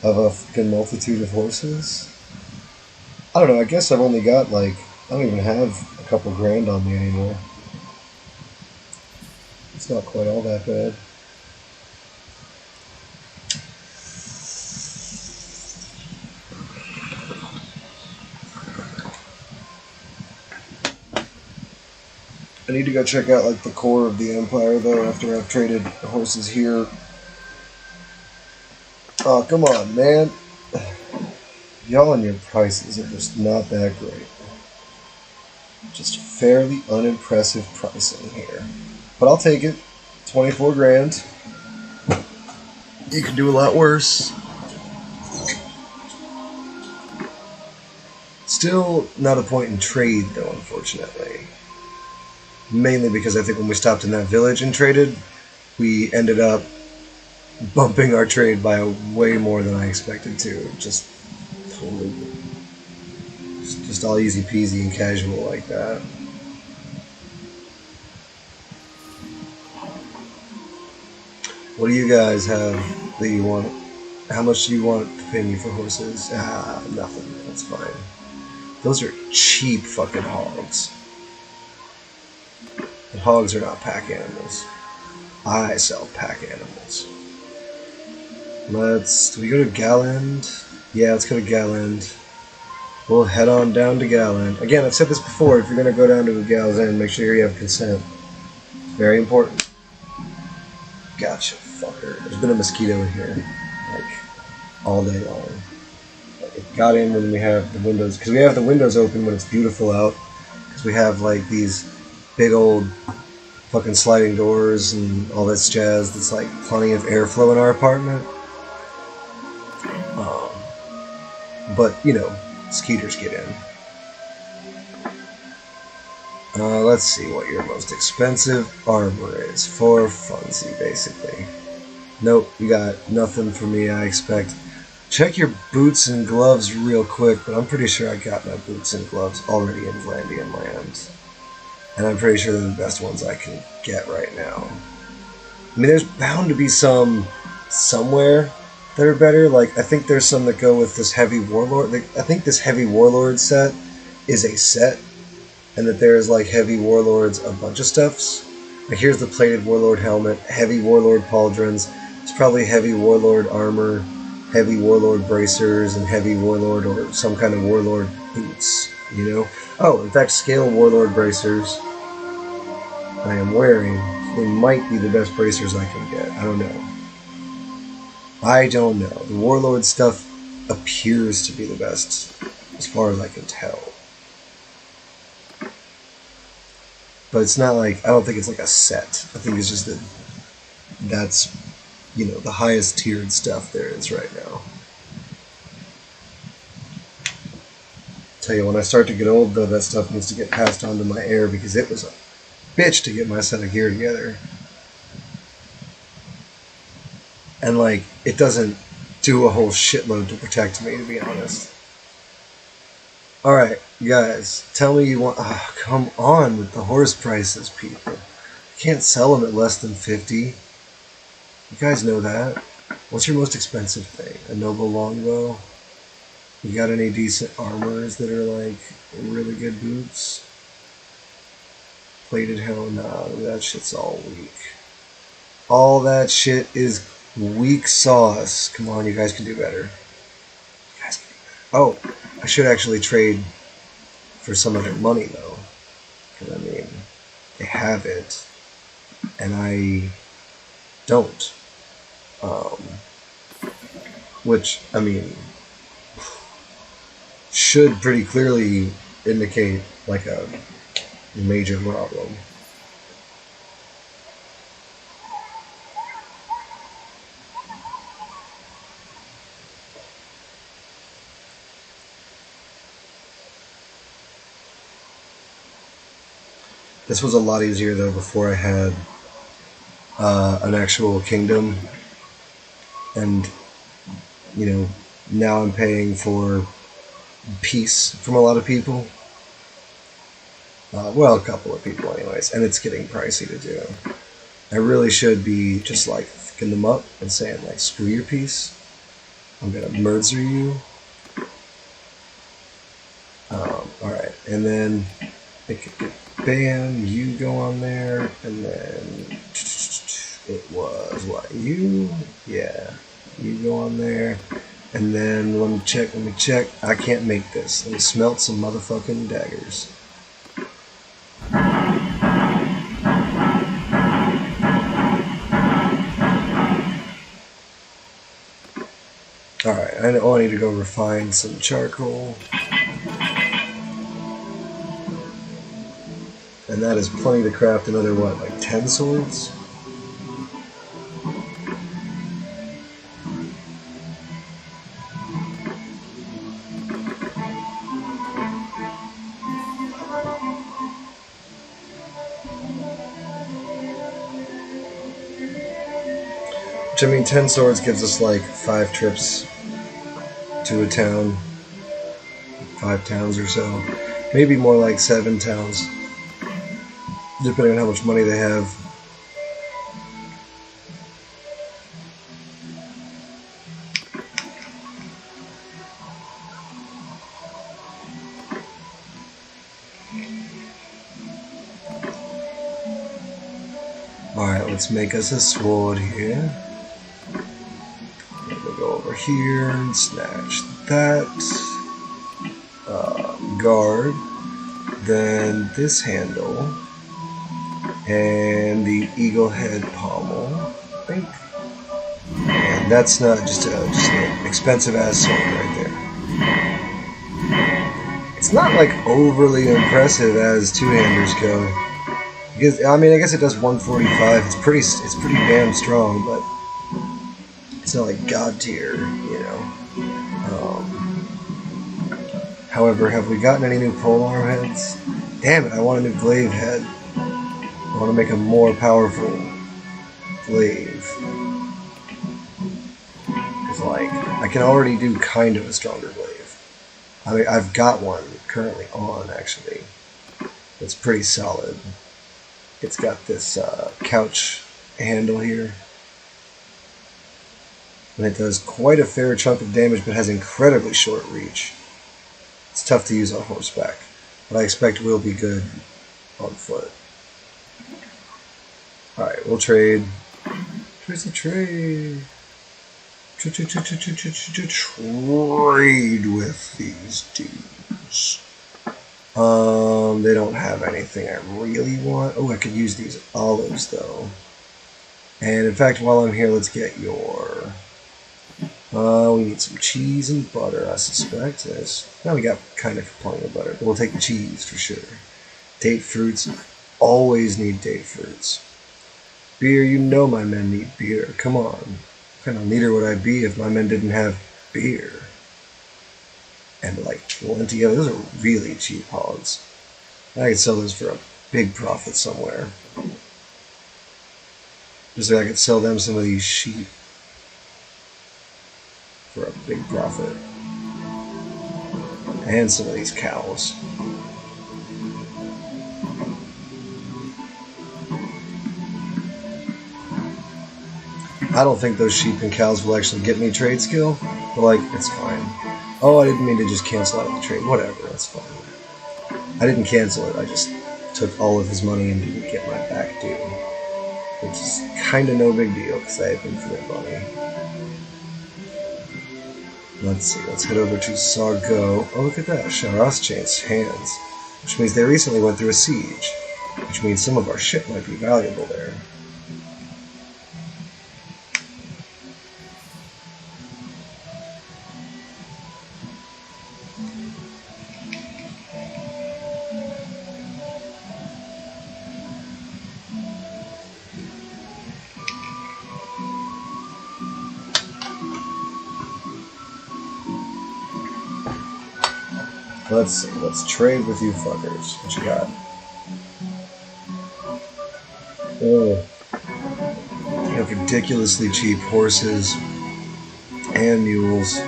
of a fucking multitude of horses? I don't know, I guess I've only got like, I don't even have a couple grand on me anymore. It's not quite all that bad. I need to go check out like the core of the empire though after I've traded horses here. Oh, come on, man. Y'all and your prices are just not that great. Just fairly unimpressive pricing here. But I'll take it. 24 grand. You could do a lot worse. Still not a point in trade though, unfortunately. Mainly because I think when we stopped in that village and traded, we ended up bumping our trade by way more than I expected to. Just totally, just all easy peasy and casual like that. What do you guys have that you want? How much do you want to pay me for horses? Nothing. That's fine. Those are cheap fucking hogs. And hogs are not pack animals. I sell pack animals. Do we go to Galland? Yeah, let's go to Galland. We'll head on down to Galland. Again, I've said this before, if you're going to go down to Gal's End, make sure you have consent. It's very important. Gotcha, fucker. There's been a mosquito in here, like, all day long. Like, it got in when we have the windows, because we have the windows open when it's beautiful out, because we have, like, these big old fucking sliding doors and all this jazz that's, like, plenty of airflow in our apartment. But, you know, skeeters get in. Let's see what your most expensive armor is. For funsy, basically. Nope, you got nothing for me, I expect. Check your boots and gloves real quick, but I'm pretty sure I got my boots and gloves already in Vlandian land. And I'm pretty sure they're the best ones I can get right now. I mean, there's bound to be some somewhere that are better. Like, I think there's some that go with this heavy warlord. I think this heavy warlord set is a set, and that there's like heavy warlords a bunch of stuffs. Like, here's the plated warlord helmet, heavy warlord pauldrons. It's probably heavy warlord armor, heavy warlord bracers, and heavy warlord or some kind of warlord boots. You know? Oh, in fact, scale warlord bracers I am wearing. They might be the best bracers I can get. I don't know. I don't know. The warlord stuff appears to be the best, as far as I can tell. But it's not like, I don't think it's like a set. I think it's just that that's, you know, the highest tiered stuff there is right now. Tell you, when I start to get old, though, that stuff needs to get passed on to my heir, because it was a bitch to get my set of gear together. And, like, it doesn't do a whole shitload to protect me, to be honest. Alright, guys, tell me you want... Oh, come on with the horse prices, people. You can't sell them at less than 50. You guys know that. What's your most expensive thing? A noble longbow? You got any decent armors that are, like, really good boots? Plated helm? Nah, that shit's all weak. All that shit is weak sauce. Come on, you guys can do better. You guys can do better. Oh, I should actually trade for some of their money, though. Because, I mean, they have it, and I don't. Which, I mean, should pretty clearly indicate, like, a major problem. This was a lot easier, though, before I had an actual kingdom. And, you know, now I'm paying for peace from a lot of people. Well, a couple of people anyways. And it's getting pricey to do. I really should be just like picking them up and saying like, screw your piece. I'm gonna murder you. Alright, and then bam, you go on there, and then it was what, you? Yeah, you go on there, and then let me check. I can't make this. Let me smelt some motherfucking daggers. Alright, I need to go refine some charcoal. And that is plenty to craft another, what, like 10 swords? Which, I mean, 10 swords gives us like 5 trips to a town. 5 towns or so. Maybe more like 7 towns. Depending on how much money they have. Alright, let's make us a sword here. We'll go over here and snatch that. Guard. Then this handle. And the eagle head pommel, I think. And that's not just an expensive ass sword right there. It's not like overly impressive as two-handers go. Because, I mean, I guess it does 145. It's pretty damn strong, but it's not like god tier, you know. However, have we gotten any new polearm heads? Damn it! I want a new glaive head. I want to make a more powerful glaive. Because, like, I can already do kind of a stronger glaive. I mean, I've got one currently on, actually. It's pretty solid. It's got this couch handle here. And it does quite a fair chunk of damage, but has incredibly short reach. It's tough to use on horseback, but I expect will be good on foot. Alright, we'll trade. Where's the trade? Trade with these dudes. They don't have anything I really want. Oh, I could use these olives, though. And in fact, while I'm here, let's get your... we need some cheese and butter, I suspect. Now we got kind of plenty of butter, but we'll take the cheese for sure. Date fruits. Always need date fruits. Beer, you know my men need beer. Come on. What kind of leader would I be if my men didn't have beer? And like plenty of those are really cheap hogs. I could sell those for a big profit somewhere. Just so I could sell them some of these sheep for a big profit. And some of these cows. I don't think those sheep and cows will actually get me trade skill, but like, it's fine. Oh, I didn't mean to just cancel out the trade. Whatever, that's fine. I didn't cancel it, I just took all of his money and didn't get my back due. Which is kinda no big deal, because I had infinite money. Let's see, let's head over to Sargo. Oh, look at that, Sharas changed hands. Which means they recently went through a siege. Which means some of our shit might be valuable there. Let's see, let's trade with you fuckers. What you got? Oh. You have ridiculously cheap horses and mules.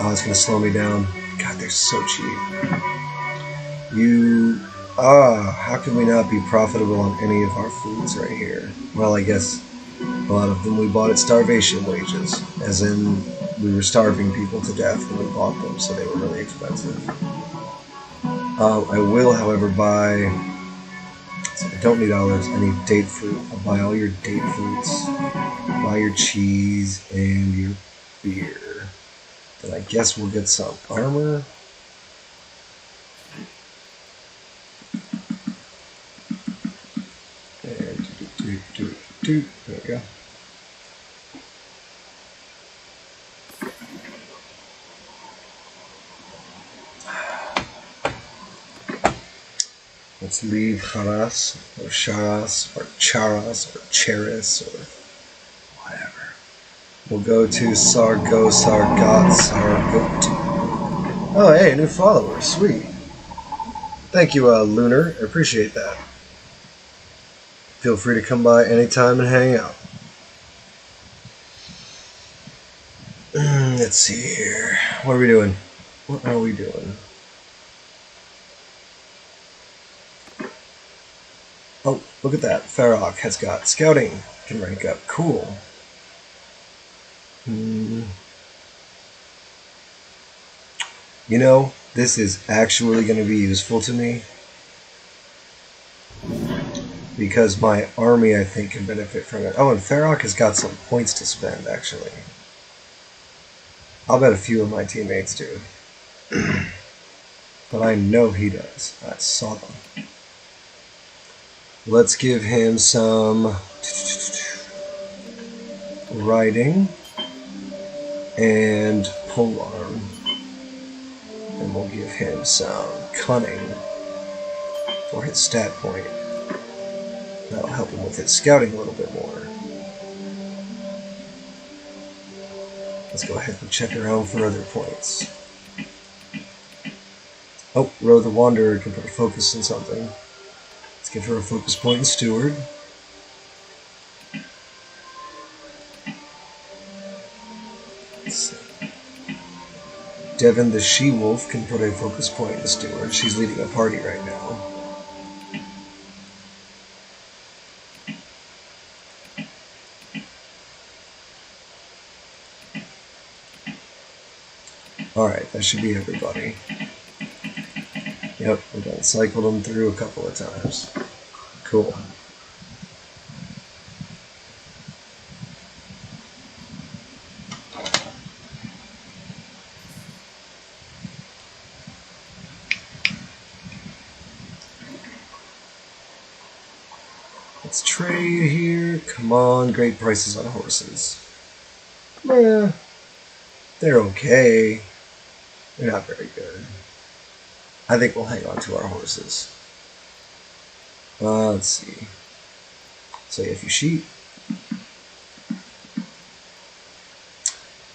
Oh, it's gonna slow me down. God, they're so cheap. You How can we not be profitable on any of our foods right here? Well, I guess a lot of them we bought at starvation wages, as in we were starving people to death when we bought them, so they were really expensive. I will, however, buy. So I don't need olives. I need date fruit. I'll buy all your date fruits, buy your cheese, and your beer. Then I guess we'll get some armor. And there we go. Let's leave Haras, or Sharas, or Charas, or Cheris, or whatever. We'll go to Sargo, Sargot, Sargot. Oh, hey, a new follower. Sweet. Thank you, Lunar. I appreciate that. Feel free to come by anytime and hang out. Let's see here. What are we doing? What are we doing? Oh, look at that. Farok has got scouting. Can rank up. Cool. You know, this is actually going to be useful to me. Because my army, I think, can benefit from it. Oh, and Farok has got some points to spend, actually. I'll bet a few of my teammates do. But I know he does. I saw them. Let's give him some riding and polearm. And we'll give him some cunning for his stat point. That'll help him with his scouting a little bit more. Let's go ahead and check around for other points. Oh, Ro the Wanderer can put a focus on something. Let's give her a focus point in Steward. Let's see. Devon the She-Wolf can put a focus point in Steward. She's leading a party right now. Alright, that should be everybody. Yep, we done cycled them through a couple of times. Cool. Let's trade here. Come on, great prices on horses. Yeah, they're okay. They're not very good. I think we'll hang on to our horses. Let's see. Say a few sheep.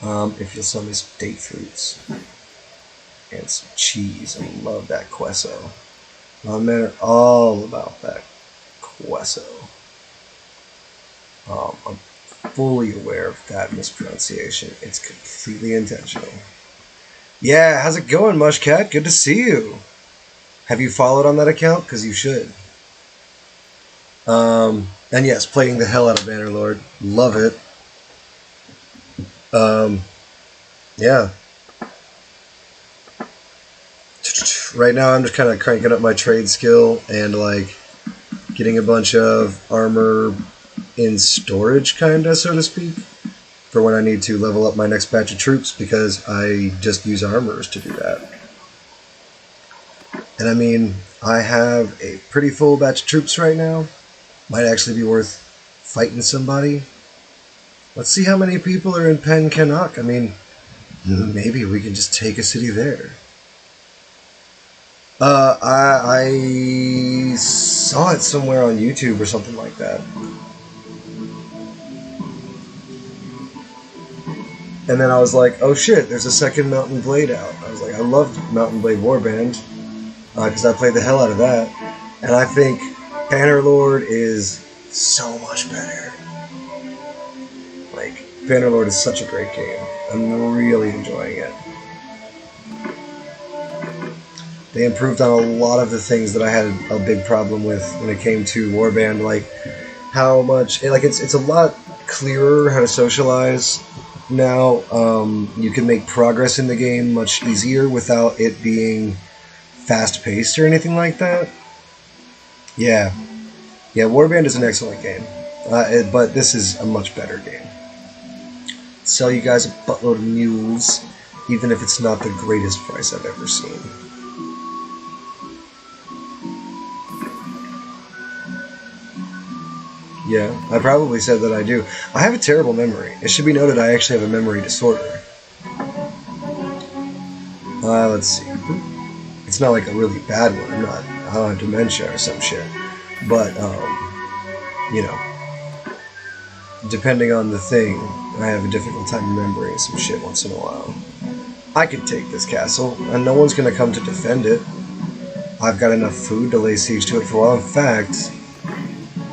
If you'll sell me some date fruits. And some cheese. I love that queso. My men are all about that queso. I'm fully aware of that mispronunciation. It's completely intentional. Yeah, how's it going, Mushcat? Good to see you. Have you followed on that account? Because you should. And yes, playing the hell out of Bannerlord. Love it. Yeah. Right now I'm just kind of cranking up my trade skill and like getting a bunch of armor in storage, kinda, so to speak, for when I need to level up my next batch of troops, because I just use armorers to do that. And I mean, I have a pretty full batch of troops right now. Might actually be worth fighting somebody. Let's see how many people are in Pen Canuck. I mean, maybe we can just take a city there. I saw it somewhere on YouTube or something like that. And then I was like, oh shit, there's a second Mountain Blade out. I was like, I loved Mountain Blade Warband, because I played the hell out of that. And I think Bannerlord is so much better. Like, Bannerlord is such a great game. I'm really enjoying it. They improved on a lot of the things that I had a big problem with when it came to Warband, like how much like it's a lot clearer how to socialize now. You can make progress in the game much easier without it being fast paced or anything like that. Yeah, yeah. Warband is an excellent game, but this is a much better game. Sell you guys a buttload of mules, even if it's not the greatest price I've ever seen. Yeah, I probably said that I do. I have a terrible memory. It should be noted I actually have a memory disorder. Let's see. It's not like a really bad one. I don't have dementia or some shit. But, you know, depending on the thing, I have a difficult time remembering some shit once in a while. I could take this castle, and no one's gonna come to defend it. I've got enough food to lay siege to it for a while. In fact,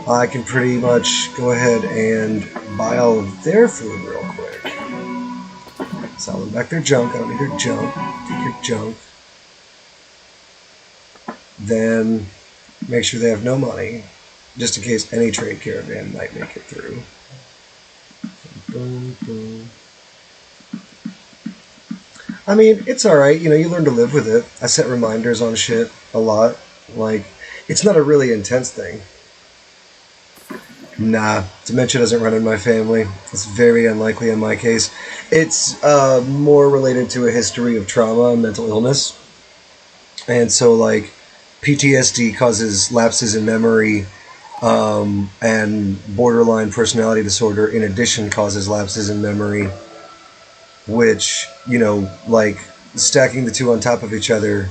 I can pretty much go ahead and buy all of their food real quick. Sell them back their junk. I don't need their junk. Take your junk. Then make sure they have no money, just in case any trade caravan might make it through. Boom, boom. I mean, it's alright, you know, you learn to live with it. I set reminders on shit a lot. Like, it's not a really intense thing. Nah, dementia doesn't run in my family. It's very unlikely in my case. It's more related to a history of trauma and mental illness. And so, like, PTSD causes lapses in memory, and borderline personality disorder, in addition, causes lapses in memory, which, you know, like, stacking the two on top of each other,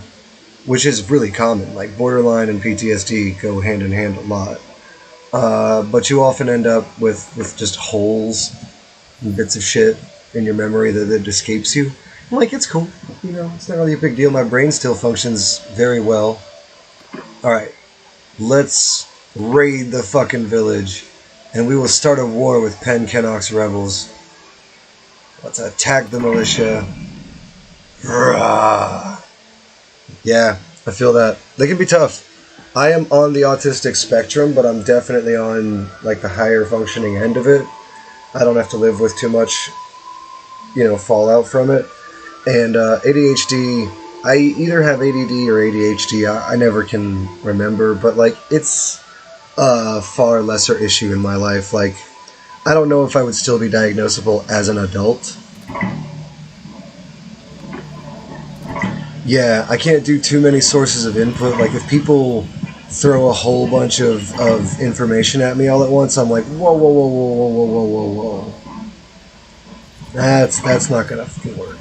which is really common. Like, borderline and PTSD go hand in hand a lot. But you often end up with just holes and bits of shit in your memory that escapes you. I'm like, it's cool. You know, it's not really a big deal. My brain still functions very well. Alright, let's raid the fucking village, and we will start a war with Pen Kennock's rebels. Let's attack the militia. Rah. Yeah, I feel that. They can be tough. I am on the autistic spectrum, but I'm definitely on, like, the higher functioning end of it. I don't have to live with too much, you know, fallout from it. And ADHD, I either have ADD or ADHD. I never can remember, but, like, it's a far lesser issue in my life. Like, I don't know if I would still be diagnosable as an adult. Yeah, I can't do too many sources of input. Like, if people throw a whole bunch of information at me all at once, I'm like, whoa, whoa, whoa, whoa, whoa, whoa, whoa, whoa, whoa. That's not gonna fucking work.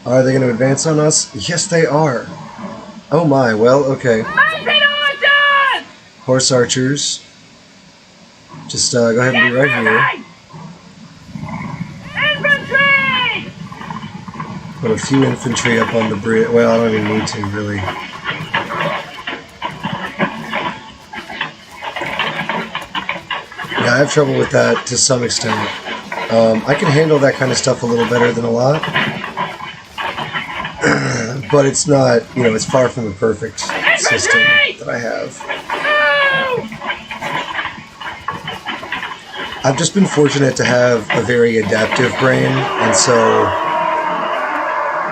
Are they gonna advance on us? Yes, they are. Oh my, well, okay. Horse archers. Just go ahead and be right here. Put a few infantry up on the bridge. Well, I don't even need to, really. Yeah, I have trouble with that to some extent. I can handle that kind of stuff a little better than a lot. But it's not, you know, it's far from the perfect system that I have. I've just been fortunate to have a very adaptive brain, and so...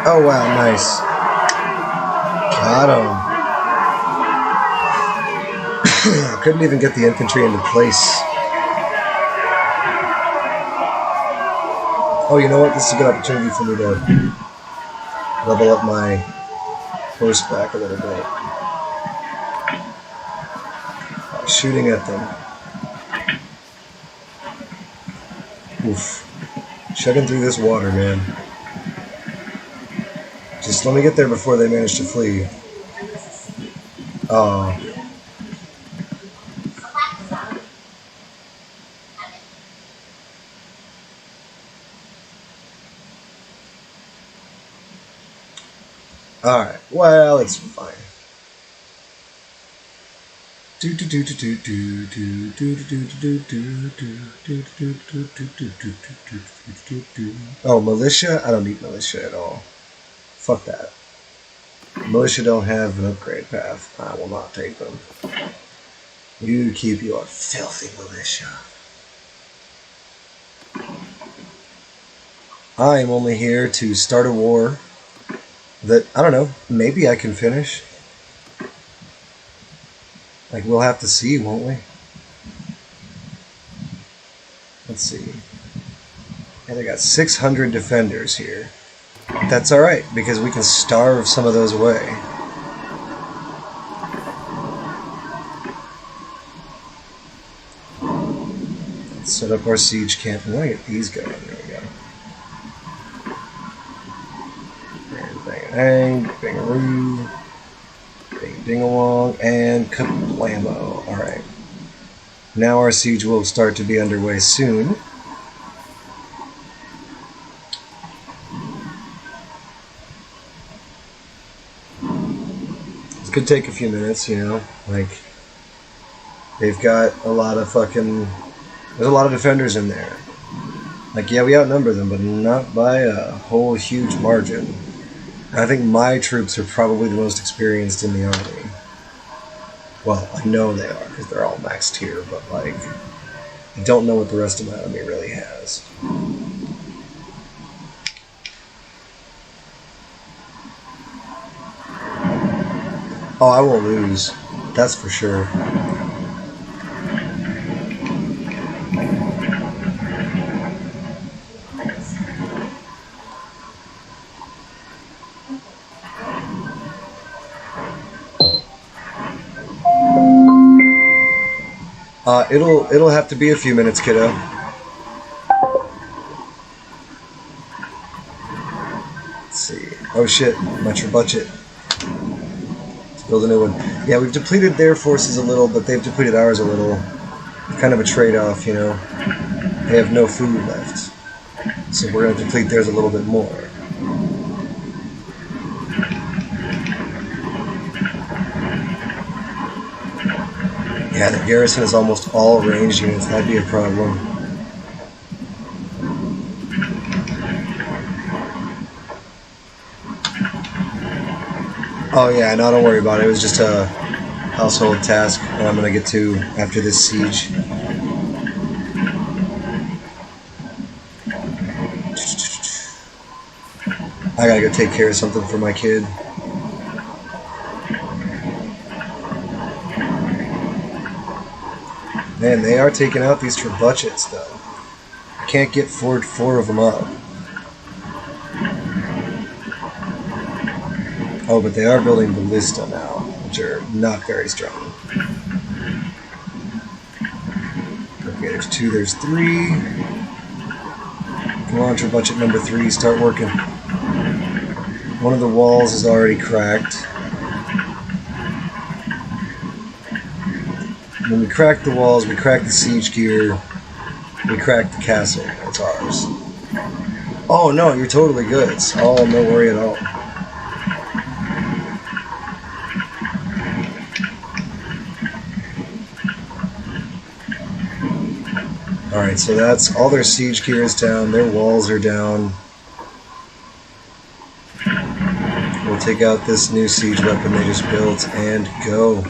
Oh wow, nice. Got him. Couldn't even get the infantry into place. Oh, you know what? This is a good opportunity for me to level up my horseback a little bit. Shooting at them. Oof. Chugging through this water, man. Just let me get there before they manage to flee. Oh. Alright, well, it's fine. Oh, militia? I don't need militia at all. Fuck that. Militia don't have an upgrade path. I will not take them. You keep your filthy militia. I am only here to start a war that, I don't know, maybe I can finish. Like, we'll have to see, won't we? Let's see. Yeah, they got 600 defenders here. That's alright, because we can starve some of those away. Let's set up our siege camp. I'm gonna get these going. There we go. Bang, bangaroo, bing ding-along, and kablamo. Alright. Now our siege will start to be underway soon. It could take a few minutes, you know. Like, they've got a lot of fucking... There's a lot of defenders in there. Like, yeah, we outnumber them, but not by a whole huge margin. I think my troops are probably the most experienced in the army. Well, I know they are, because they're all maxed here, but, like, I don't know what the rest of my army really has. Oh, I won't lose. That's for sure. It'll have to be a few minutes, kiddo. Let's see. Oh shit, metro budget. Let's build a new one. Yeah, we've depleted their forces a little, but they've depleted ours a little. Kind of a trade-off, you know. They have no food left, so we're gonna deplete theirs a little bit more. Yeah, the garrison is almost all ranged units. That'd be a problem. Oh yeah, no, don't worry about it. It was just a household task that I'm gonna get to after this siege. I gotta go take care of something for my kid. Man, they are taking out these trebuchets, though. I can't get four of them up. Oh, but they are building ballista now, which are not very strong. Okay, there's 2, there's 3. Come on, trebuchet number 3, start working. One of the walls is already cracked. When we crack the walls, we crack the siege gear, we crack the castle. It's ours. Oh no, you're totally good. It's all no worry at all. Alright, so that's all their siege gear is down, their walls are down. We'll take out this new siege weapon they just built and go.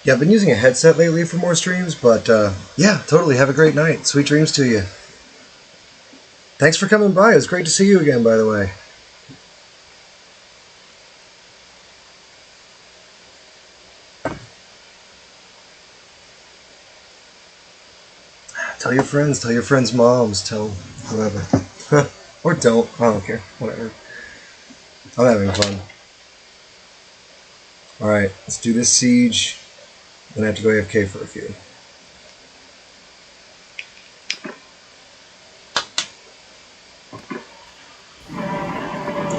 Yeah, I've been using a headset lately for more streams, but yeah, totally. Have a great night. Sweet dreams to you. Thanks for coming by. It was great to see you again, by the way. Tell your friends' moms, tell whoever. Or don't. I don't care. Whatever. I'm having fun. Alright, let's do this siege. Then I have to go AFK for a few.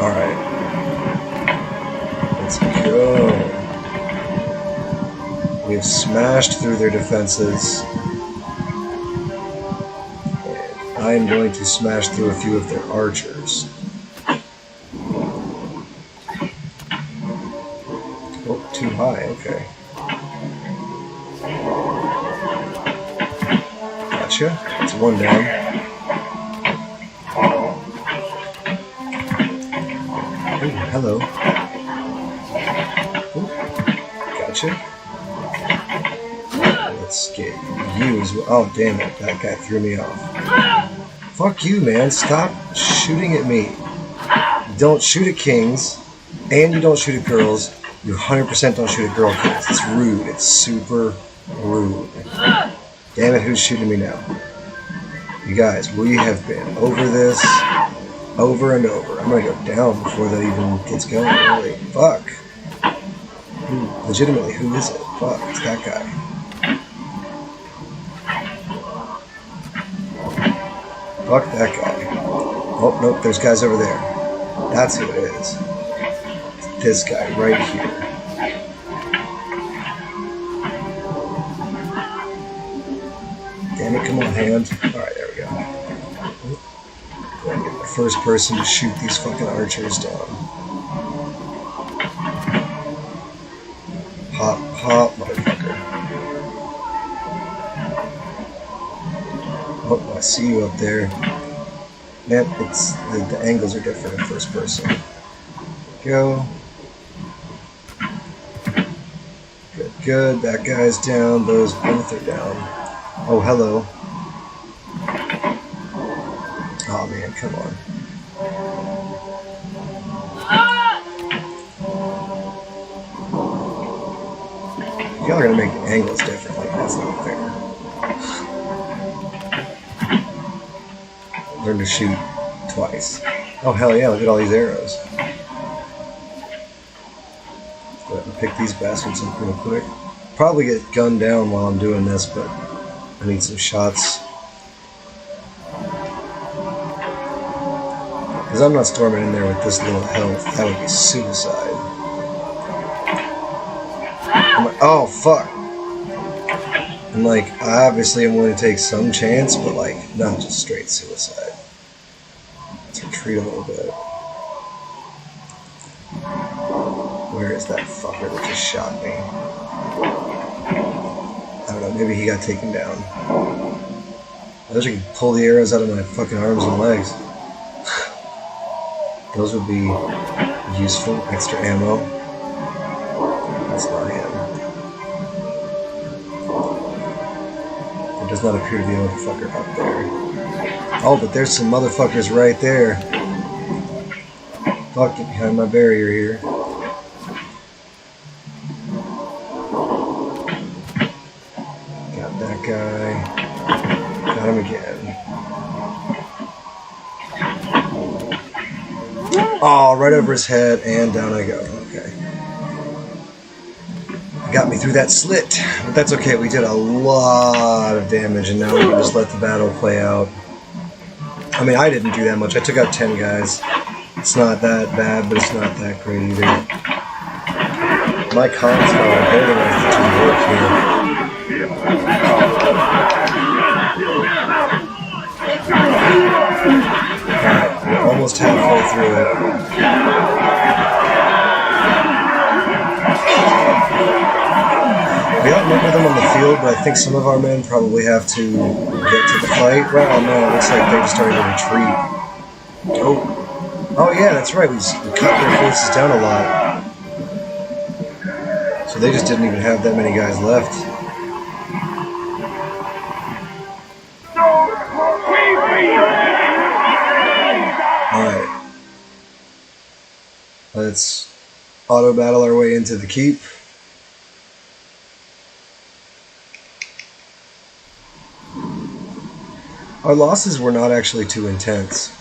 Alright. Let's go. We have smashed through their defenses. And I am going to smash through a few of their archers. Oh, too high, okay. Gotcha. It's one down. Oh, hello. Oh, gotcha. Let's get used. Oh, damn it. That guy threw me off. Fuck you, man. Stop shooting at me. You don't shoot at kings, and you don't shoot at girls. You 100% don't shoot at girl kings. It's rude. It's super rude. Damn it, who's shooting me now? You guys, we have been over this over and over. I'm gonna go down before that even gets going. Really. Fuck. Legitimately, who is it? Fuck, it's that guy. Fuck that guy. Oh, nope, there's guys over there. That's who it is. It's this guy right here. Damn it, come on, hand. Alright, there we go. Go and get the first person to shoot these fucking archers down. Pop, pop, motherfucker. Oh, I see you up there. Yep, it's the angles are different in first person. Go. Good, good. That guy's down. Those both are down. Oh, hello. Oh man, come on. Y'all are gonna make the angles differently. That's not fair. Learn to shoot twice. Oh hell yeah, look at all these arrows. Let's go ahead and pick these bastards up real quick. Probably get gunned down while I'm doing this, but I need some shots. Because I'm not storming in there with this little health. That would be suicide. Oh, fuck. I'm like, obviously I'm willing to take some chance, but like, not just straight suicide. Let's retreat a little bit. Where is that fucker that just shot me? I don't know, maybe he got taken down. I wish I could pull the arrows out of my fucking arms and legs. Those would be useful. Extra ammo. That's not him. There does not appear to be a motherfucker up there. Oh, but there's some motherfuckers right there. Fuck, get behind my barrier here. Got that guy. Got him again. Oh, right over his head, and down I go. Okay. Got me through that slit, but that's okay. We did a lot of damage, and now we can just let the battle play out. I mean, I didn't do that much. I took out 10 guys. It's not that bad, but it's not that great either. My comms are very nice to work here. Alright, we're almost halfway through it. We outnumber them on the field, but I think some of our men probably have to get to the fight. Well, no, it looks like they're just starting to retreat. Oh yeah, that's right. We cut their forces down a lot. So they just didn't even have that many guys left. Alright. Let's auto battle our way into the keep. Our losses were not actually too intense.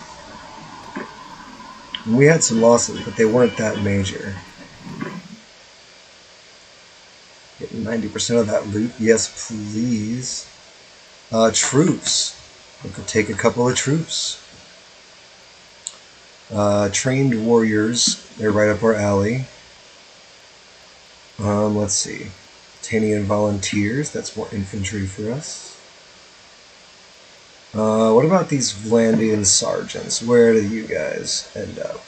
We had some losses, but they weren't that major. Getting 90% of that loot. Yes, please. Troops. We could take a couple of troops. Trained warriors. They're right up our alley. Let's see. Tanian volunteers. That's more infantry for us. What about these Vlandian sergeants? Where do you guys end up?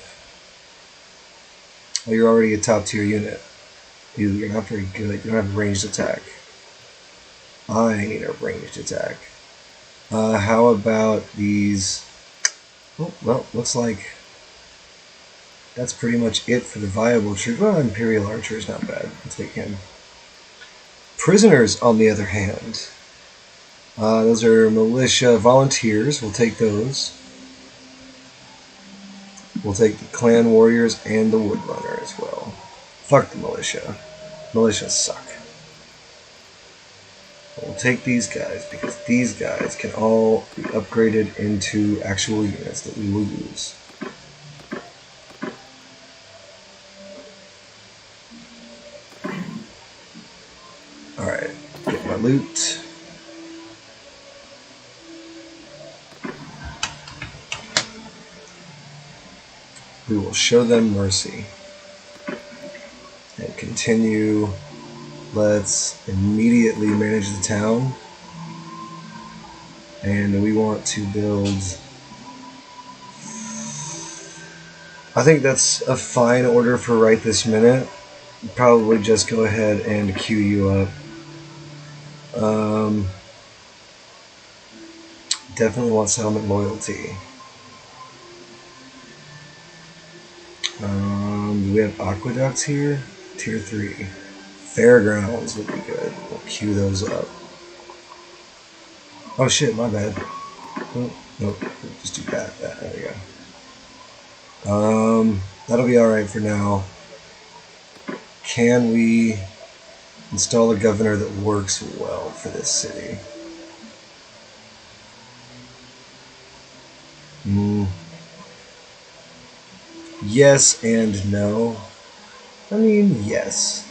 Well, you're already a top tier unit. You're not very good. You don't have ranged attack. I need a ranged attack. How about these? Oh, well, looks like that's pretty much it for the viable troop. Well, Imperial Archer is not bad. I'll take him. Prisoners, on the other hand. Those are militia volunteers. We'll take those. We'll take the clan warriors and the woodrunner as well. Fuck the militia. Militia suck. We'll take these guys because these guys can all be upgraded into actual units that we will use. Alright, get my loot. We will show them mercy. And continue. Let's immediately manage the town. And we want to build... I think that's a fine order for right this minute. Probably just go ahead and queue you up. Definitely want settlement loyalty. Do we have aqueducts here? Tier 3. Fairgrounds would be good. We'll queue those up. Oh shit, my bad. Oh, nope, we'll just do that. There we go. That'll be alright for now. Can we install a governor that works well for this city? Yes and no. I mean, yes.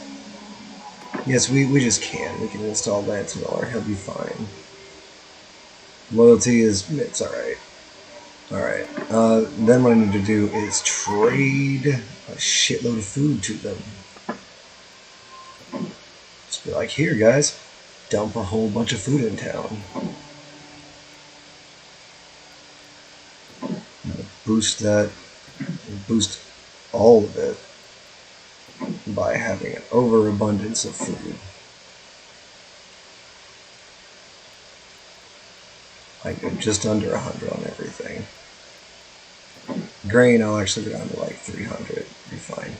Yes, we just can. We can install Lantinor. He'll be fine. Loyalty is... it's alright. Alright. Then what I need to do is trade a shitload of food to them. Just be like, here guys, dump a whole bunch of food in town. Boost that, boost all of it by having an overabundance of food. Like just under 100 on everything. Grain, I'll actually go down to like 300. Be fine.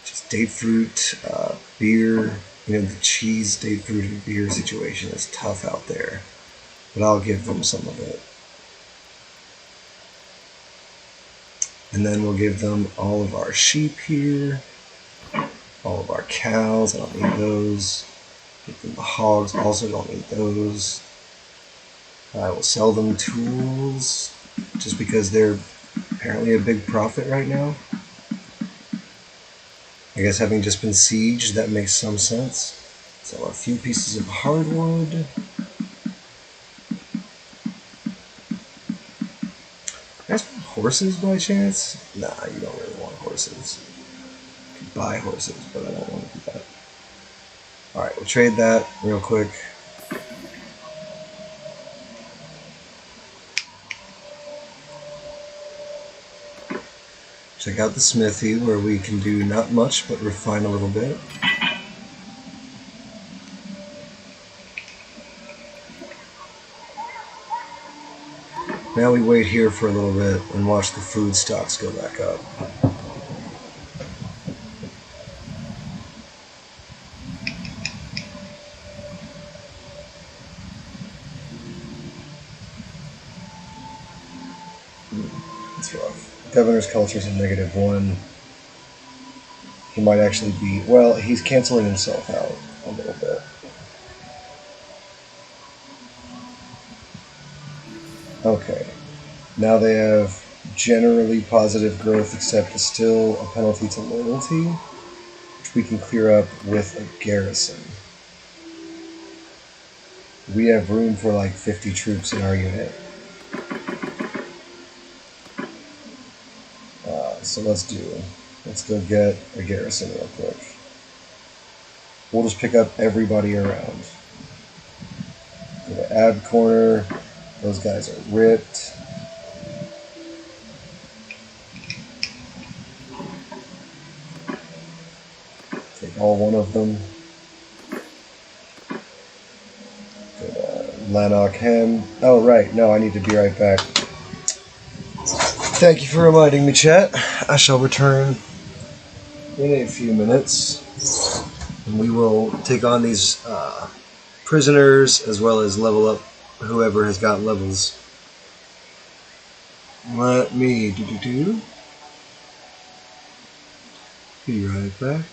Just date fruit, beer. You know, the cheese, date fruit, and beer situation is tough out there, but I'll give them some of it. And then we'll give them all of our sheep here, all of our cows. I don't need those. Give them the hogs. Also don't need those. I will sell them tools just because they're apparently a big profit right now. I guess having just been sieged, that makes some sense. Sell a few pieces of hardwood. Guys, horses by chance? Nah, you don't really want horses. You can buy horses, but I don't want to do that. Alright, we'll trade that real quick. Check out the smithy where we can do not much but refine a little bit. Now we wait here for a little bit and watch the food stocks go back up. That's rough. Governor's culture is a -1. He might actually be... well, he's canceling himself out a little bit. Okay. Now they have generally positive growth, except it's still a penalty to loyalty, which we can clear up with a garrison. We have room for like 50 troops in our unit. So let's go get a garrison real quick. We'll just pick up everybody around. Go to ab corner. Those guys are ripped. Take all one of them. Go to Lanark Hem. Oh, right. No, I need to be right back. Thank you for reminding me, chat. I shall return in a few minutes. And we will take on these prisoners as well as level up whoever has got levels. Let me be right back.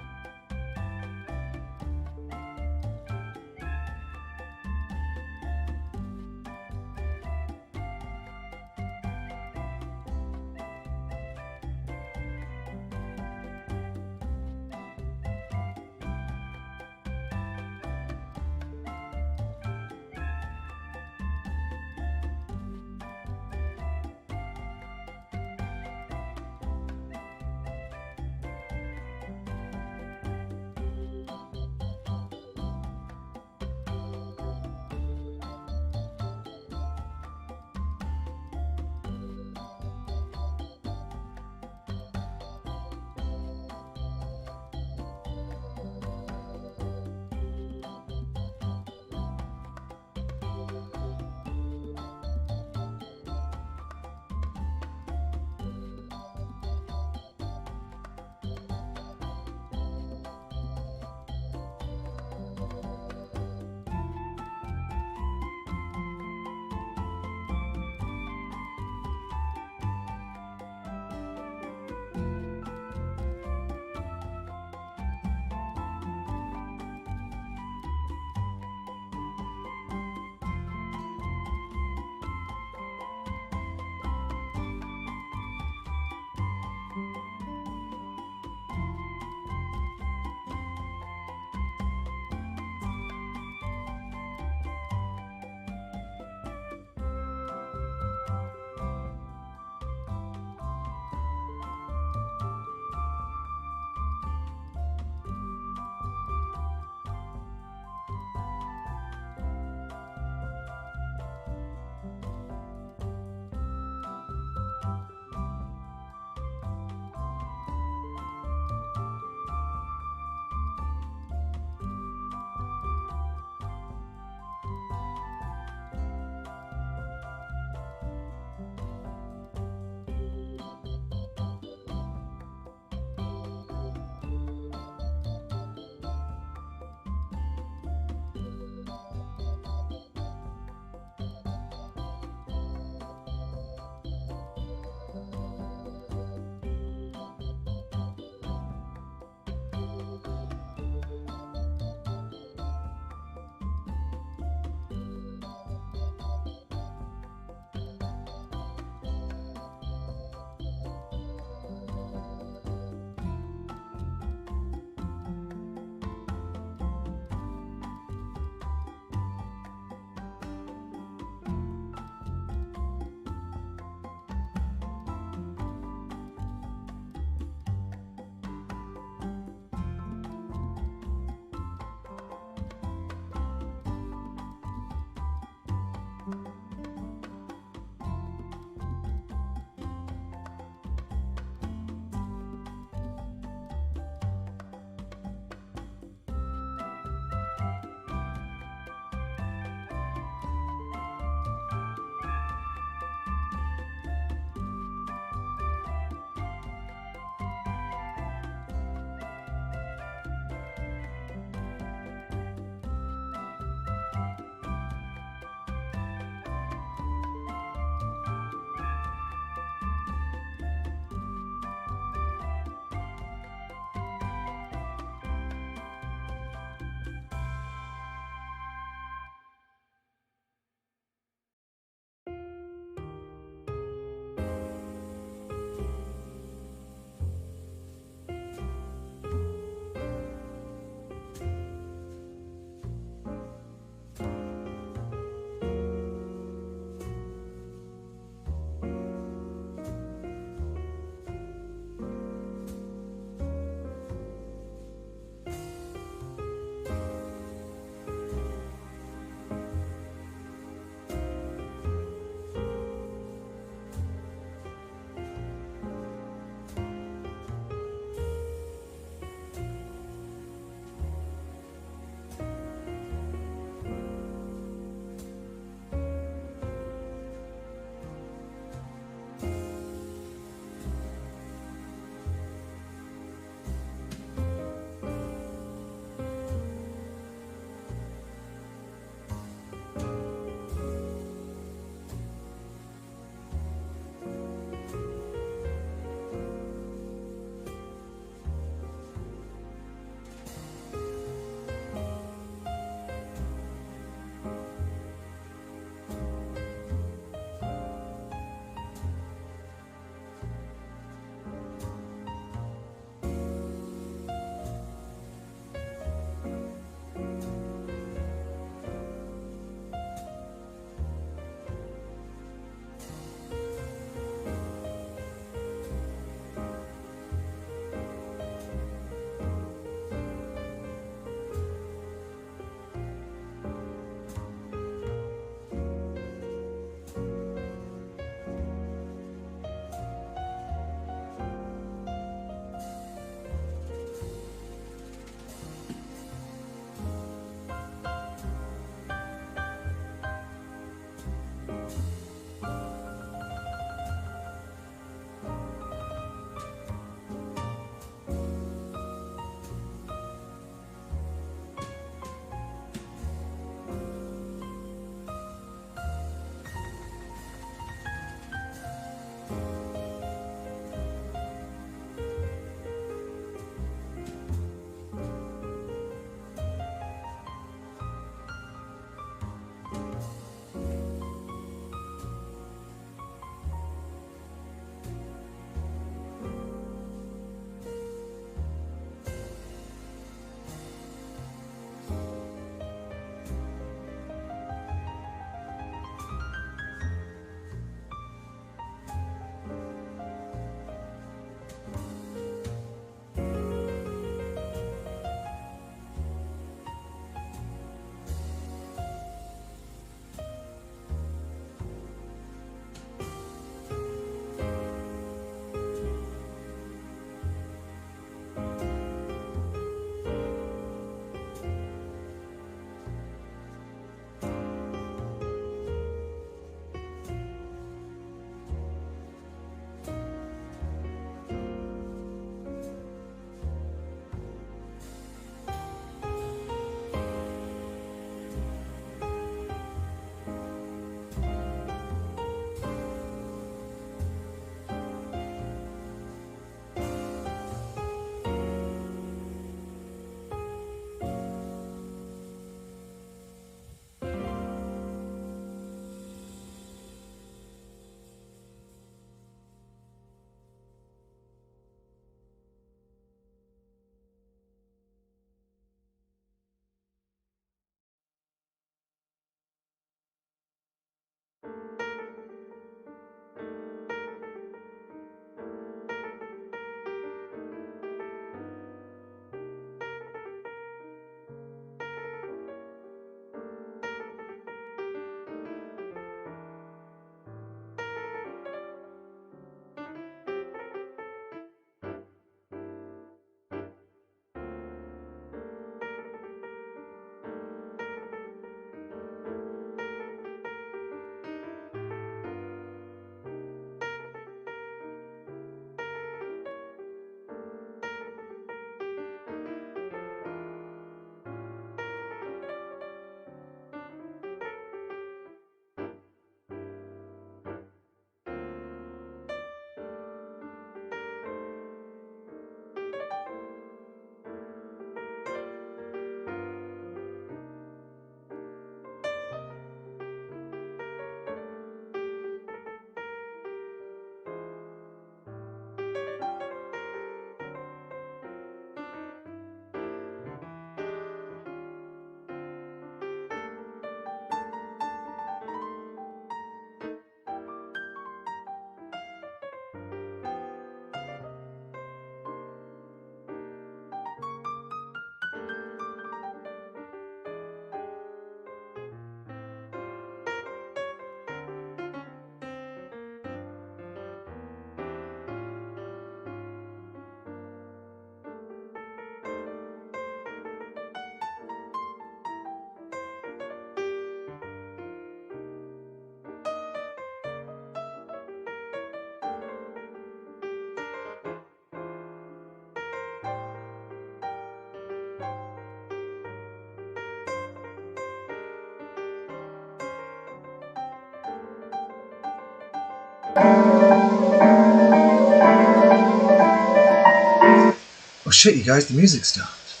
Oh shit, you guys, the music stopped.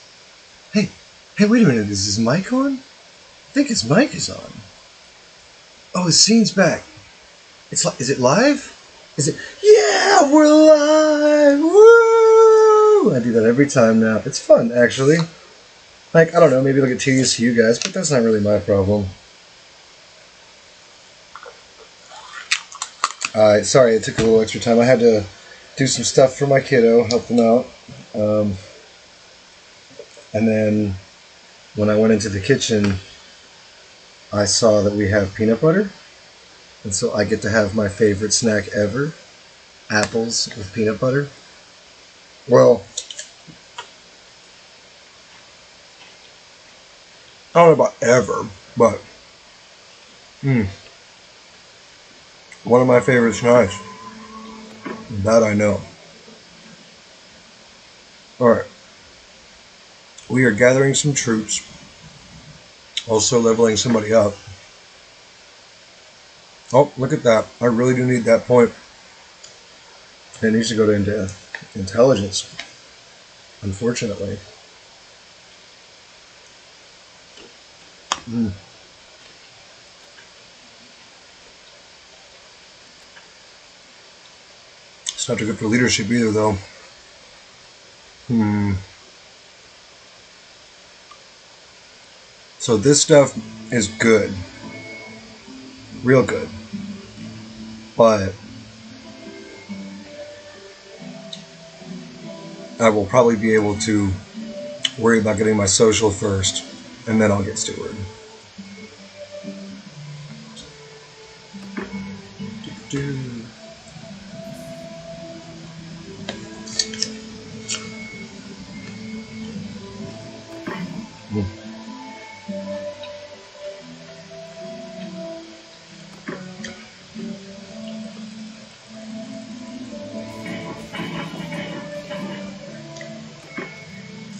Hey, hey, wait a minute, is his mic on? I think his mic is on. Oh, his scene's back. Is it live? Is it? Yeah, we're live! Woo! I do that every time now. It's fun, actually. Like, I don't know, maybe it'll get tedious to you guys, but that's not really my problem. Sorry, it took a little extra time. I had to do some stuff for my kiddo, help them out. And then when I went into the kitchen, I saw that we have peanut butter. And so I get to have my favorite snack ever, apples with peanut butter. Well, I don't know about ever, but one of my favorite snacks. That I know. Alright. We are gathering some troops. Also leveling somebody up. Oh, look at that. I really do need that point. It needs to go into intelligence. Unfortunately. It's not too good for leadership either, though. So this stuff is good. Real good. But I will probably be able to worry about getting my social first, and then I'll get steward.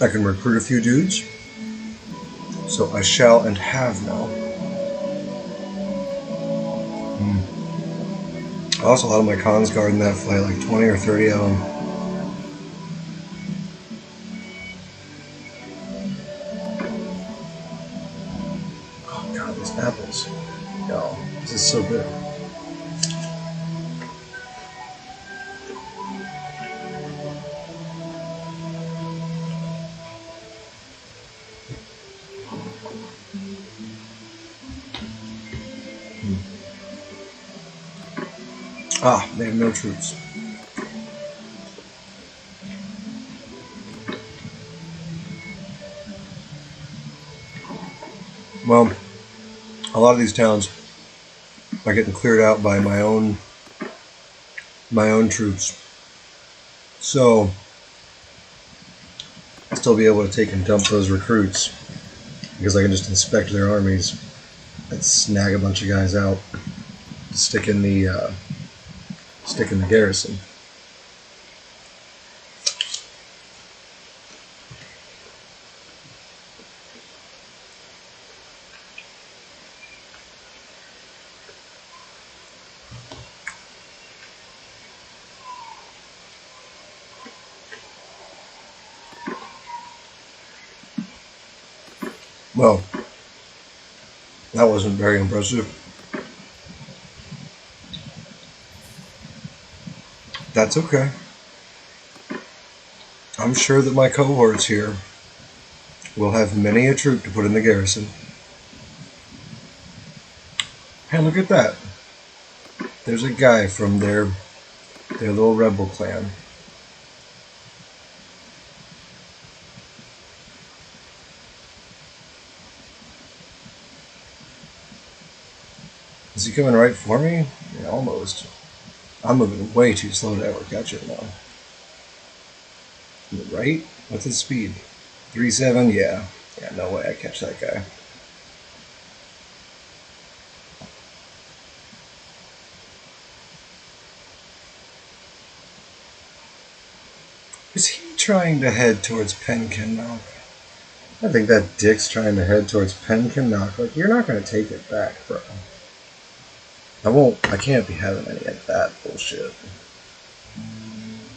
I can recruit a few dudes, so I shall and have now. I lost a lot of my cons guard in that fight, like 20 or 30 of them. Oh god, these apples. Yo, this is so good. Ah, they have no troops. Well, a lot of these towns are getting cleared out by my own troops. So I'll still be able to take and dump those recruits because I can just inspect their armies and snag a bunch of guys out, stick in the garrison. Well, that wasn't very impressive. That's okay. I'm sure that my cohorts here will have many a troop to put in the garrison. Hey, look at that. There's a guy from their little rebel clan. Is he coming right for me? Yeah, almost. I'm moving way too slow to ever catch it now. Right? What's his speed? 3.7? Yeah. Yeah, no way I catch that guy. Is he trying to head towards Penkennock? I think that dick's trying to head towards Penkennock. Like, you're not going to take it back, bro. I can't be having any of that bullshit.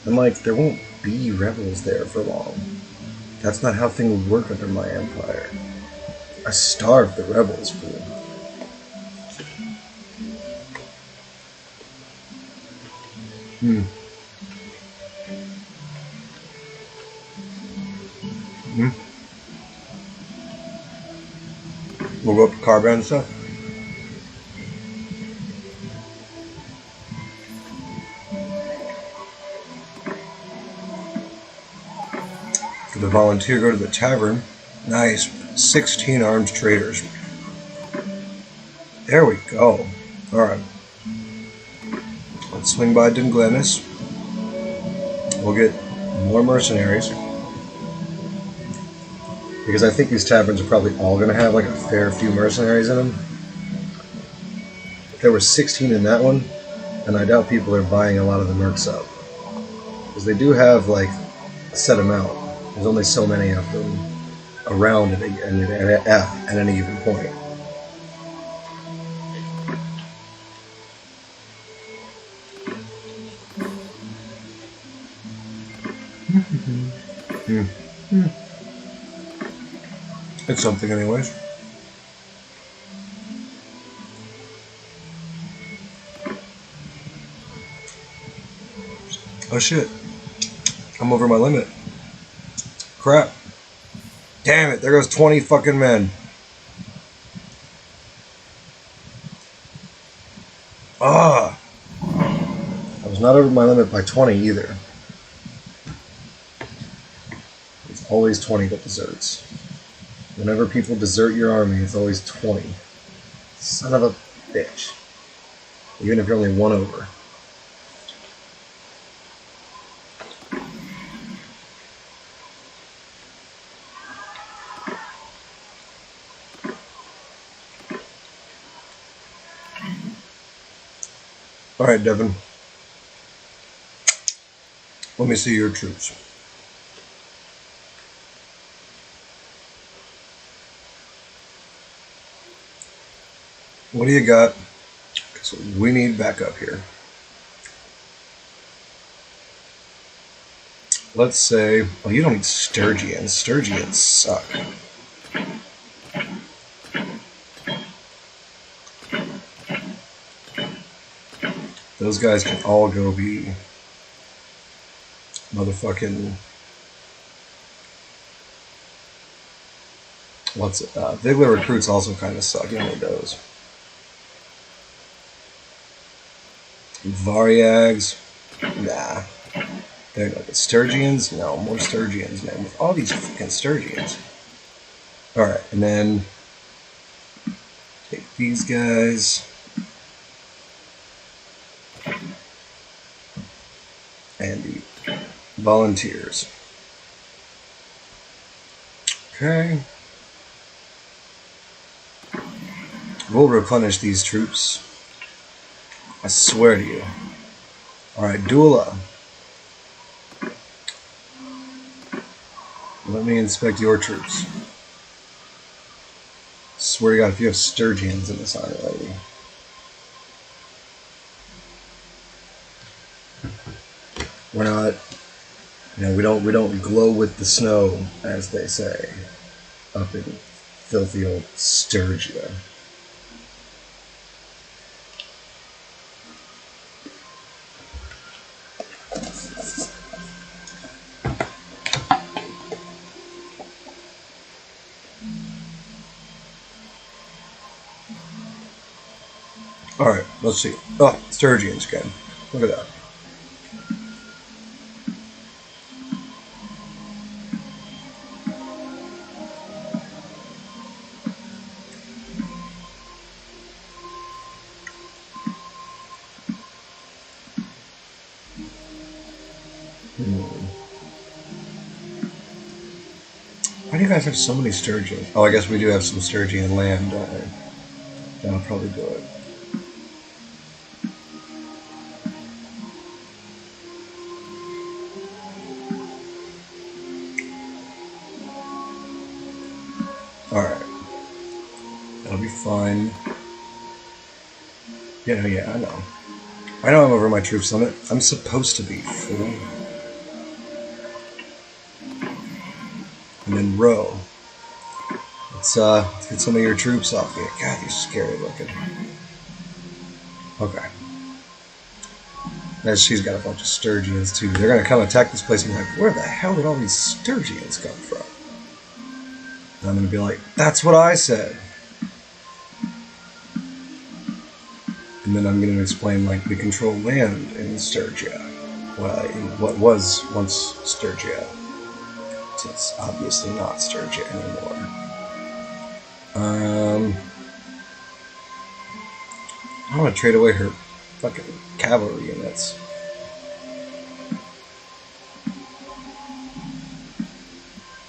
And, like, there won't be rebels there for long. That's not how things work under my empire. I starved the rebels, fool. Hmm. Hmm. We'll go up to Carbon and stuff. For the volunteer, go to the tavern. Nice. 16 armed traders. There we go. Alright. Let's swing by Dunglenis. We'll get more mercenaries. Because I think these taverns are probably all going to have like a fair few mercenaries in them. There were 16 in that one, and I doubt people are buying a lot of the mercs up. Because they do have like a set amount. There's only so many of them around at any given point. It's something anyways. Oh shit. I'm over my limit. Crap. Damn it, there goes 20 fucking men. Ah! I was not over my limit by 20 either. It's always 20 that deserts. Whenever people desert your army, it's always 20. Son of a bitch. Even if you're only one over. Alright, Devin. Let me see your troops. What do you got? So we need backup here. Let's say... Oh, you don't need Sturgians. Sturgians suck. Those guys can all go be motherfucking... What's it? Vigler recruits also kind of suck. You don't need those. Varyags? Nah. They're like Sturgians? No, more Sturgians, man. With all these fucking Sturgians. Alright, and then take these guys. And the volunteers. Okay. We'll replenish these troops. I swear to you. Alright, Dula. Let me inspect your troops. Swear to God, if you have Sturgians in this army, lady. We're not, we don't glow with the snow, as they say, up in filthy old Sturgia. Alright, let's see. Oh, Sturgians again. Look at that. Why do you guys have so many Sturgians? Oh, I guess we do have some Sturgian land, don't we? That'll probably do it. Alright. That'll be fine. Yeah, I know. I know I'm over my troops limit. I'm supposed to be, fool. Monroe. Let's get some of your troops off here. God, they're scary looking. Okay. And she's got a bunch of Sturgians too. They're gonna come attack this place and be like, where the hell did all these Sturgians come from? And I'm gonna be like, that's what I said. And then I'm gonna explain like we control land in Sturgia. Well, in what was once Sturgia. It's obviously not Sturgia anymore. I want to trade away her fucking cavalry units.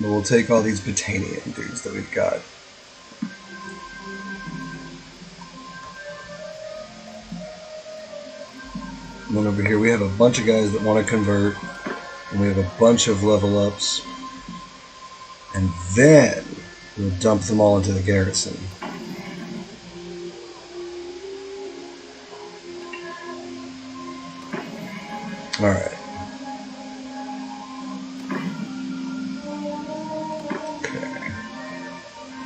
But we'll take all these Battanian dudes that we've got. And then over here we have a bunch of guys that want to convert. And we have a bunch of level ups. And then we'll dump them all into the garrison. Alright. Okay.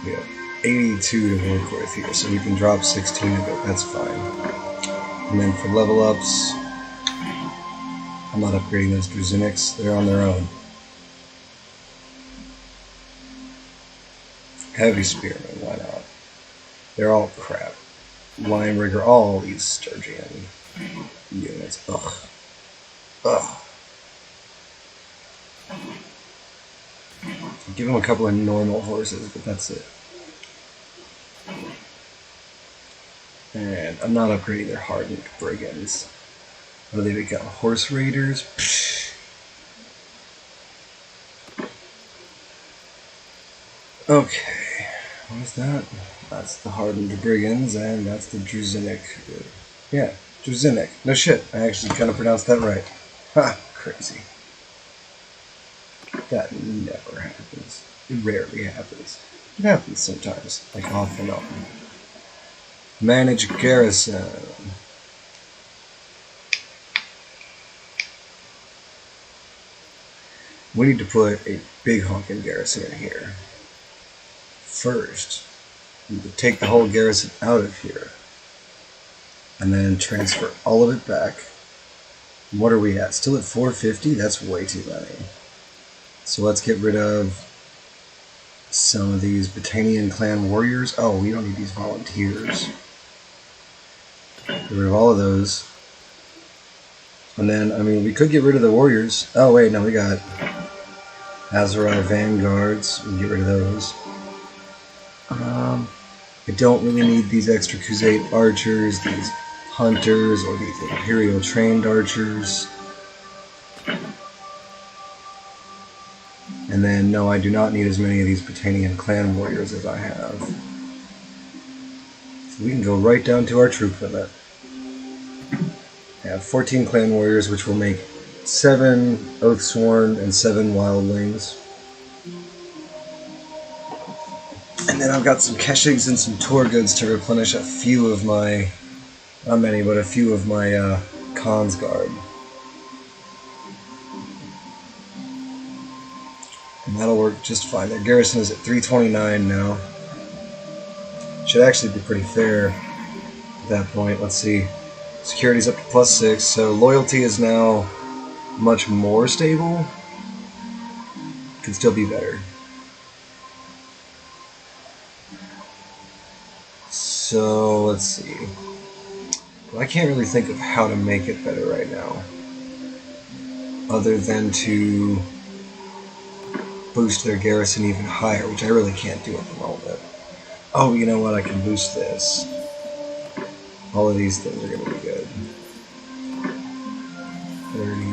We have 82 to work with here, so we can drop 16 of it. That's fine. And then for level ups, I'm not upgrading those Druzinics. They're on their own. Heavy Spearmen, why not? They're all crap. Line Rigger, all these Sturgian units. Ugh. Ugh. Give them a couple of normal horses, but that's it. And I'm not upgrading their hardened brigands. What do they got? Horse raiders? Psh. Okay. What is that? That's the hardened brigands, and that's the Druzinic. Yeah, Druzinic. No shit. I actually kind of pronounced that right. Ha! Crazy. That never happens. It rarely happens. It happens sometimes, like off and on. Manage garrison. We need to put a big honking garrison in here. First, we would take the whole garrison out of here. And then transfer all of it back. What are we at? Still at 450? That's way too many. So let's get rid of some of these Battanian clan warriors. Oh, we don't need these volunteers. Get rid of all of those. And then, I mean, we could get rid of the warriors. Oh, wait, no, we got Azerai Vanguards. We can get rid of those. I don't really need these extra Crusade archers, these hunters, or these Imperial trained archers. And then, no, I do not need as many of these Battanian clan warriors as I have. So we can go right down to our troop limit. I have 14 clan warriors, which will make 7 Oathsworn and 7 Wildlings. And then I've got some Keshigs and some Tour goods to replenish a few of my, not many, but a few of my Khan's Guard. And that'll work just fine. Their garrison is at 329 now. Should actually be pretty fair at that point. Let's see. Security's up to +6, so loyalty is now much more stable. Could still be better. So, let's see. Well, I can't really think of how to make it better right now. Other than to boost their garrison even higher, which I really can't do at the moment. Oh, you know what? I can boost this. All of these things are going to be good. 30,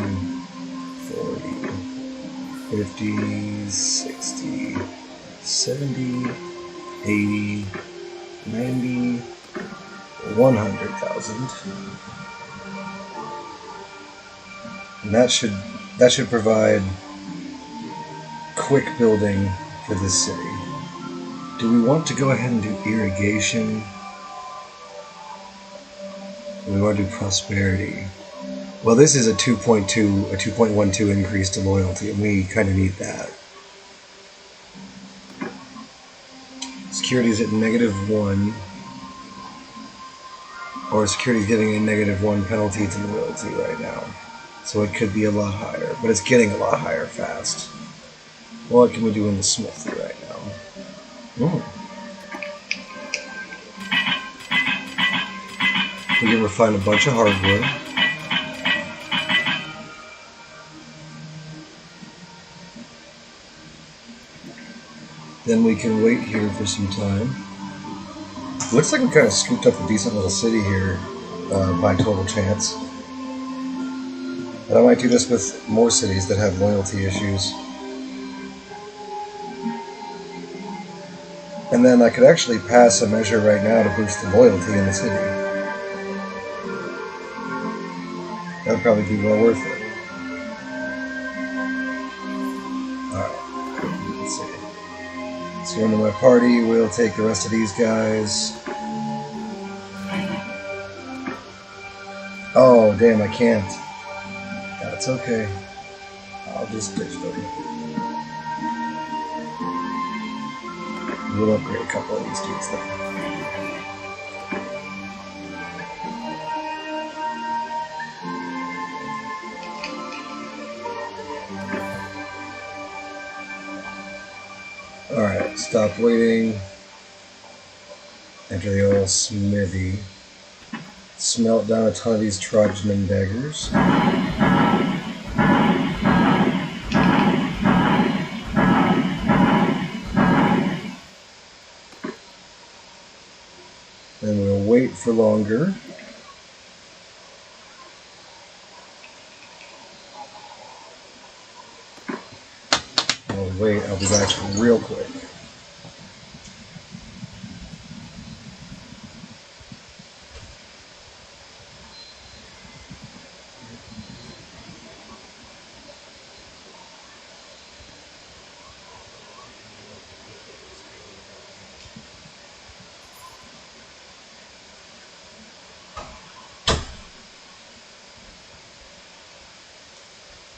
40, 50, 60, 70, 80, 90, 100,000. And that should provide quick building for this city. Do we want to go ahead and do irrigation? We want to do prosperity. Well, this is a 2.12 increase to loyalty, and we kind of need that. security is at -1, or security is getting a -1 penalty to loyalty right now. So it could be a lot higher, but it's getting a lot higher fast. What can we do in the smithy right now? We can refine a bunch of hardwood. Then we can wait here for some time. Looks like we kind of scooped up a decent little city here by total chance. And I might do this with more cities that have loyalty issues. And then I could actually pass a measure right now to boost the loyalty in the city. That'd probably be well worth it. Alright, let's see. Let's go into my party, we'll take the rest of these guys. Oh, damn, I can't. That's okay. I'll just ditch them. We'll upgrade a couple of these dudes then. Alright, stop waiting. Enter the old smithy. Smelt down a ton of these tribesmen daggers. Then we'll wait for longer. I'll wait, I'll be back real quick.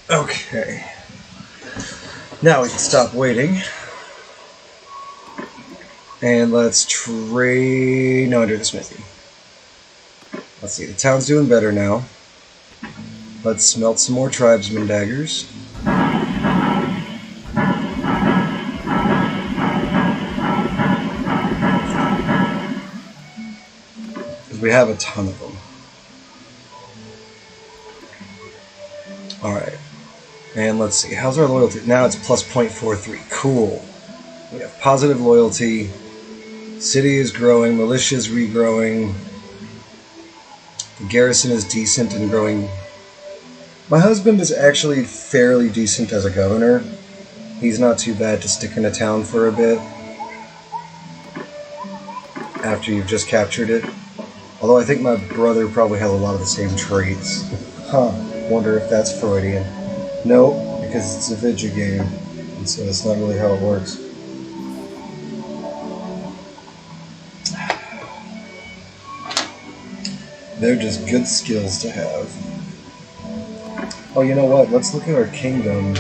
Okay. Now we can stop waiting. And let's trade... No, enter the smithy. Let's see, the town's doing better now. Let's smelt some more tribesmen daggers. Because we have a ton of them. Alright. And let's see, how's our loyalty? Now it's plus 0.43. Cool. We have positive loyalty. City is growing. Militia is regrowing. The garrison is decent and growing. My husband is actually fairly decent as a governor. He's not too bad to stick in a town for a bit after you've just captured it. Although I think my brother probably has a lot of the same traits. Huh. Wonder if that's Freudian. Nope, because it's a video game, and so that's not really how it works. They're just good skills to have. Oh, you know what? Let's look at our kingdom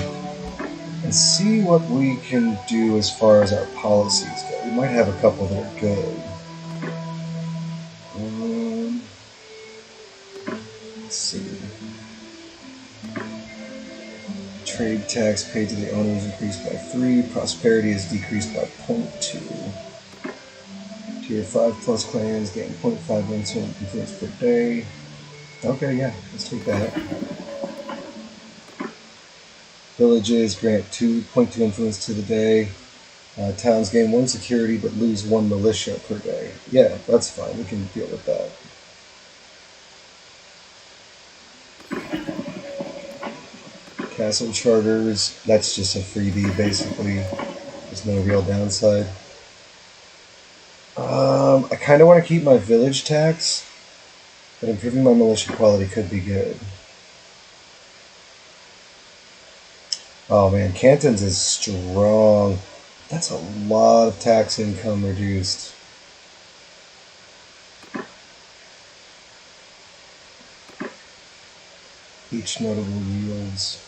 and see what we can do as far as our policies go. We might have a couple that are good. Let's see. Trade tax paid to the owner is increased by 3. Prosperity is decreased by 0.2. Tier 5 plus clans gain 0.5 influence per day. Okay, yeah, let's take that. Villages grant 2.2 influence to the day. Towns gain 1 security but lose 1 militia per day. Yeah, that's fine. We can deal with that. Castle charters, that's just a freebie basically. There's no real downside. I kind of want to keep my village tax, but improving my militia quality could be good. Oh man, Cantons is strong. That's a lot of tax income reduced. Each notable yields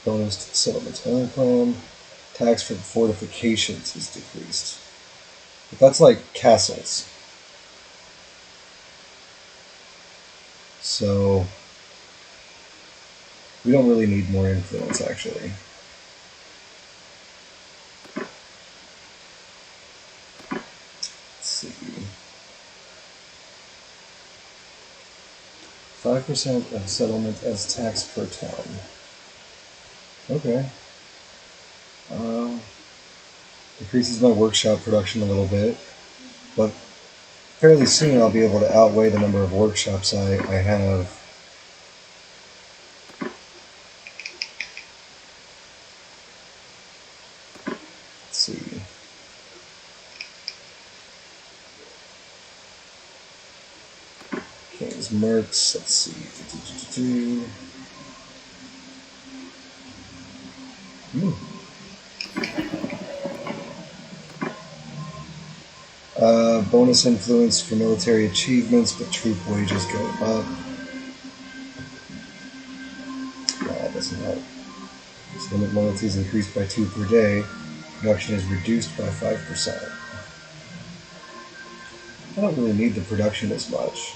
bonus to the settlement's own plan. Tax for fortifications is decreased. But that's like castles. So we don't really need more influence, actually. Let's see. 5% of settlement as tax per town. Okay. Uh, Decreases my workshop production a little bit, but fairly soon I'll be able to outweigh the number of workshops I have. Let's see. King's Mercs. Let's see. Bonus influence for military achievements, but troop wages go up. That doesn't help. Limit loyalty is increased by 2 per day. Production is reduced by 5%. I don't really need the production as much.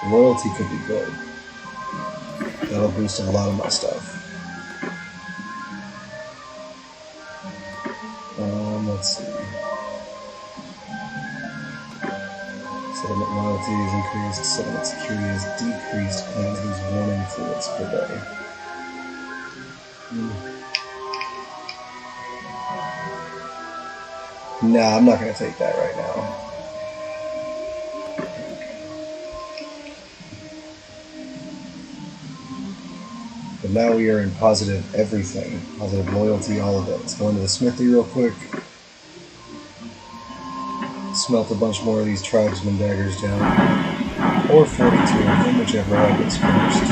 The loyalty could be good. That'll boost a lot of my stuff. Let's see. Settlement loyalty is increased. Settlement security is decreased. Clans lose 1 influence per day. Nah, I'm not going to take that right now. But now we are in positive everything. Positive loyalty, all of it. Let's go into the smithy real quick. Smelt a bunch more of these tribesman daggers down. Or 42 of them, whichever happens first.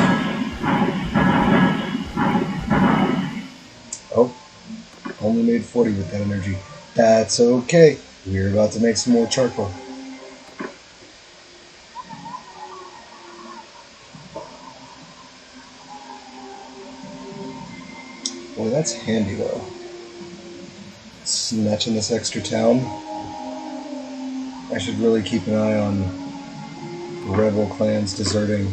Oh, only made 40 with that energy. That's okay. We're about to make some more charcoal. Boy, that's handy though. Snatching this extra town. I should really keep an eye on rebel clans deserting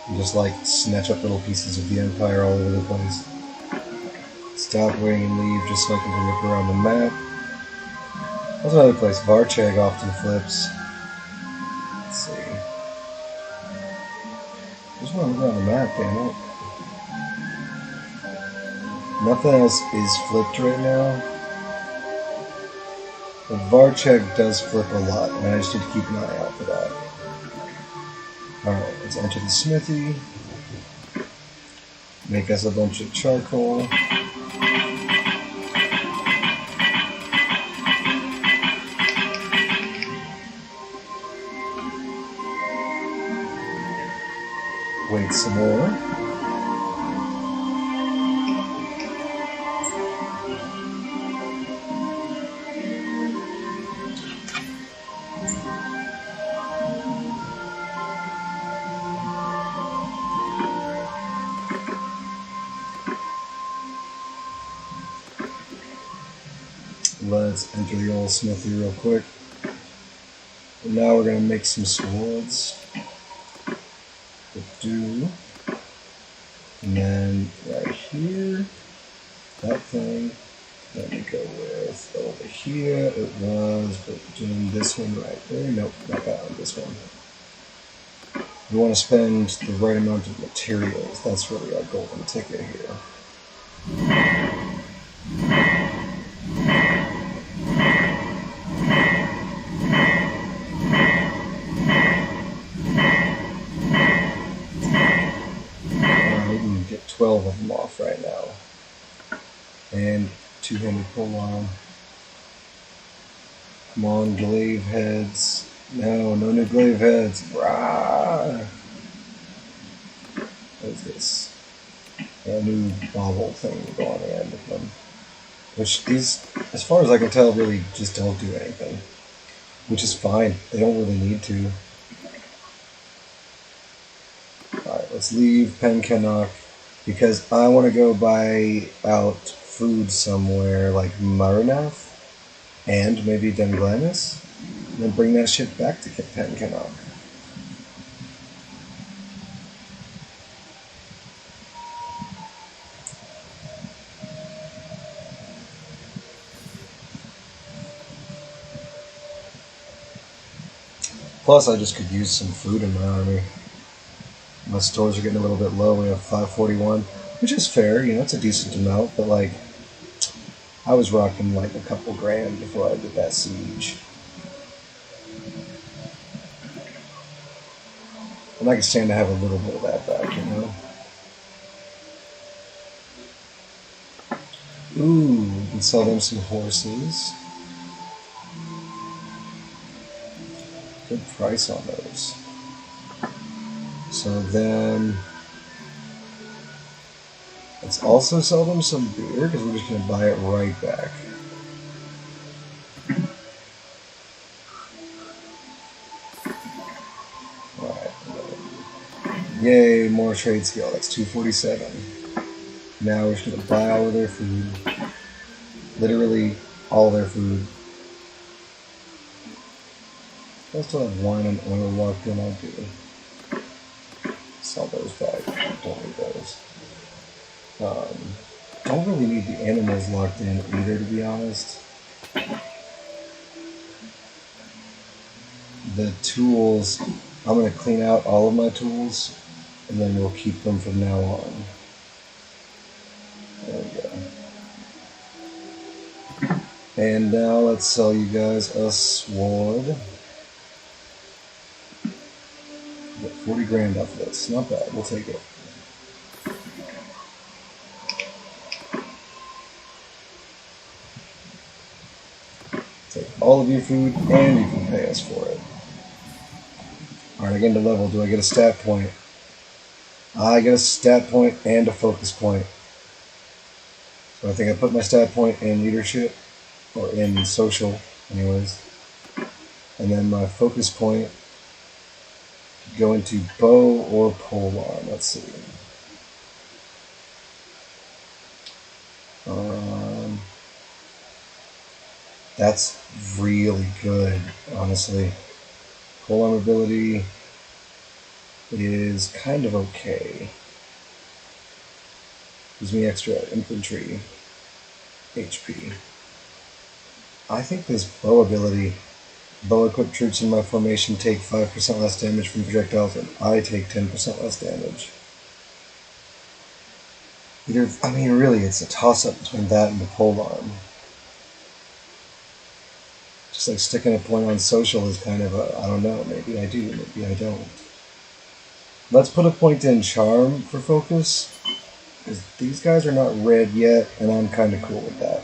and just like snatch up little pieces of the empire all over the place. Stop, waiting, and leave just so I can look around the map. That's another place Varcheg often flips. Let's see. I just want to look around the map, damn it. Nothing else is flipped right now. But Varcheg does flip a lot, and I just need to keep an eye out for that. Alright, let's enter the smithy. Make us a bunch of charcoal. Wait some more. Let's enter the old smithy real quick. And now we're going to make some swords. And then right here, that thing. Let me go with over here. It was, but doing this one right there. Nope, not that one. This one. We want to spend the right amount of materials. That's really our golden ticket here. We can get 12 of them off right now. And two-handed pull-on. Come on, glaive heads. No new glaive heads. Rah! What is this? A new bobble thing to go on the end of them. Which these, as far as I can tell, really just don't do anything. Which is fine. They don't really need to. Alright, let's leave Penkenok because I want to go buy out food somewhere like Marinath. and maybe Denglanis, and then bring that shit back to Pencanok. Plus, I just could use some food in my army. My stores are getting a little bit low. We have 541, which is fair. You know, it's a decent amount. But like, I was rocking like a couple grand before I did that siege, and I can stand to have a little bit of that back. You know. Ooh, we can sell them some horses. Good price on those. So then, let's also sell them some beer because we're just going to buy it right back. Alright. Yay, more trade skill. That's 247. Now we're just going to buy all of their food. Literally all their food. I still have wine and oil locked in. I'll do. Sell those back. Don't need those. Don't really need the animals locked in either, to be honest. The tools, I'm going to clean out all of my tools, and then we'll keep them from now on. There we go. And now let's sell you guys a sword. Get 40 grand off of this. Not bad. We'll take it. Take all of your food, and you can pay us for it. Alright, I get into level. Do I get a stat point? I get a stat point and a focus point. So I think I put my stat point in leadership, or in social, anyways. And then my focus point could go into bow or polearm. Let's see. That's really good, honestly. Polearm ability is kind of okay. Gives me extra infantry HP. I think this bow ability, bow equipped troops in my formation take 5% less damage from projectiles, and I take 10% less damage. I mean, really, it's a toss-up between that and the polearm. Just like sticking a point on social is kind of I don't know, maybe I do, maybe I don't. Let's put a point in charm for focus, because these guys are not red yet, and I'm kind of cool with that.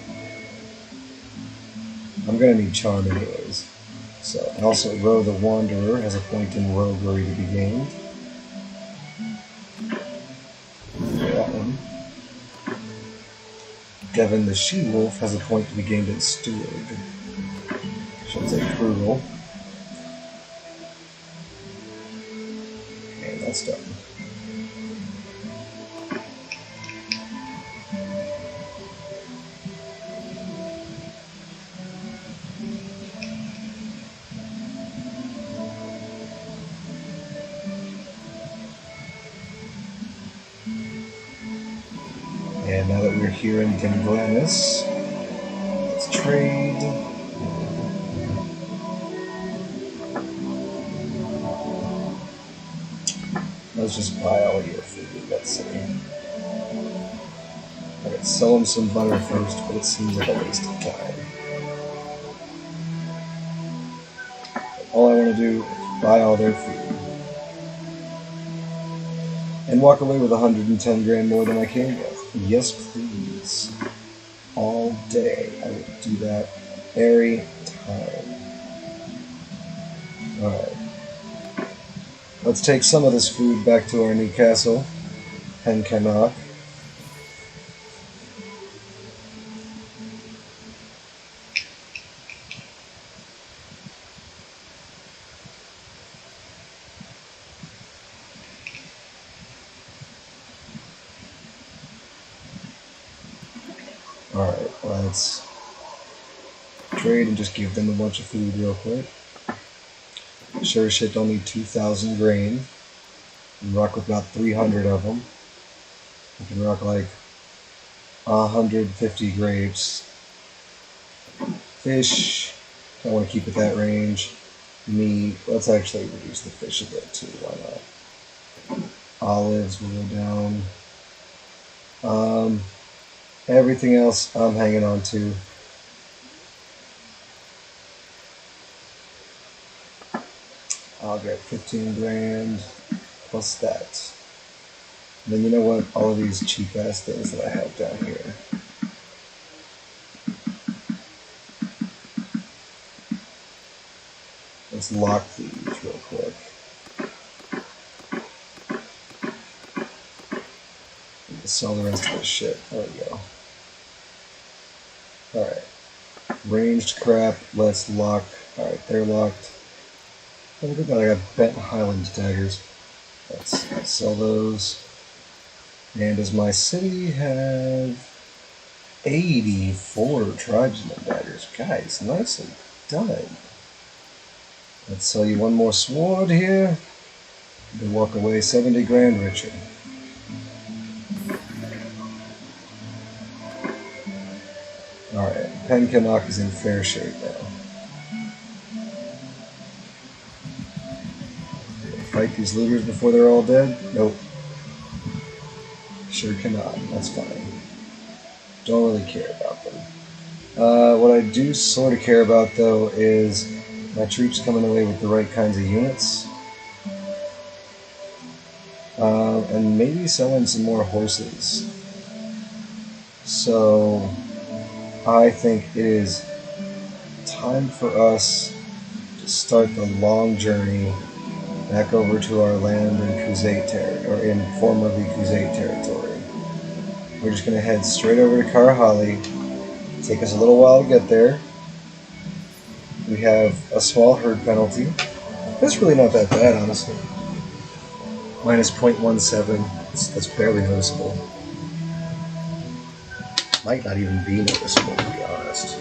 I'm going to need charm anyways. So, and also Roe the Wanderer has a point in roguery to be gained. That one. Devin the She-Wolf has a point to be gained in Steward. Should say Cruel. And that's done. And now that we're here in Denglanis, let's trade. Let's just buy all your food, let's see. Okay, sell them some butter first, but it seems like a waste of time. All I want to do is buy all their food. And walk away with 110 grand more than I came with. Yes, please. All day. I will do that every time. Alright. Let's take some of this food back to our new castle, Pencanok. Alright, let's trade and just give them a bunch of food real quick. Sure shit don't need 2,000 grain. We rock with about 300 of them. We can rock like 150 grapes. Fish, I want to keep it that range. Meat, let's actually reduce the fish a bit too, why not? Olives will go down. Everything else I'm hanging on to. I'll get 15 grand plus that. And then you know what? All of these cheap ass things that I have down here. Let's lock these real quick. Let's sell the rest of this shit. There we go. Alright. Ranged crap, let's lock. Alright, they're locked. Oh, look at that, I got Bent Highland daggers. Let's sell those. And does my city have 84 tribesmen daggers? Guys, nicely done. Let's sell you one more sword here. Then walk away 70 grand richer. Alright, Penkanok is in fair shape now. Fight these looters before they're all dead? Nope. Sure cannot. That's fine. Don't really care about them. What I do sort of care about, though, is my troops coming away with the right kinds of units. And maybe selling some more horses. So, I think it is time for us to start the long journey back over to our land in Khuzait territory, or in formerly Khuzait territory. We're just going to head straight over to Karahali. Take us a little while to get there. We have a small herd penalty. That's really not that bad, honestly. Minus 0.17. That's barely noticeable. Might not even be noticeable, to be honest.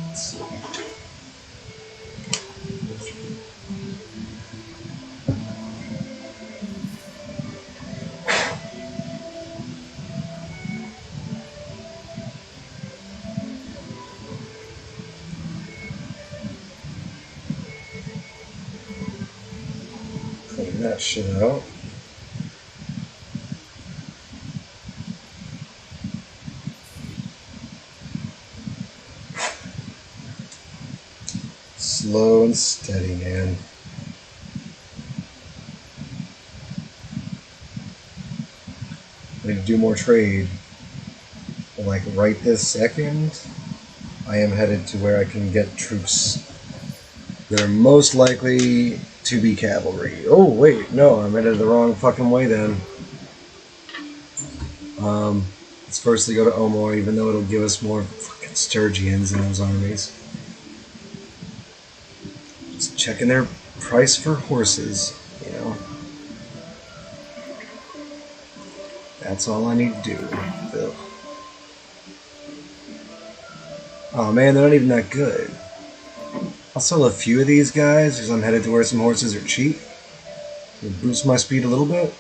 Let's see. Clean that shit out. Slow and steady, man. I need to do more trade. But like right this second, I am headed to where I can get troops that are most likely to be cavalry. Oh wait, no, I'm headed the wrong fucking way then. Let's firstly go to Omor, even though it'll give us more fucking Sturgians in those armies. Just checking their price for horses, you know. That's all I need to do. Ugh. Oh man, they're not even that good. I'll sell a few of these guys because I'm headed to where some horses are cheap. It'll boost my speed a little bit.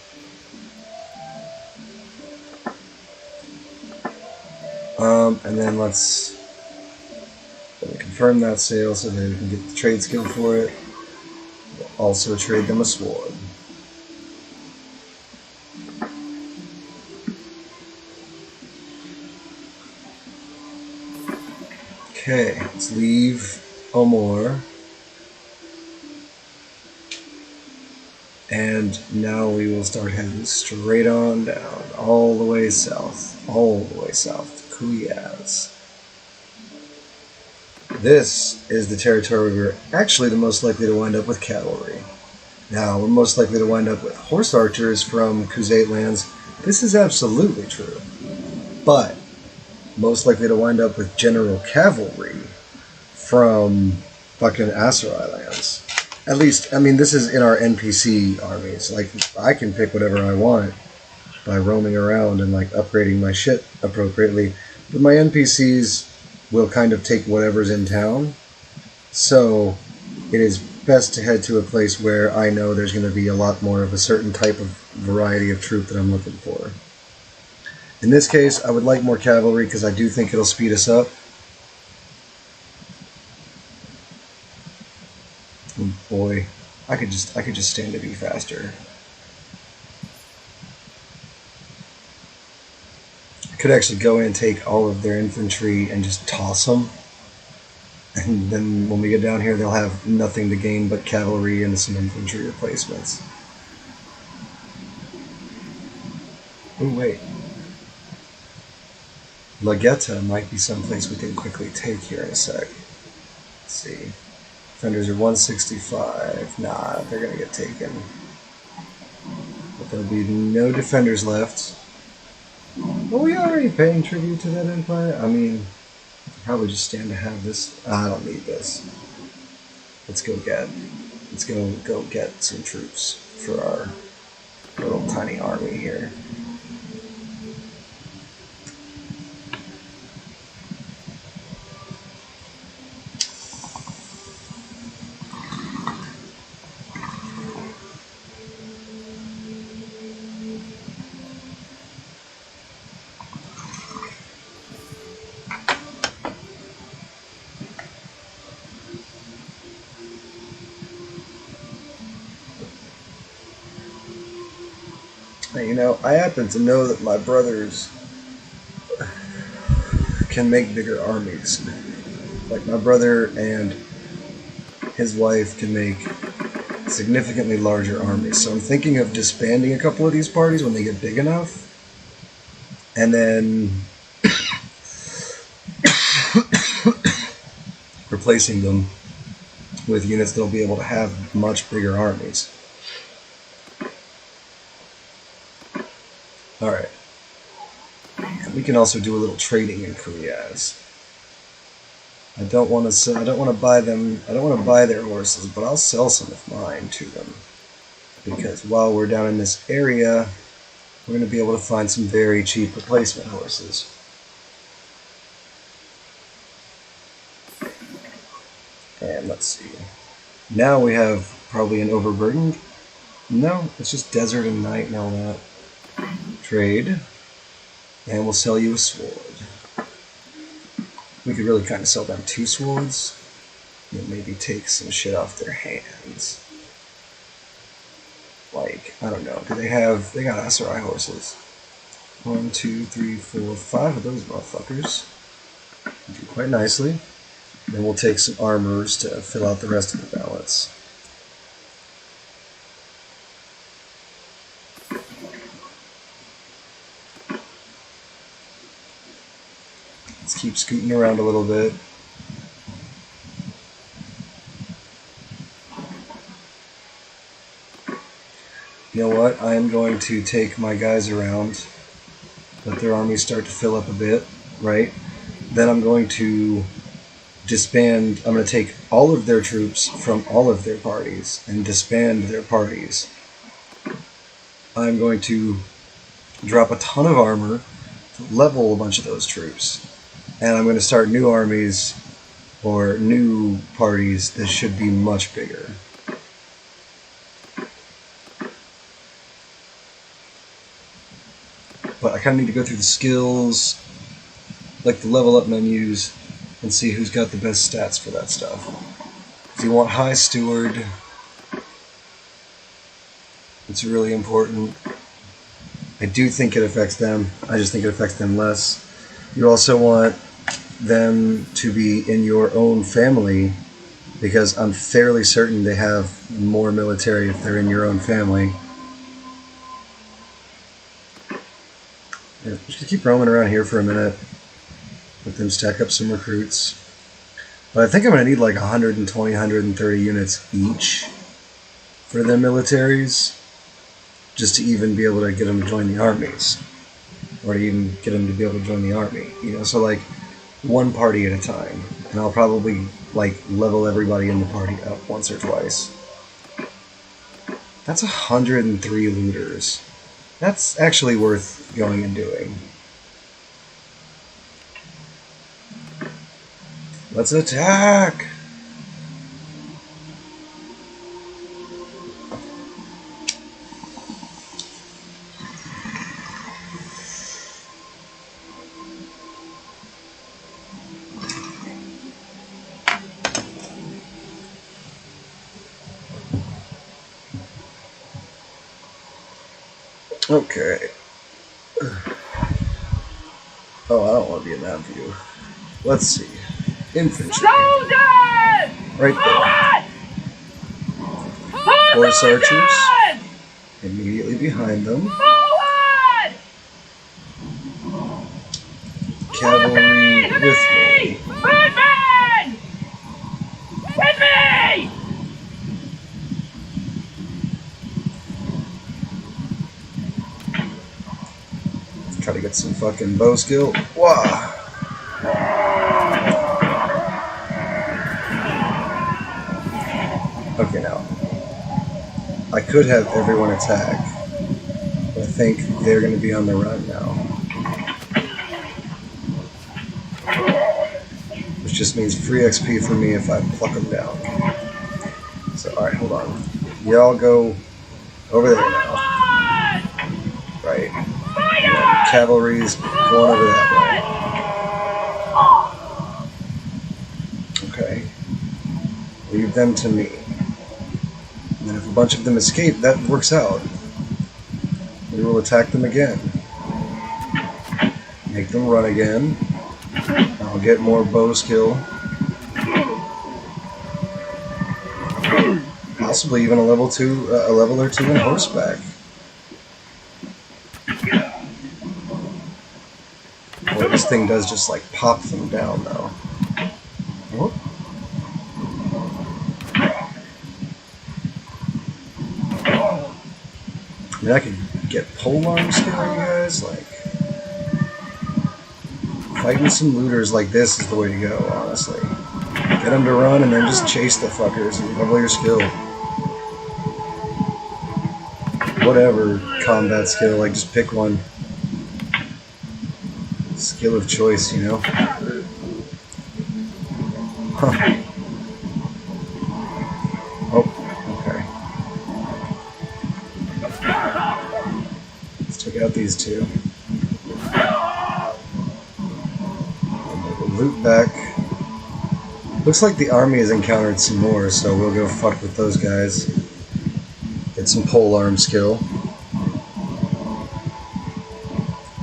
And then let's confirm that sale so that we can get the trade skill for it. We'll also trade them a sword. Okay, let's leave Omor. And now we will start heading straight on down, all the way south to Kuyaz. This is the territory where we're actually the most likely to wind up with cavalry. Now, we're most likely to wind up with horse archers from Khuzait lands. This is absolutely true. But most likely to wind up with general cavalry from fucking Aserai lands. At least, I mean, this is in our NPC armies. Like, I can pick whatever I want by roaming around and, like, upgrading my shit appropriately. But my NPCs will kind of take whatever's in town. So it is best to head to a place where I know there's going to be a lot more of a certain type of variety of troop that I'm looking for. In this case, I would like more cavalry because I do think it'll speed us up. Oh boy, I could just stand to be faster. I could actually go in and take all of their infantry and just toss them. And then when we get down here, they'll have nothing to gain but cavalry and some infantry replacements. Oh wait. Lagetta might be someplace we can quickly take here in a sec. Let's see. Defenders are 165. Nah, they're going to get taken. But there'll be no defenders left. Are we already paying tribute to that empire? I mean, probably just stand to have this. I don't need this. Let's go get some troops for our little tiny army here. You know, I happen to know that my brothers can make bigger armies. Like my brother and his wife can make significantly larger armies. So I'm thinking of disbanding a couple of these parties when they get big enough. And then replacing them with units that'll be able to have much bigger armies. Alright. We can also do a little trading in Koreas. I don't want to buy their horses, but I'll sell some of mine to them. Because while we're down in this area, we're going to be able to find some very cheap replacement horses. And let's see. Now we have probably an overburdened. No, it's just desert and night and all that. Trade. And we'll sell you a sword. We could really kind of sell them 2 swords. And maybe take some shit off their hands. Like, I don't know. They got Asarai horses. 1, 2, 3, 4, 5 of those motherfuckers. Do quite nicely. Then we'll take some armors to fill out the rest of the balance. Let's keep scooting around a little bit. You know what? I am going to take my guys around, let their armies start to fill up a bit, right? Then I'm going to disband. I'm going to take all of their troops from all of their parties and disband their parties. I'm going to drop a ton of armor to level a bunch of those troops. And I'm going to start new armies or new parties that should be much bigger. But I kind of need to go through the skills, like the level up menus, and see who's got the best stats for that stuff. If you want high steward, it's really important. I do think it affects them. I just think it affects them less. You also want them to be in your own family, because I'm fairly certain they have more military if they're in your own family. Yeah, just keep roaming around here for a minute. Let them stack up some recruits. But I think I'm going to need like 120, 130 units each for their militaries, just to even be able to get them to join the armies. Or to even get them to be able to join the army. You know, so like one party at a time. And I'll probably like level everybody in the party up once or twice. That's 103 looters. That's actually worth going and doing. Let's attack! Okay. Oh, I don't want to be in that view. Let's see. Infantry. Right there. Horse archers. Immediately behind them. Cavalry with me. With me! Try to get some fucking bow skill. Wow. Okay, now. I could have everyone attack, but I think they're going to be on the run now. Which just means free XP for me if I pluck them down. So, alright, hold on. Y'all go over there now. Right. Yeah, cavalry's going over that way. Okay. Leave them to me. And then if a bunch of them escape, that works out. We will attack them again. Make them run again. I'll get more bow skill. Possibly even a level or two in horseback. Boy, this thing does just like pop them down though. Whoop. I mean, I could get polearm skill, you guys. Like, fighting some looters like this is the way to go, honestly. Get them to run and then just chase the fuckers and level your skill. Whatever combat skill, like just pick one. Skill of choice, you know? Huh. Oh, okay. Let's take out these two. We'll loot back. Looks like the army has encountered some more, so we'll go fuck with those guys. Get some polearm skill.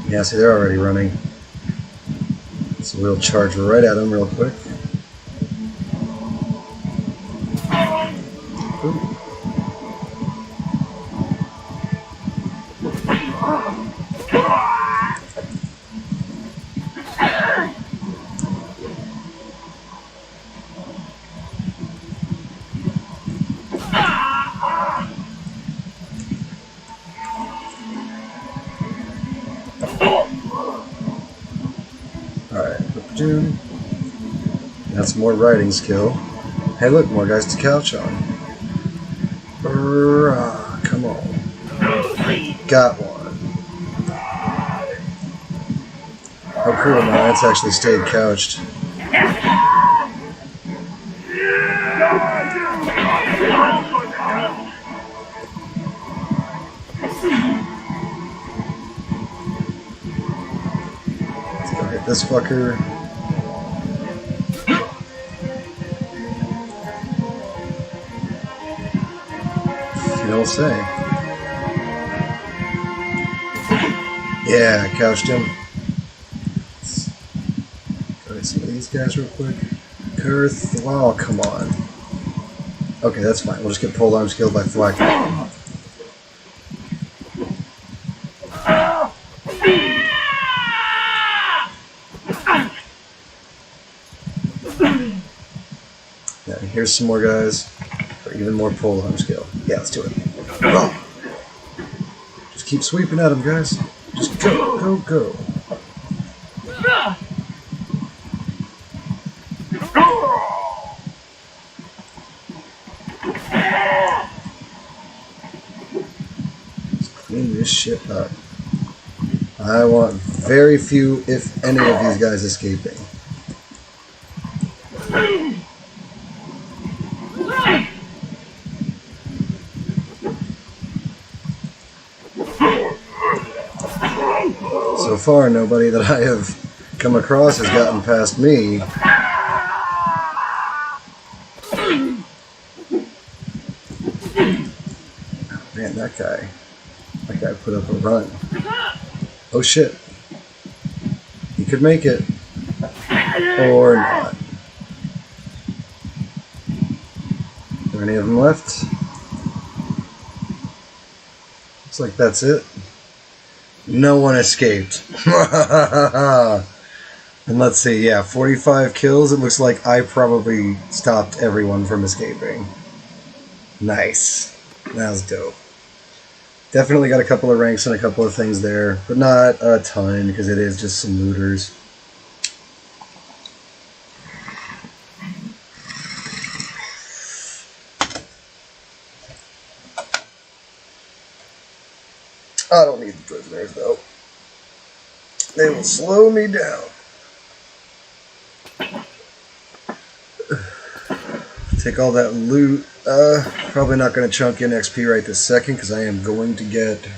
Yeah, see, they're already running. So we'll charge right at them real quick. Ooh. Alright, platoon. That's more riding skill. Hey look, more guys to couch on. Come on. Got one. Oh cool, man, that's actually stayed couched. Let's go hit this fucker. You don't say. Yeah, couched him. Let's go hit some of these guys real quick. Kurth, wow, come on. Okay, that's fine. We'll just get polearm skill by thwacking. Yeah, here's some more guys for even more polearm skill. Yeah, let's do it. Go. Just keep sweeping at them, guys. Just go, go, go. Let's clean this shit up. I want very few, if any, of these guys escaping. far, nobody that I have come across has gotten past me. Man, that guy put up a run. Oh shit. He could make it. Or not. Are there any of them left? Looks like that's it. No one escaped. And let's see, yeah, 45 kills. It looks like I probably stopped everyone from escaping. Nice. That was dope. Definitely got a couple of ranks and a couple of things there, but not a ton because it is just some looters. I don't need the prisoners though. They will slow me down. Take all that loot. Probably not going to chunk in XP right this second because I am going to get...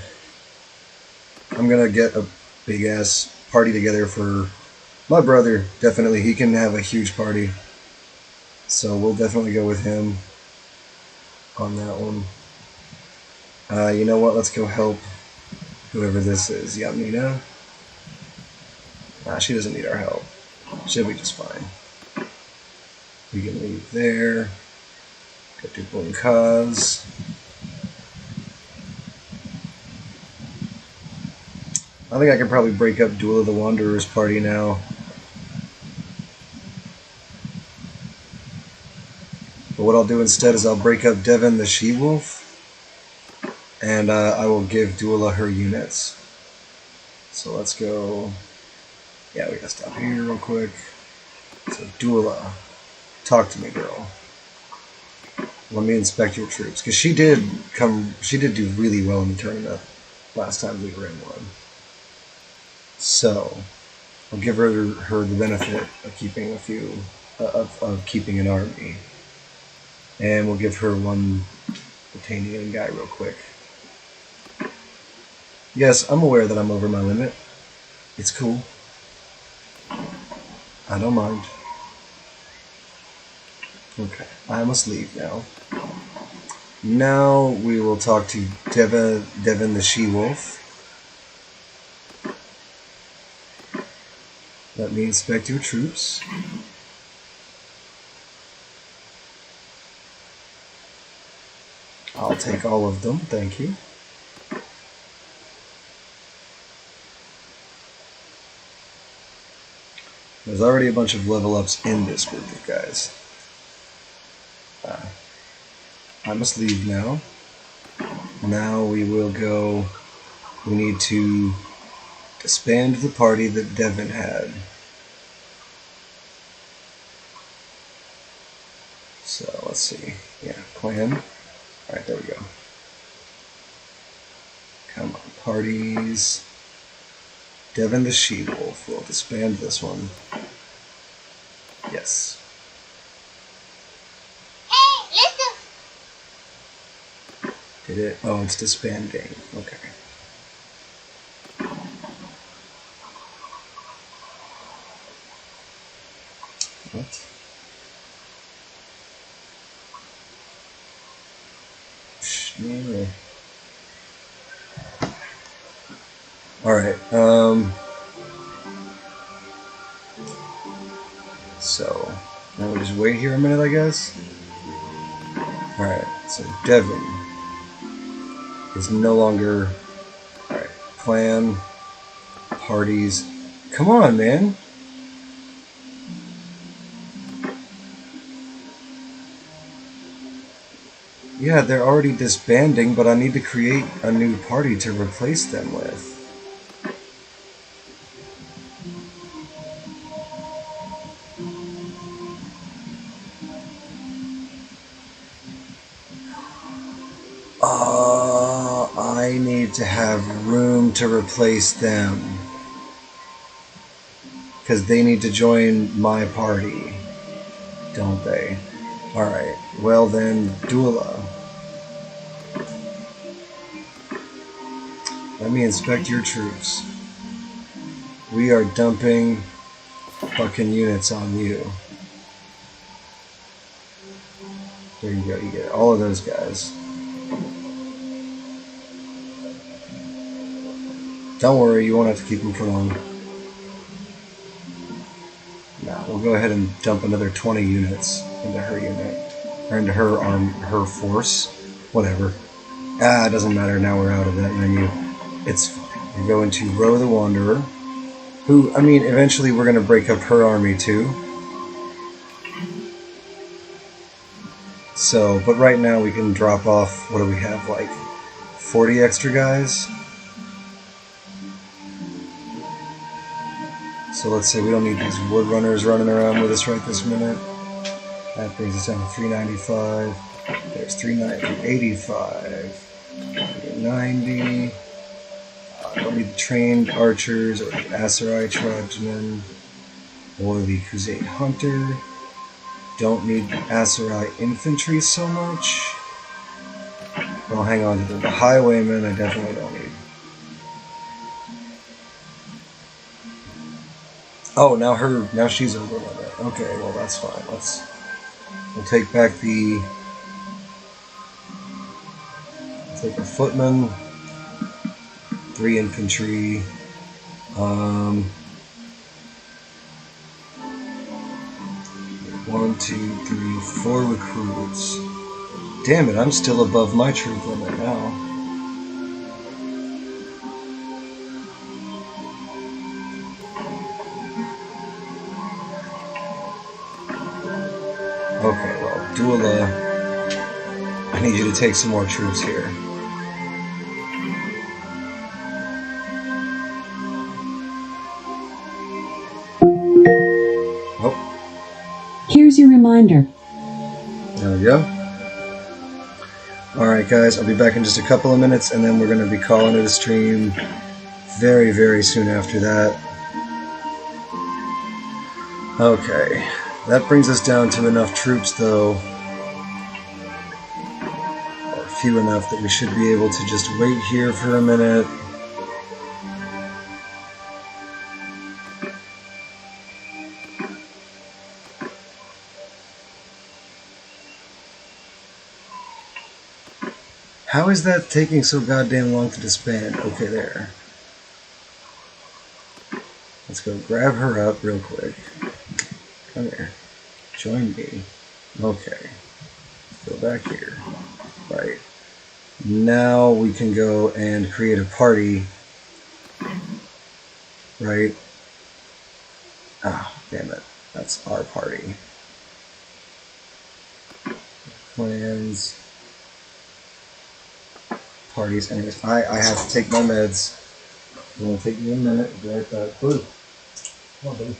I'm going to get a big ass party together for my brother. Definitely, he can have a huge party. So we'll definitely go with him on that one. You know what? Let's go help whoever this is. Yamina? Nah, she doesn't need our help. She'll be just fine. We can leave there. Go to Bunkaz. I think I can probably break up Duel of the Wanderer's party now. But what I'll do instead is I'll break up Devin the She-Wolf. And I will give Duela her units. So let's go... Yeah, we gotta stop here real quick. So Duela, talk to me, girl. Let me inspect your troops. Because she did do really well in the tournament last time we were in one. So, I'll give her the benefit of keeping a few, of keeping an army. And we'll give her one Botanian guy real quick. Yes, I'm aware that I'm over my limit. It's cool. I don't mind. Okay, I must leave now. Now we will talk to Devin the She-Wolf. Let me inspect your troops. I'll take all of them, thank you. There's already a bunch of level ups in this group of guys. I must leave now. Now we will go... We need to disband the party that Devin had. So, let's see. Yeah, plan. Alright, there we go. Come on, parties. Devin the She-Wolf. We'll disband this one. Yes. Did it? Oh, it's disbanding. Okay. What? No. Alright, so, now we just wait here a minute, I guess? Alright, so Devin is no longer... Alright, plan, parties... Come on, man! Yeah, they're already disbanding, but I need to create a new party to replace them with. I need to have room to replace them. Because they need to join my party. Don't they? Alright, well then, Duela. Let me inspect your troops. we are dumping fucking units on you. There you go, you get all of those guys. Don't worry, you won't have to keep them for long. Now, we'll go ahead and dump another 20 units into her unit. Or into her force. Whatever. It doesn't matter, now we're out of that menu. It's fine. We're going to Row the Wanderer. Who, I mean, eventually we're going to break up her army too. So, but right now we can drop off, what do we have, like 40 extra guys? So let's say we don't need these wood runners running around with us right this minute. That brings us down to 395. There's 385. 390. Don't need the trained archers or the Aserai tribesmen or the Crusade hunter. Don't need the Aserai infantry so much. I'll hang on to them. The highwaymen I definitely don't need. Oh, now she's over limit. Okay, well that's fine. We'll take back take a footman, 3 infantry, 1, 2, 3, 4 recruits. Damn it, I'm still above my troop limit now. Okay, well, Dula, I need you to take some more troops here. Oh. Here's your reminder. There we go. Alright guys, I'll be back in just a couple of minutes and then we're going to be calling it a stream very, very soon after that. Okay. That brings us down to enough troops, though, or few enough that we should be able to just wait here for a minute. How is that taking so goddamn long to disband? Okay, there. Let's go grab her up real quick. Come here. Join me. Okay. Go back here. Right. Now we can go and create a party. Right? Ah, damn it. That's our party. Plans. Parties. Anyways, I have to take my meds. It's going to take me a minute. Be right back. Blue. Come on, buddy.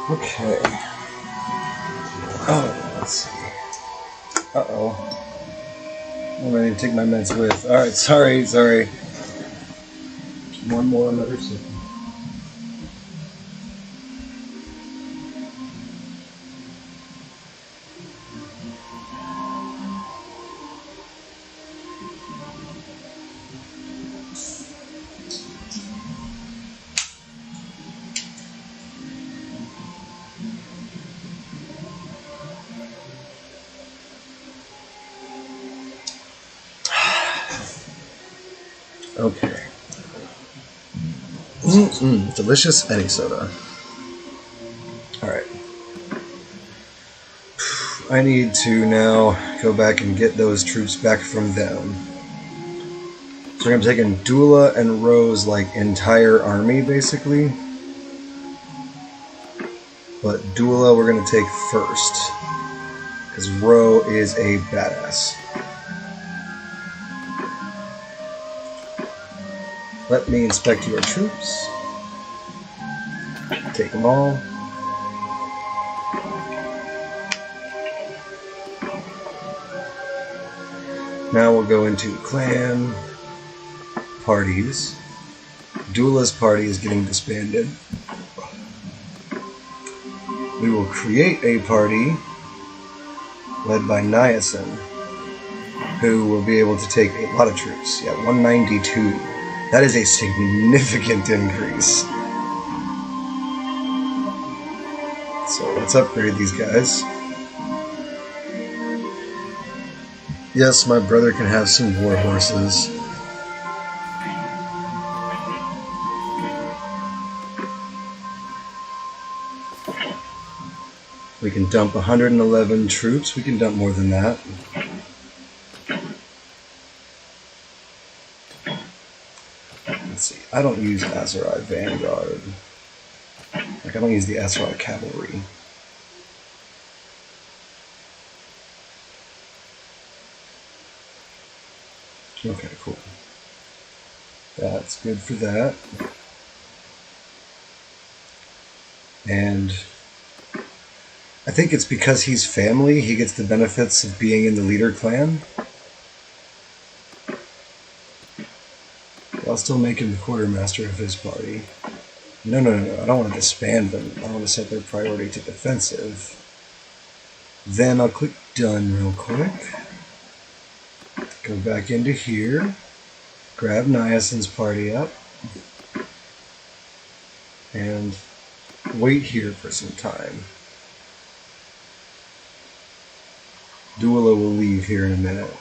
Okay. Oh, let's see. Uh-oh. I'm ready to take my meds with. Alright, sorry. One more, another second. Okay. Delicious any soda. Alright. I need to now go back and get those troops back from them. So we're going to be taking Dula and Ro's like entire army basically. But Dula we're going to take first. Because Ro is a badass. Let me inspect your troops. Take them all. Now we'll go into clan parties. Dula's party is getting disbanded. We will create a party led by Niacin, who will be able to take a lot of troops. Yeah, 192. That is a significant increase. So let's upgrade these guys. Yes, my brother can have some war horses. We can dump 111 troops. We can dump more than that. Let's see. I don't use Azerai Vanguard. Like, I don't use the Azerai Cavalry. Okay, cool. That's good for that. And I think it's because he's family, he gets the benefits of being in the leader clan. But I'll still make him the quartermaster of his party. No, I don't want to disband them. I want to set their priority to defensive. Then I'll click done real quick. Go back into here. Grab Niacin's party up. And wait here for some time. Dula will leave here in a minute.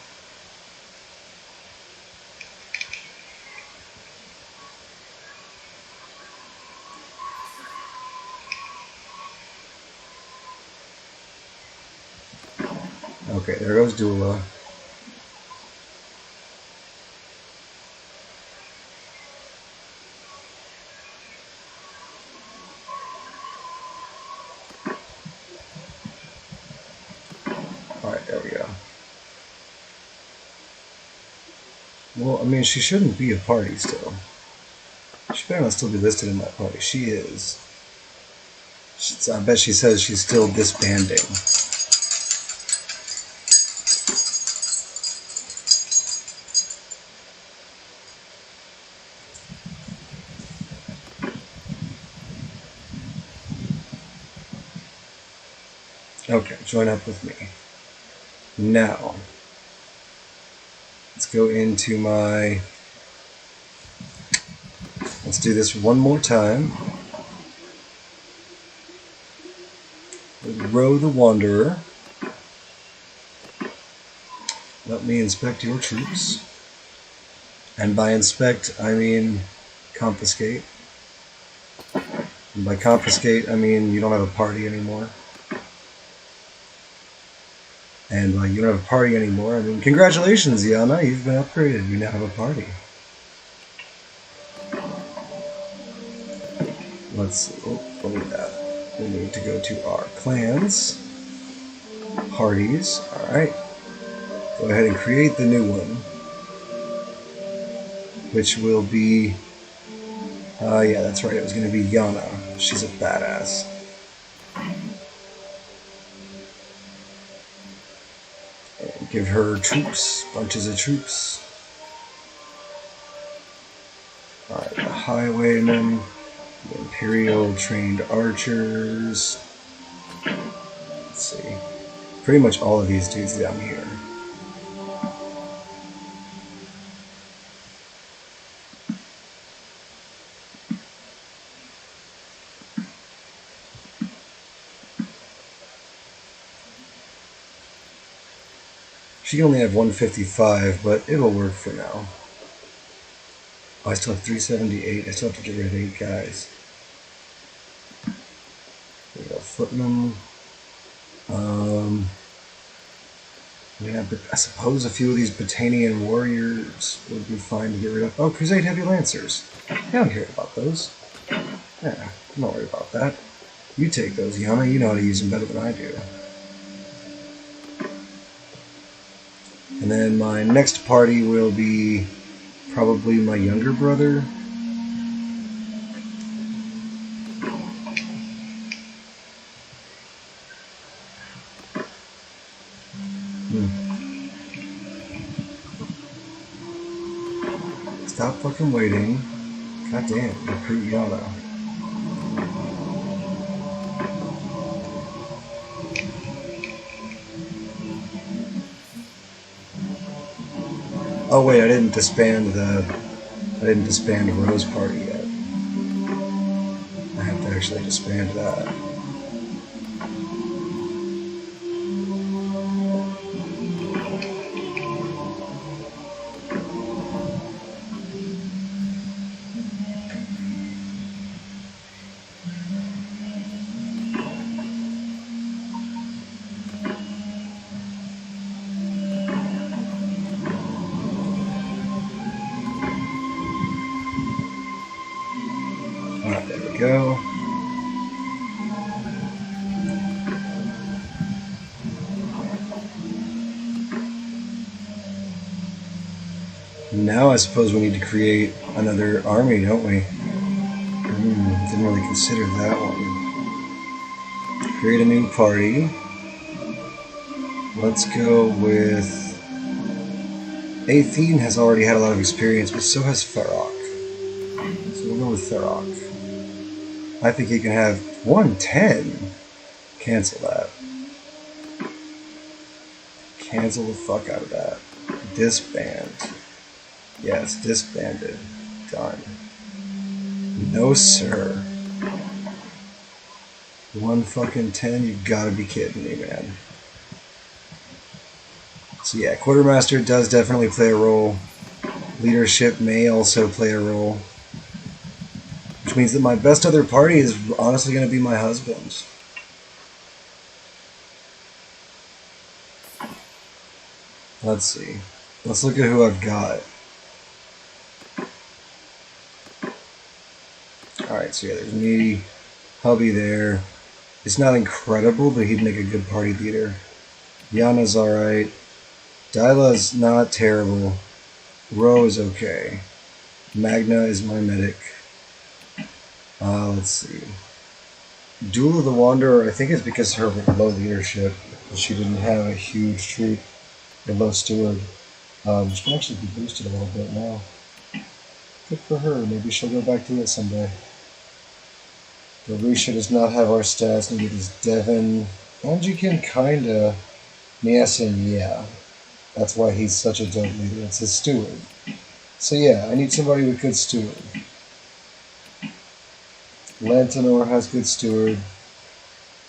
Okay, there goes Dula. Alright, there we go. Well, I mean, she shouldn't be a party still. She better not still be listed in my party. She is. I bet she says she's still disbanding. Okay, join up with me. Now, let's go into my... Let's do this one more time. Ro the Wanderer. Let me inspect your troops. And by inspect, I mean confiscate. And by confiscate, I mean you don't have a party anymore. And like you don't have a party anymore, I mean congratulations, Yana, you've been upgraded. You now have a party. Let's see. Oh, what is that? We need to go to our clans. Parties. Alright. Go ahead and create the new one. Which will be... yeah, that's right. It was going to be Yana. She's a badass. And give her troops. Bunches of troops. Alright, the highwaymen. The Imperial trained archers. Let's see. Pretty much all of these dudes down here. She can only have 155, but it'll work for now. Oh, I still have 378. I still have to get rid of 8 guys. There we go, Footman. Yeah, but I suppose a few of these Britannian warriors would be fine to get rid of. Oh, Crusade Heavy Lancers. Yeah, I'm hearing about those. Yeah, I'm not worried about that. You take those, Yana. You know how to use them better than I do. And then my next party will be probably my younger brother. Stop fucking waiting. God damn, recruit Yana. Oh wait, I didn't disband Rose Party yet. I have to actually disband that. Alright, there we go. Now I suppose we need to create another army, don't we? Didn't really consider that one. Create a new party. Let's go with... Athene has already had a lot of experience, but so has Ferroc. So we'll go with Ferroc. I think he can have 110. Cancel that. Cancel the fuck out of that. Disband. Yes, disbanded. Done. No, sir. 110? You gotta be kidding me, man. So yeah, Quartermaster does definitely play a role. Leadership may also play a role. Which means that my best other party is honestly going to be my husband. Let's see. Let's look at who I've got. Alright, so yeah, there's me, hubby there. It's not incredible, but he'd make a good party leader. Yana's alright. Dyla's not terrible. Ro is okay. Magna is my medic. Let's see. Duel of the Wanderer, I think it's because of her low leadership. She didn't have a huge troop. Or low steward. She can actually be boosted a little bit now. Good for her. Maybe she'll go back to it someday. Dorisha does not have our stats. Neither does Devin. Angie can kinda. Niasen, yeah. That's why he's such a dope leader. It's his steward. So yeah, I need somebody with good steward. Lantanor has good steward.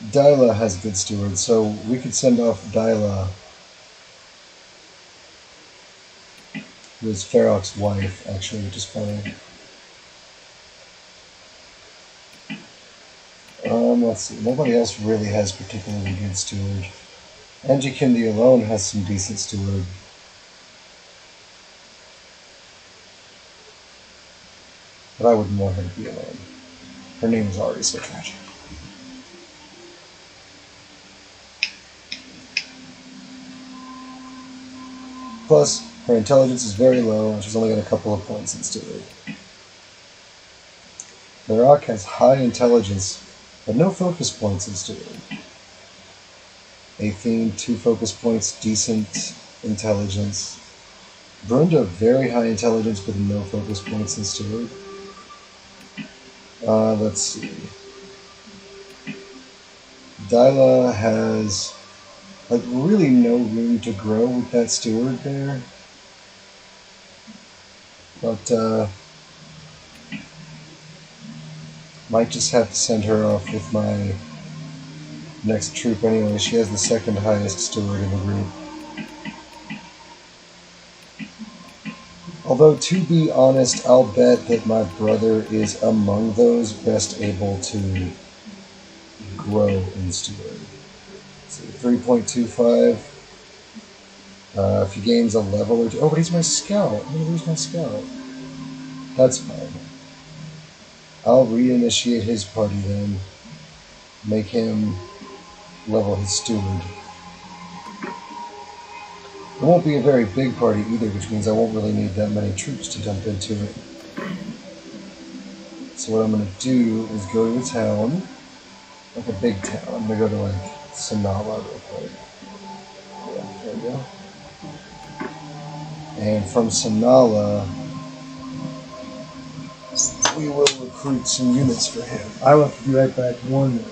Dyla has good steward, so we could send off Dyla, who is Ferroc's wife, actually, which is funny. Let's see. Nobody else really has particularly good steward. Angie Kindi alone has some decent steward. But I wouldn't want her to be alone. Her name is already so tragic. Plus, her intelligence is very low, and she's only got a couple of points in steward. Varrock has high intelligence, but no focus points in steward. Athene, 2 focus points, decent intelligence. Brunda, very high intelligence, but no focus points in steward. Let's see. Dyla has like really no room to grow with that steward there. But might just have to send her off with my next troop anyway. She has the second highest steward in the group. Although, to be honest, I'll bet that my brother is among those best able to grow in steward. So 3.25. If he gains a level or two. Oh, but he's my scout. I'm going to lose my scout. That's fine. I'll reinitiate his party then. Make him level his steward. It won't be a very big party either, which means I won't really need that many troops to dump into it. So what I'm going to do is go to a town, like a big town. I'm going to go to like Sanala real quick. Yeah, there we go. And from Sanala, we will recruit some units for him. I will have to be right back. One minute.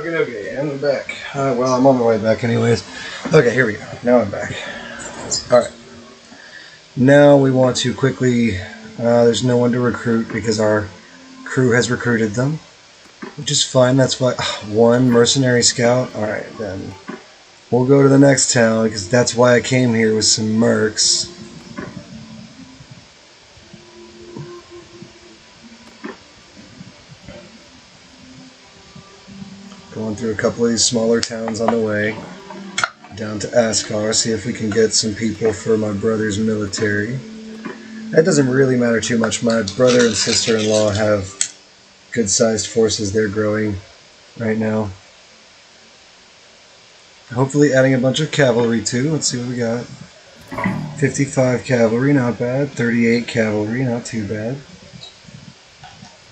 Okay, and I'm back. Well, I'm on my way back anyways. Okay, here we go. Now I'm back. Alright. Now we want to quickly... there's no one to recruit because our crew has recruited them. Which is fine, that's why... one mercenary scout? Alright, then. We'll go to the next town because that's why I came here with some mercs. Going through a couple of these smaller towns on the way. Down to Askar, see if we can get some people for my brother's military. That doesn't really matter too much. My brother and sister-in-law have good-sized forces they're growing right now. Hopefully adding a bunch of cavalry too. Let's see what we got. 55 cavalry, not bad. 38 cavalry, not too bad.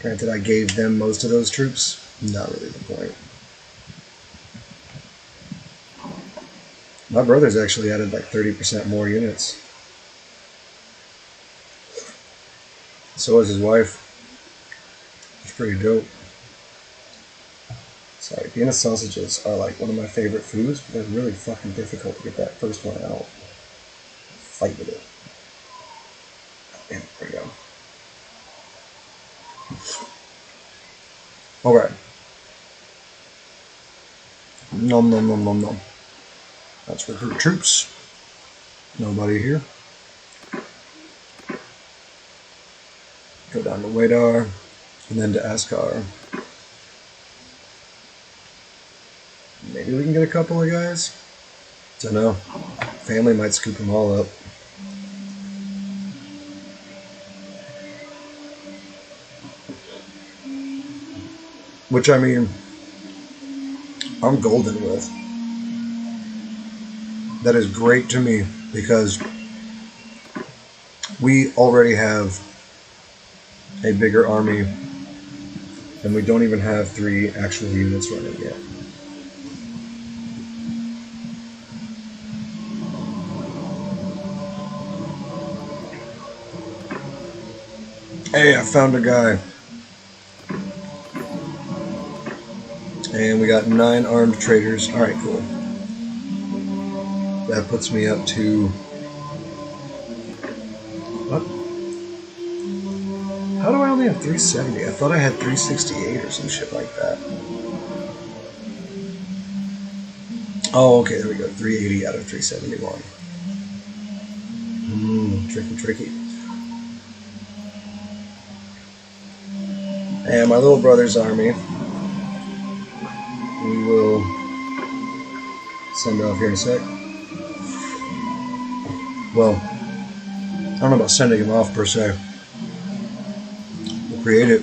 Granted, I gave them most of those troops. Not really the point. My brother's actually added like 30% more units. So is his wife. It's pretty dope. Sorry, Vienna sausages are like one of my favorite foods, but they're really fucking difficult to get that first one out. Fight with it. Damn, there we go. Alright. Nom nom nom nom nom. Let's recruit troops. Nobody here. Go down to Wadar, and then to Askar. Maybe we can get a couple of guys? Don't know. Family might scoop them all up. Which, I mean, I'm golden with. That is great to me because we already have a bigger army and we don't even have 3 actual units running yet. Hey, I found a guy. And we got 9 armed traders. Alright, cool. That puts me up to... What? How do I only have 370? I thought I had 368 or some shit like that. Oh, okay, there we go. 380 out of 371. Tricky. And my little brother's army, we will send off here in a sec. Well, I don't know about sending him off per se. We'll create it.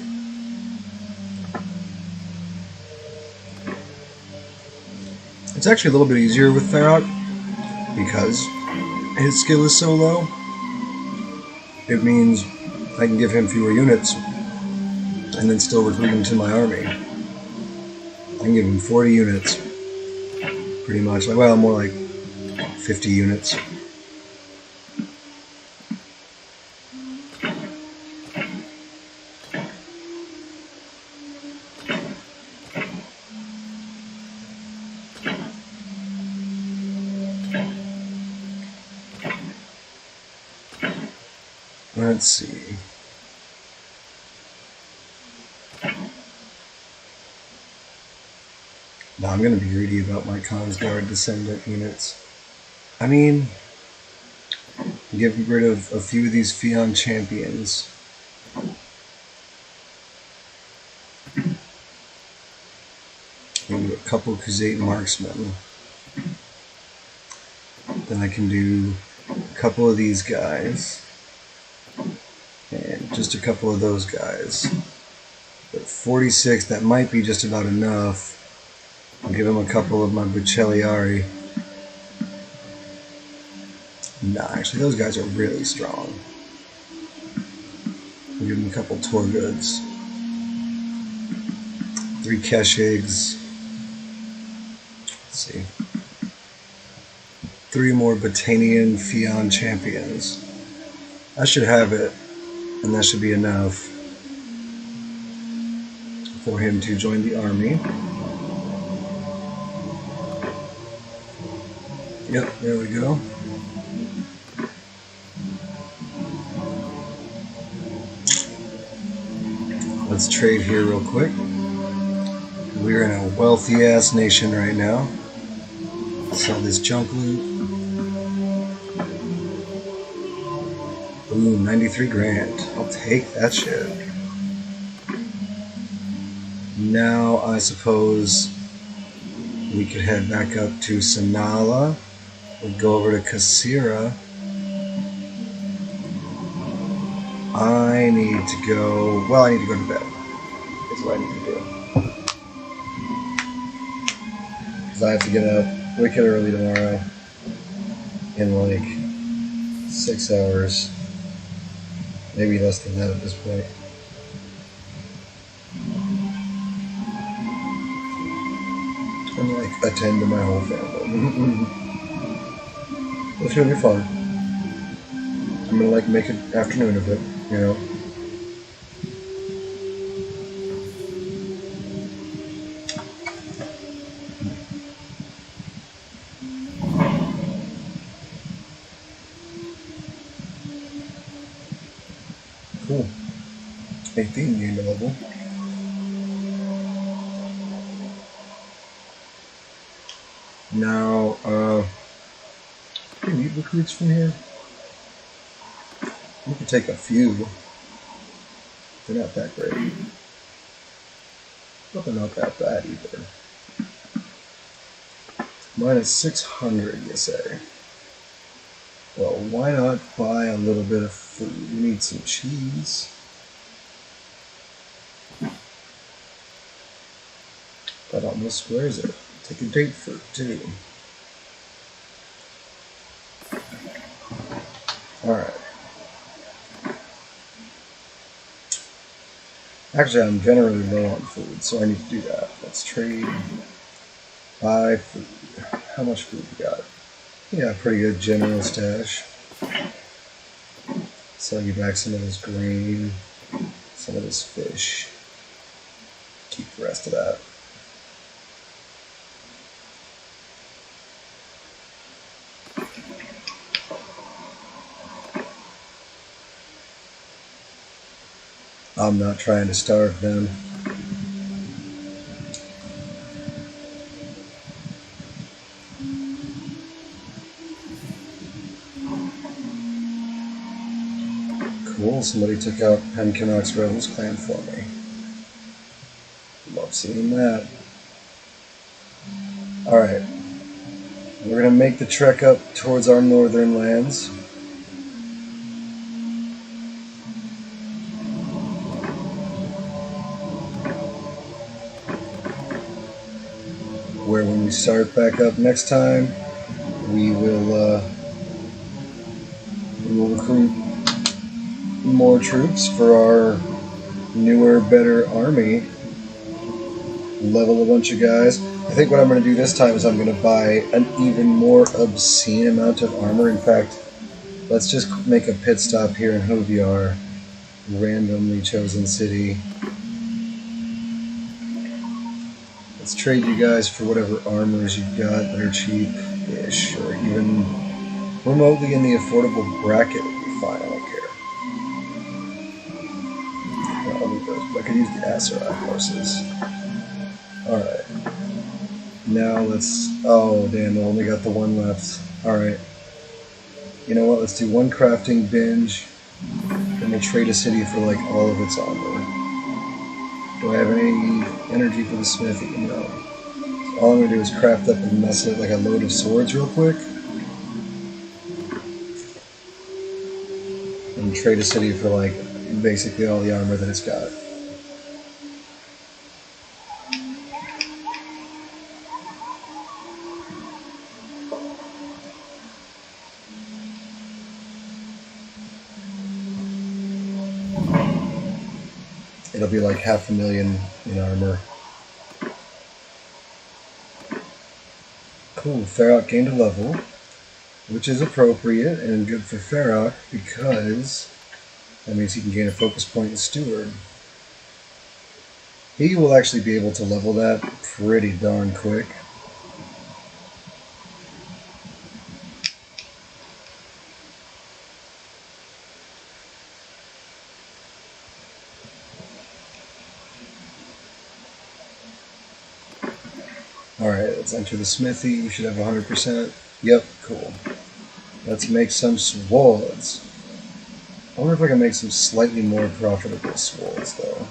It's actually a little bit easier with Farrock because his skill is so low. It means I can give him fewer units and then still recruit him to my army. I can give him 40 units, pretty much. Well, more like 50 units. Let's see. Now I'm going to be greedy about my Consguard Descendant units. I mean, get rid of a few of these Fion champions. Maybe a couple Khuzait marksmen. Then I can do a couple of these guys. And just a couple of those guys. But 46, that might be just about enough. I'll give him a couple of my Buccelliari. Nah, actually those guys are really strong. I'll give him a couple Torguds. 3 Keshigs. Let's see. 3 more Botanian Fion champions. I should have it, and that should be enough for him to join the army. Yep, there we go. Let's trade here real quick. We're in a wealthy ass nation right now. Sell this junk loot. Ooh, 93 grand. I'll take that shit. Now I suppose we could head back up to Sanala. We'll go over to Kasira. I need to go... Well, I need to go to bed. That's what I need to do. Because I have to get up wicked early tomorrow. In like 6 hours. Maybe less than that at this point. And like attend to my whole family. It's gonna be fun. I'm gonna like make an afternoon of it, you know. Cool. 18 gained a level. Now, can you recruits from here? We can take a few. They're not that great. But they're not that bad either. Minus 600, you say? Well, why not buy a little bit of food? We need some cheese. That almost squares it. Take a date fruit, too. Alright. Actually, I'm generally low on food, so I need to do that. Let's trade. Buy food. How much food we got? Yeah, pretty good general stash. Sell you back some of this grain. some of this fish. Keep the rest of that. I'm not trying to starve them. Cool, somebody took out Penkinnock's Rebels clan for me. Love seeing that. Alright. We're going to make the trek up towards our northern lands. Where when we start back up next time, we will recruit more troops for our newer, better army. Level a bunch of guys. I think what I'm going to do this time is I'm going to buy an even more obscene amount of armor. In fact, let's just make a pit stop here in Hoviar, randomly chosen city. Let's trade you guys for whatever armors you've got that are cheap-ish, or even remotely in the affordable bracket would be fine. I don't care. I'll need those, but I could use the Aserai horses. Alright. Now let's... Oh, damn, I only got the one left. Alright. You know what? Let's do one crafting binge, and we'll trade a city for, like, all of its armor. Do I have any energy for the smithy? No. So all I'm going to do is craft up and mess it like a load of swords real quick. And trade a city for, like, basically all the armor that it's got. It'll be like 500,000 in armor. Cool, Farrock gained a level, which is appropriate and good for Farrock because that means he can gain a focus point in Steward. He will actually be able to level that pretty darn quick. Alright, let's enter the smithy. We should have 100%. Yep, cool. Let's make some swords. I wonder if I can make some slightly more profitable swords, though.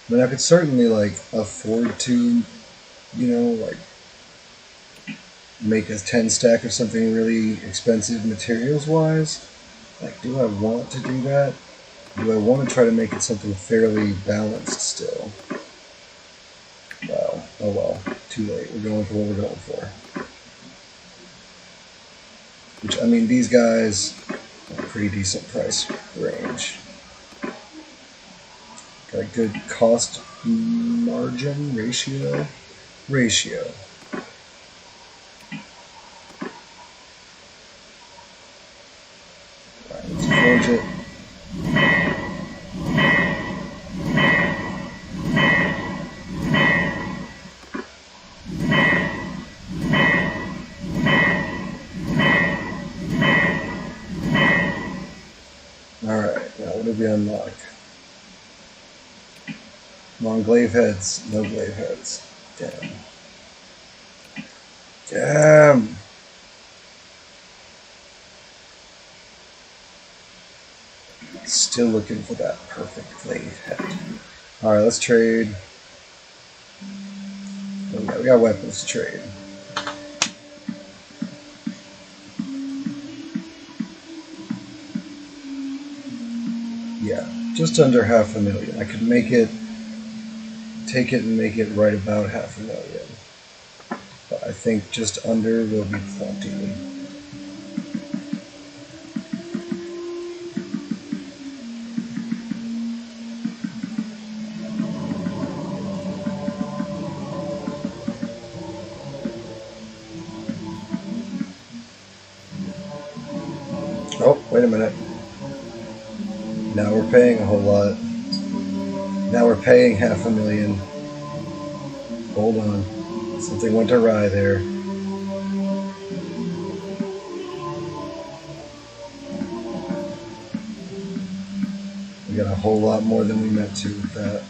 I mean, I could certainly, like, afford to, you know, like, make a 10 stack of something really expensive materials-wise. Like, do I want to do that? Do I want to try to make it something fairly balanced still? Well, oh well, too late. We're going for what we're going for. Which, I mean, these guys have a pretty decent price range. Got a good cost margin ratio. Alright, let's forge it. Alright, now what did we unlock? Long glaive heads, no glaive heads. Damn. Damn! Still looking for that perfect glaive head. Alright, let's trade. Oh, yeah, we got weapons to trade. Yeah, just under 500,000. I could make it, take it and make it right about 500,000. But I think just under will be plenty. Wait a minute. Now we're paying a whole lot. Now we're paying $500,000. Hold on. Something went awry there. We got a whole lot more than we meant to with that.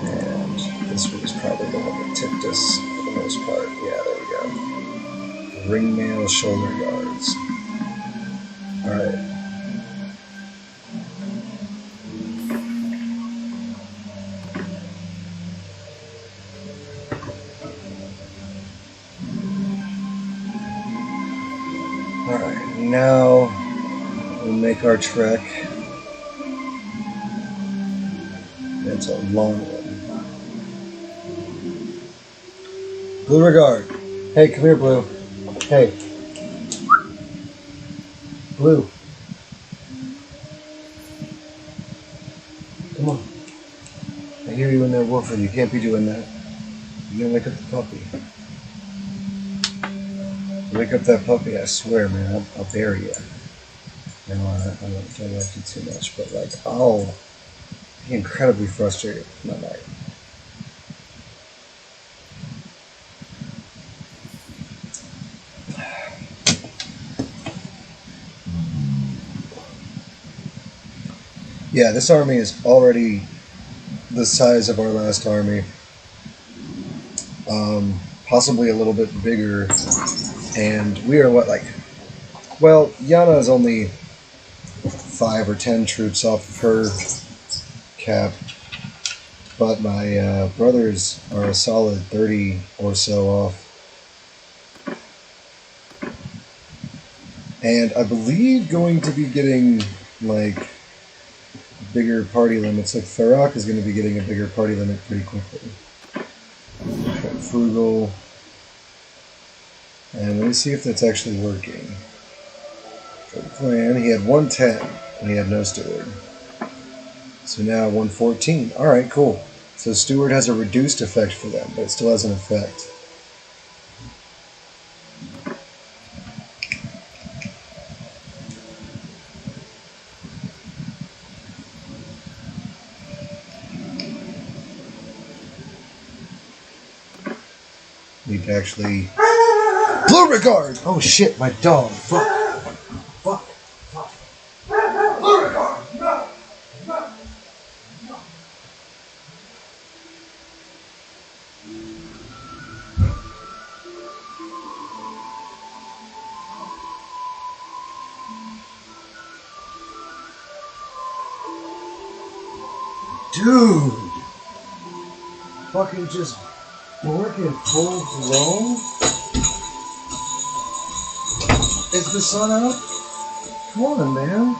And this was probably the one that tipped us for the most part. Yeah, there we go. Ringmail shoulder guards. Alright. Alright, now we'll make our trek. It's a long one. Blue Regard. Hey, come here, Blue. Hey. Blue. Come on. I hear you in there woofing. You can't be doing that. You're gonna wake up the puppy. Wake up that puppy, I swear, man. I'll bury you. No, I don't like you too much, but like, I'll be incredibly frustrated with my night. Yeah, this army is already the size of our last army. Possibly a little bit bigger. And we are what, like... Well, Yana is only 5 or 10 troops off of her cap. But my brothers are a solid 30 or so off. And I believe going to be getting, like... bigger party limits. Like Tharak is going to be getting a bigger party limit pretty quickly. Frugal. And let me see if that's actually working. For the clan, he had 110 and he had no steward. So now 114. Alright, cool. So steward has a reduced effect for them, but it still has an effect. Need to actually... Blue Regard! Oh shit, my dog. Fuck. Fuck. Fuck. Blue Regard! No! No! No! Dude! Fucking just... working full blown? Is the sun out? Come on, man.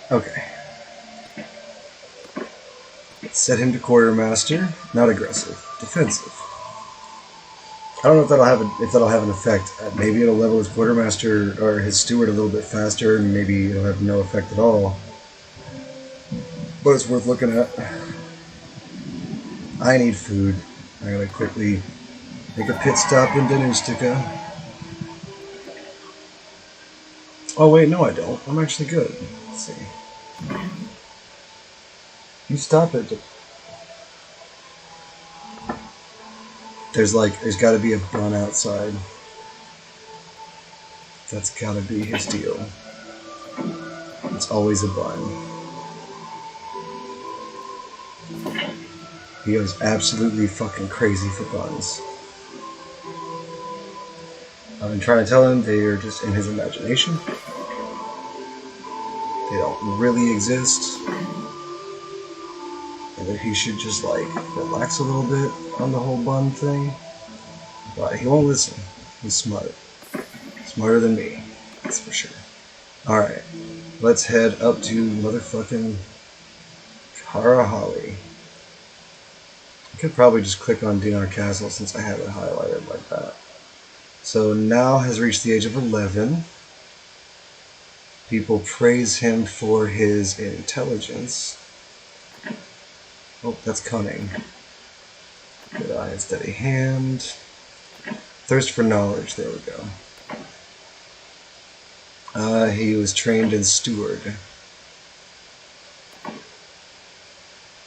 Okay. Set him to quartermaster. Not aggressive. Defensive. I don't know if that'll have an effect. Maybe it'll level his quartermaster or his steward a little bit faster, and maybe it'll have no effect at all. But it's worth looking at. I need food. I gotta quickly make a pit stop in Danustica. Oh wait, no I don't. I'm actually good. Let's see. You stop it. There's gotta be a bun outside. That's gotta be his deal. It's always a bun. He goes absolutely fucking crazy for buns. I've been trying to tell him they are just in his imagination. They don't really exist. And that he should just like relax a little bit on the whole bun thing. But he won't listen. He's smart. Smarter than me. That's for sure. Alright. Let's head up to motherfucking Harahali. I could probably just click on Dinar Castle since I have it highlighted like that. So now has reached the age of 11. People praise him for his intelligence. Oh, that's cunning. Good eye and steady hand. Thirst for knowledge, there we go. He was trained in steward.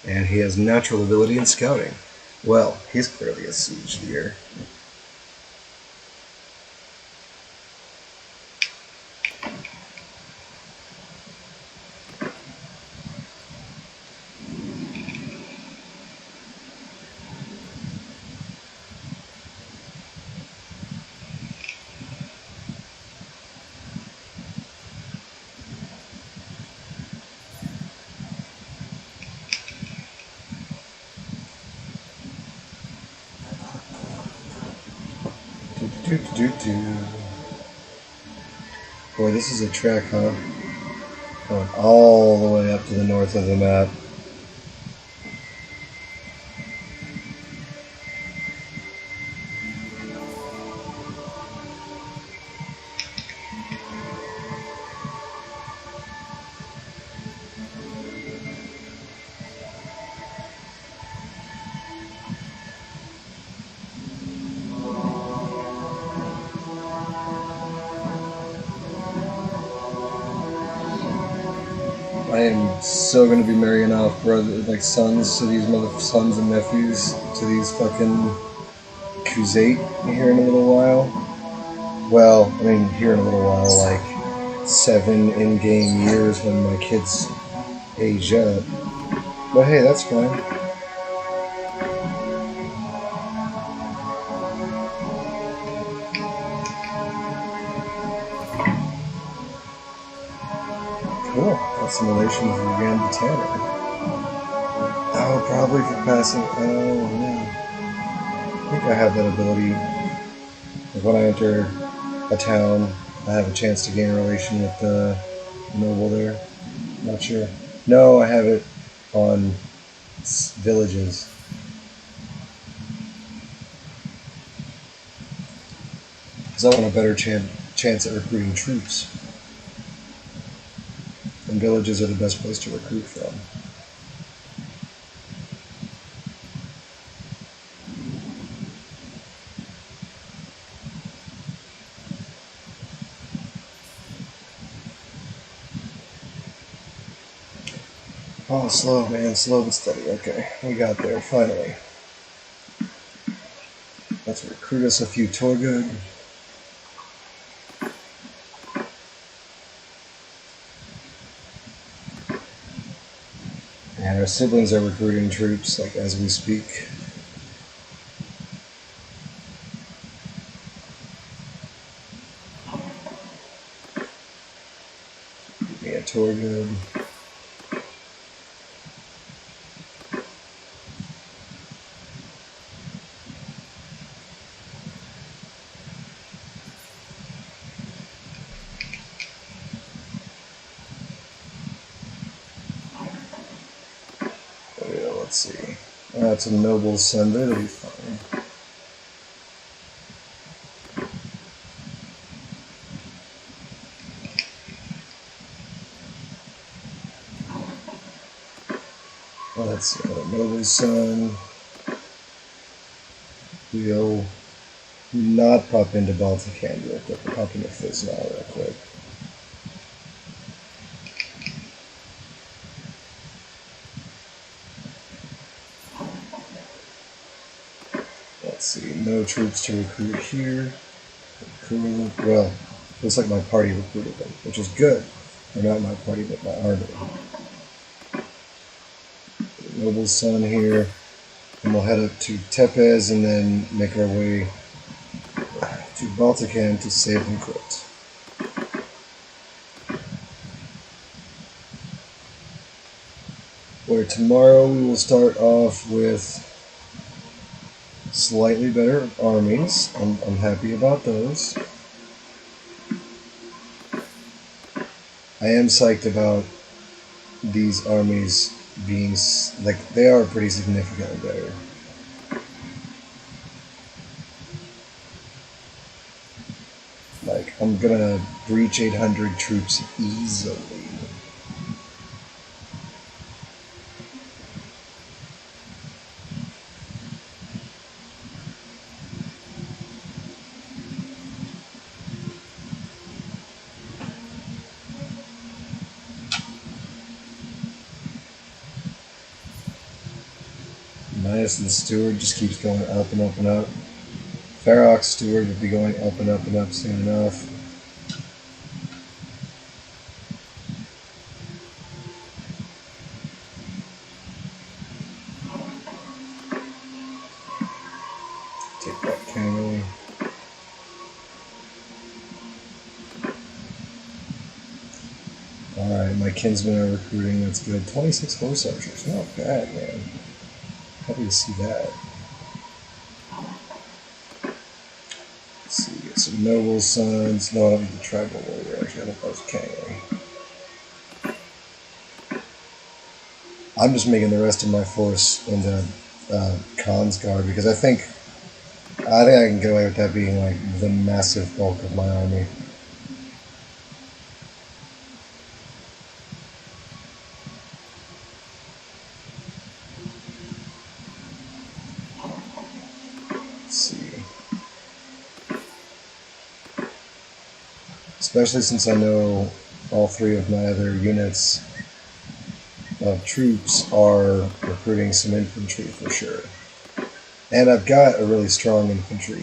And he has natural ability in scouting. Well, he's clearly a siege leader. Boy, this is a trek, huh? Going all the way up to the north of the map. I am so gonna be marrying off sons to these sons and nephews to these fucking Kuzate here in a little while. Well, I mean, here in a little while, like 7 in-game years when my kids age up. But hey, that's fine. Cool. Assimilation of Uganda Tanner. Oh, probably for passing. Oh, yeah. I think I have that ability. Like when I enter a town, I have a chance to gain a relation with the noble there. Not sure. No, I have it on villages. Because I want a better chance at recruiting troops. And villages are the best place to recruit from. Oh, slow, man. Slow but steady. Okay, we got there, finally. Let's recruit us a few Torgud. And our siblings are recruiting troops, like, as we speak. Yeah, Torgud. Let's see. That's a noble son. That'll be fine. Let's see. A noble son. We'll not pop into Baltican real quick. We'll pop into Fizz now real quick. Let's see. No troops to recruit here. Well, looks like my party recruited them, which is good. Or not my party, but my army. Noble's son here. And we'll head up to Tepez and then make our way to Baltican to save and quit. Where tomorrow we will start off with slightly better armies. I'm happy about those. I am psyched about these armies being, like, they are pretty significantly better. Like, I'm gonna breach 800 troops easily. Minus the Steward just keeps going up and up and up. Ferox Steward would be going up and up and up soon enough. Take that cowboy. Alright, my kinsmen are recruiting, that's good. 26 horse archers, not bad, man. Happy to see that. Let's see, get some noble sons. No, I don't need the tribal warrior, actually, I think that was Kangway. I'm just making the rest of my force into Khan's guard because I think I can get away with that being like the massive bulk of my army. Let's see. Especially since I know all three of my other units of troops are recruiting some infantry for sure. And I've got a really strong infantry.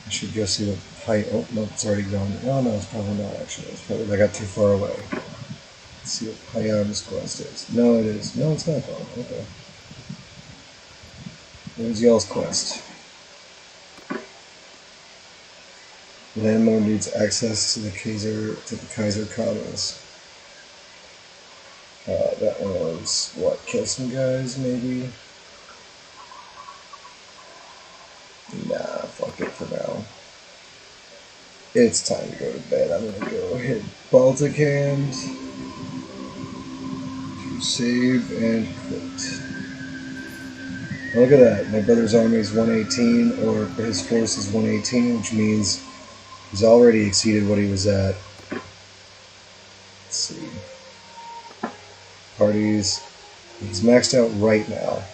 I should go see what height. Oh, no, it's already gone. Oh, no, it's probably not actually. It's probably, I got too far away. Let's see what Hayam's quest is. No, it is. No, it's not gone. Okay. Where's y'all's quest? Landlord needs access to the Kaiser Commons. That one was what? Kill some guys, maybe? Nah, fuck it for now. It's time to go to bed. I'm gonna go hit Baltic Hand. Save and quit. Look at that. My brother's army is 118, or his force is 118, which means he's already exceeded what he was at. Let's see. Parties. He's maxed out right now.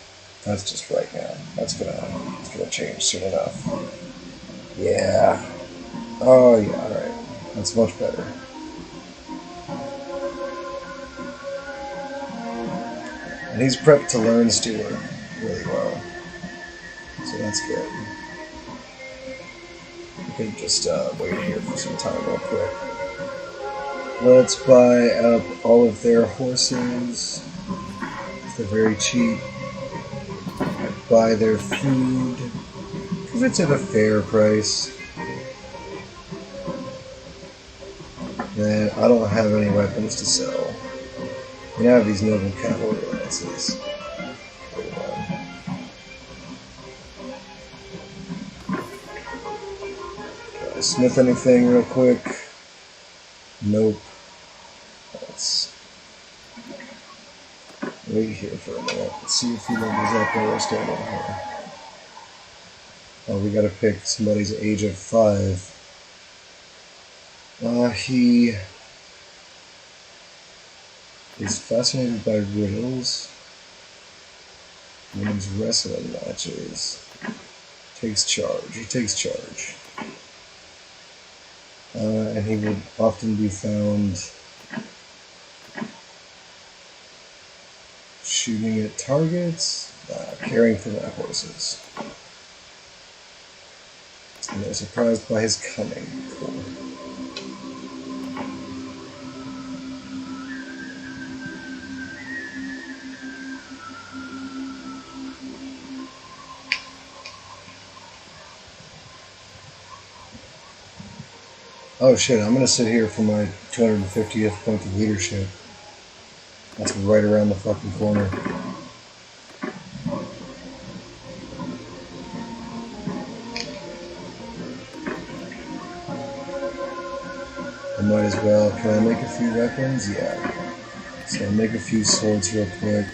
That's just right now. It's gonna change soon enough. Yeah. Oh yeah, alright. That's much better. And he's prepped to learn Steward really well. So that's good. We can just wait here for some time real quick. Let's buy up all of their horses. They're very cheap. Buy their food. Because it's at a fair price. And I don't have any weapons to sell. We have these noble cavalry lances. Can I smith anything real quick? Nope. Let's wait here for a minute. Let's see if he numbers up while we're standing here. Oh, we gotta pick somebody's age of 5. He is fascinated by riddles. Wins wrestling matches. Takes charge. He takes charge. And he would often be found shooting at targets, caring for their horses. And they're surprised by his cunning. Cool. Oh shit, I'm gonna sit here for my 250th point of leadership. That's right around the fucking corner. And might as well. Can I make a few weapons? Yeah. So I'll make a few swords real quick.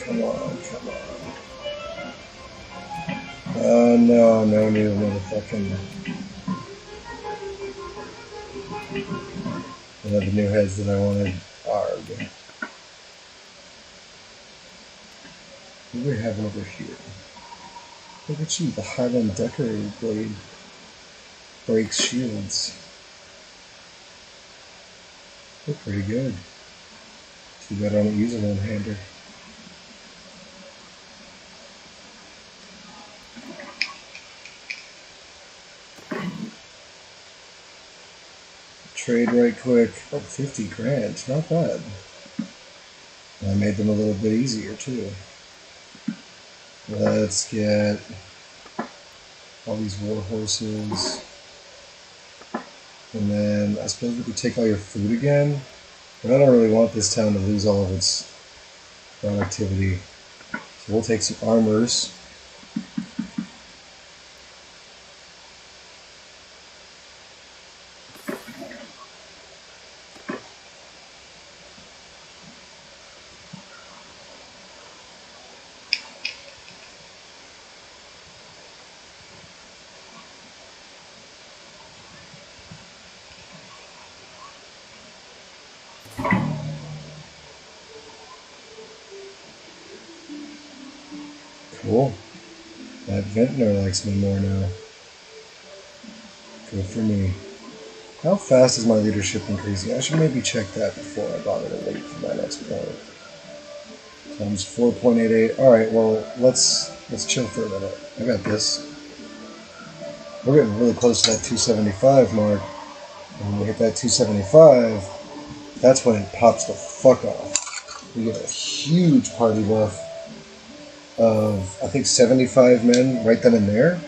Come on, come on. No, no need another fucking... One of the new heads that I wanted. Arg. What do we have over here? Look at you, the Highland Decorated Blade breaks shields. Look pretty good. Too bad I don't use a one-hander. Trade right quick. Oh, 50 grand. Not bad. And I made them a little bit easier, too. Let's get all these war horses. And then I suppose we could take all your food again. But I don't really want this town to lose all of its productivity. So we'll take some armors. Cool. That Ventnor likes me more now. Good for me. How fast is my leadership increasing? I should maybe check that before I bother to wait for my next point. Times 4.88. Alright, well, let's chill for a minute. I got this. We're getting really close to that 275 mark. And when we hit that 275, that's when it pops the fuck off. We get a huge party buff of, I think, 75 men right then and there.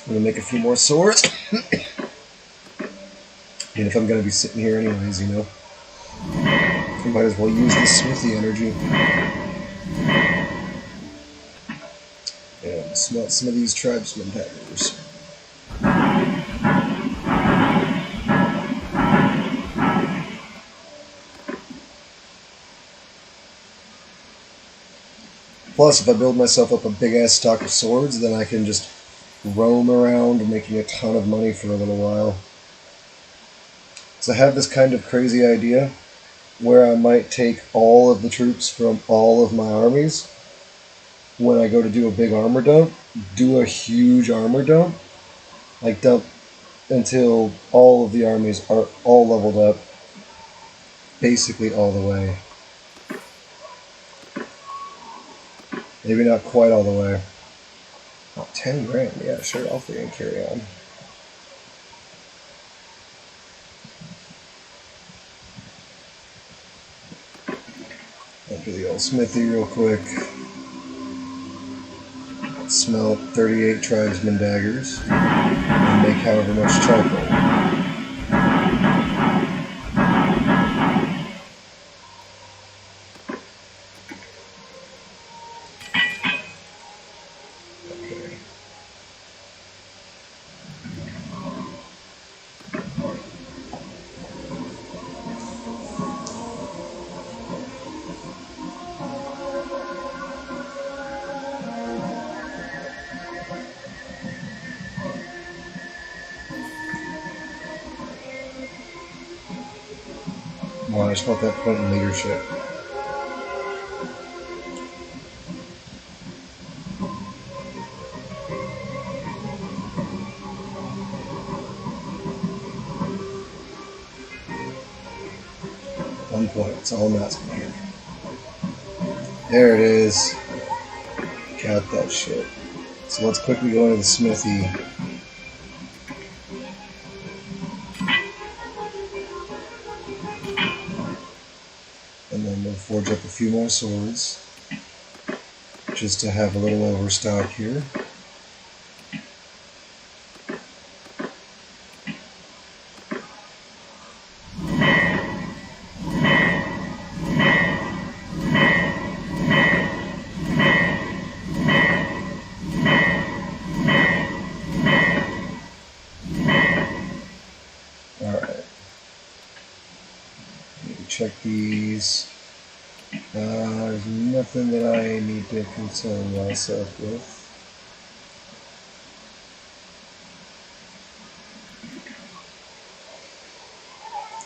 I'm gonna make a few more swords. And if I'm gonna be sitting here anyways, you know, I might as well use this smithy energy. And smelt some of these tribesmen daggers. Plus, if I build myself up a big ass stock of swords, then I can just roam around making a ton of money for a little while. So I have this kind of crazy idea where I might take all of the troops from all of my armies when I go to do a big armor dump, do a huge armor dump, like dump until all of the armies are all leveled up, basically all the way. Maybe not quite all the way. Oh, 10 grand, yeah, sure, I'll free and carry on. Enter the old smithy real quick. Smelt 38 tribesmen daggers. And make however much charcoal. Come on, I just want that point in leadership. One point, that's all I'm asking here. There it is. Got that shit. So let's quickly go into the smithy. And then we'll forge up a few more swords. Just to have a little overstock here. Check these. There's nothing that I need to concern myself with.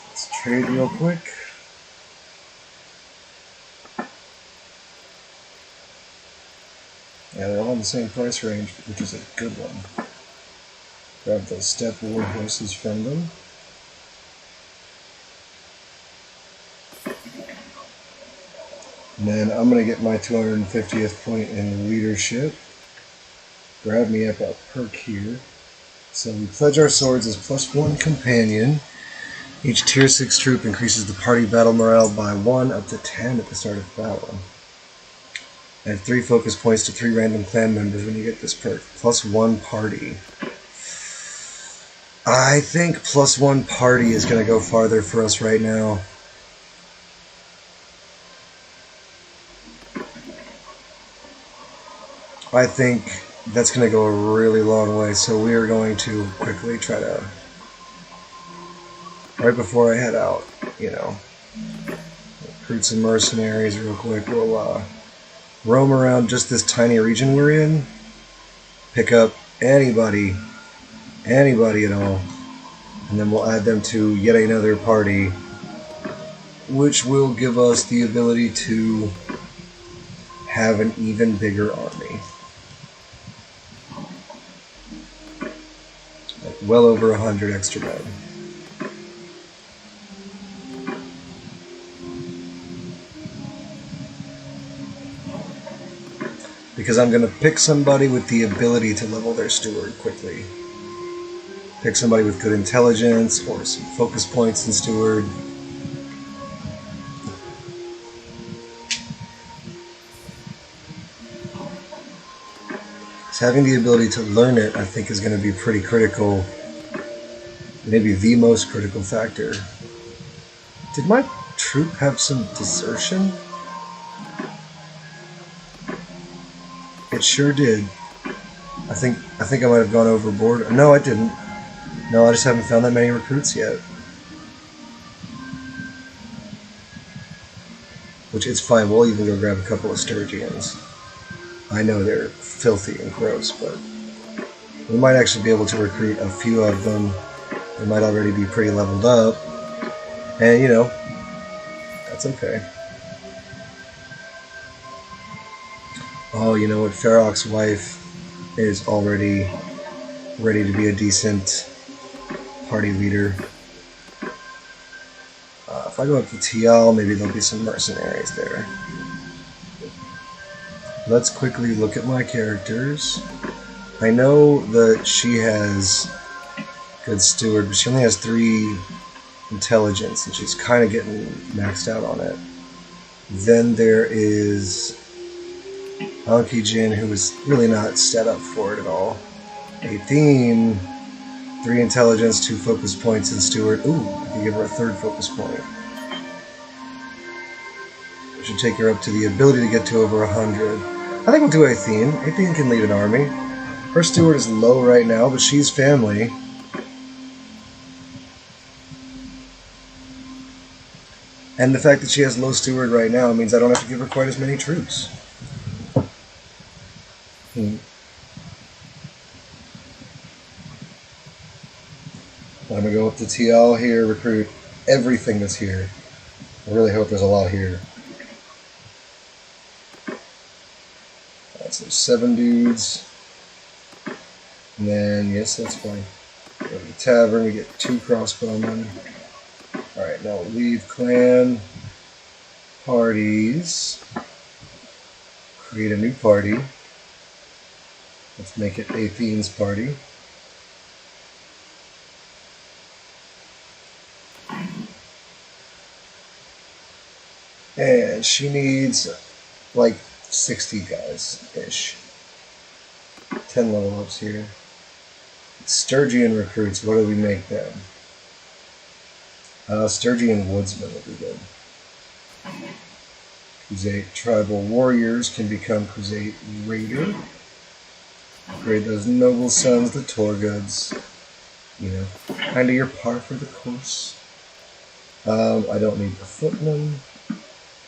Let's trade real quick. Yeah, they're all in the same price range, which is a good one. Grab those step war horses from them. And then I'm going to get my 250th point in leadership. Grab me up a perk here. So we pledge our swords as +1 companion. Each tier 6 troop increases the party battle morale by 1 up to 10 at the start of battle. Add 3 focus points to 3 random clan members when you get this perk. +1 party. I think +1 party is going to go farther for us right now. I think that's going to go a really long way, so we are going to quickly try to, right before I head out, recruit some mercenaries real quick. We'll roam around just this tiny region we're in, pick up anybody at all, and then we'll add them to yet another party, which will give us the ability to have an even bigger army. Well over 100 extra men. Because I'm going to pick somebody with the ability to level their steward quickly. Pick somebody with good intelligence or some focus points in steward. So having the ability to learn it, I think, is going to be pretty critical. Maybe the most critical factor. Did my troop have some desertion? It sure did. I think I might have gone overboard. No, I didn't. No, I just haven't found that many recruits yet. Which is fine. We'll even go grab a couple of Sturgians. I know they're filthy and gross, but we might actually be able to recruit a few of them. They might already be pretty leveled up. And, that's okay. Oh, you know what? Farrock's wife is already ready to be a decent party leader. If I go up to TL, maybe there'll be some mercenaries there. Let's quickly look at my characters. I know that she has good steward, but she only has 3 intelligence, and she's kind of getting maxed out on it. Then there is Anki Jin, who is really not set up for it at all. 18, 3 intelligence, 2 focus points in steward. Ooh, I can give her a 3rd focus point. We should take her up to the ability to get to over 100. I think we'll do Athene. Athene can lead an army. Her steward is low right now, but she's family. And the fact that she has low steward right now means I don't have to give her quite as many troops. I'm going to go up to TL here, recruit everything that's here. I really hope there's a lot here. Alright, so 7 dudes. And then, yes, that's fine. Go to the tavern, we get 2 crossbowmen. Alright, now leave clan parties. Create a new party. Let's make it Athene's party. And she needs like 60 guys-ish. 10 level ups here. Sturgian recruits, what do we make them? Sturgian woodsmen would be good. Crusade tribal warriors can become Crusade raider. Upgrade those noble sons, the Torguds. You know, kind of your par for the course. I don't need the footman.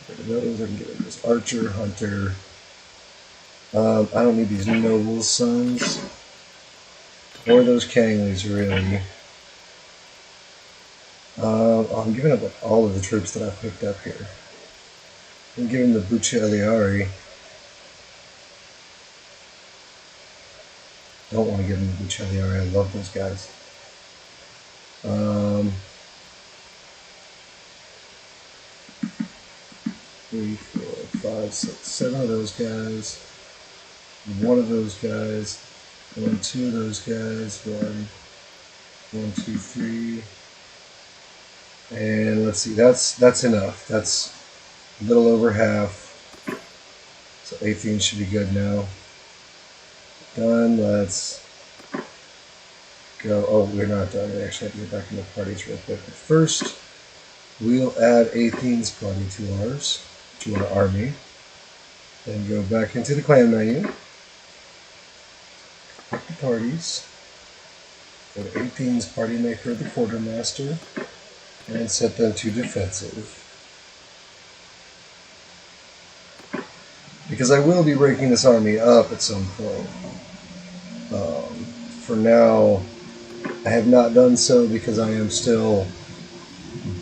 Get rid of those. I can get rid of this archer, hunter. I don't need these noble sons. Or those Kangleys, really. I'm giving up all of the troops that I picked up here. I'm giving the Buccialiari. Don't want to give them the Buccialiari. I love those guys. 3, 4, 5, 6, 7 of those guys. 1 of those guys. 1, 2 of those guys. 1, 2, 3. And let's see, that's enough. That's a little over half. So Athene should be good now. Done. Let's go. Oh, we're not done. We actually have to get back into parties real quick. But first, we'll add Athene's party to ours, to our army. Then go back into the clan menu. Pick the parties. Go to Athene's party, make her the quartermaster. And set them to defensive. Because I will be breaking this army up at some point. For now, I have not done so because I am still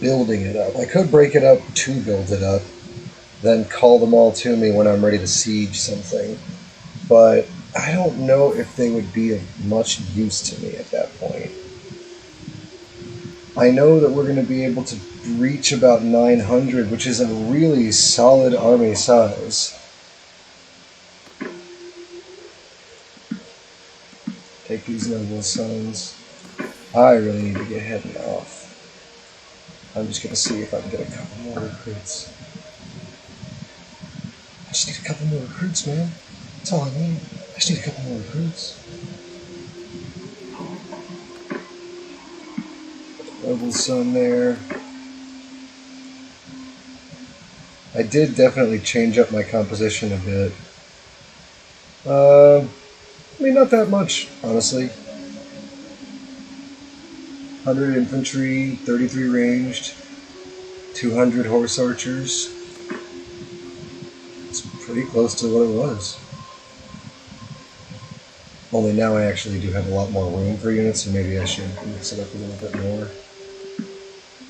building it up. I could break it up to build it up, then call them all to me when I'm ready to siege something. But I don't know if they would be of much use to me at that point. I know that we're going to be able to reach about 900, which is a really solid army size. Take these noble sons. I really need to get heading off. I'm just going to see if I can get a couple more recruits. I just need a couple more recruits, man. That's all I need. I just need a couple more recruits. Noble son there. I did definitely change up my composition a bit. I mean, not that much, honestly. 100 infantry, 33 ranged, 200 horse archers. It's pretty close to what it was. Only now I actually do have a lot more room for units, so maybe I should mix it up a little bit more.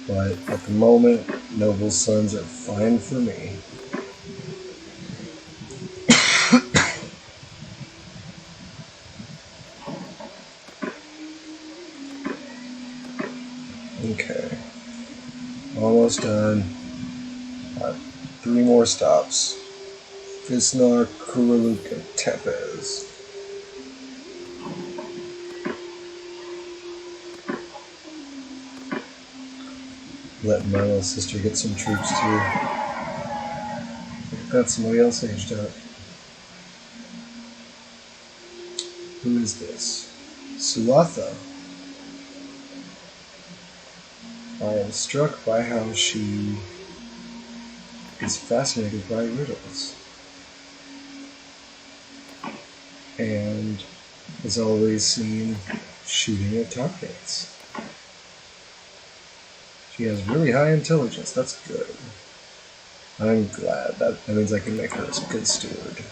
But at the moment, noble sons are fine for me. Okay. Almost done. 3 more stops. Visnar, Kuraluk, and Tepes. Let my little sister get some troops too. Got somebody else aged up. Who is this? Sulatha. I am struck by how she is fascinated by riddles and is always seen shooting at targets. She has really high intelligence. That's good. I'm glad. That means I can make her a good steward.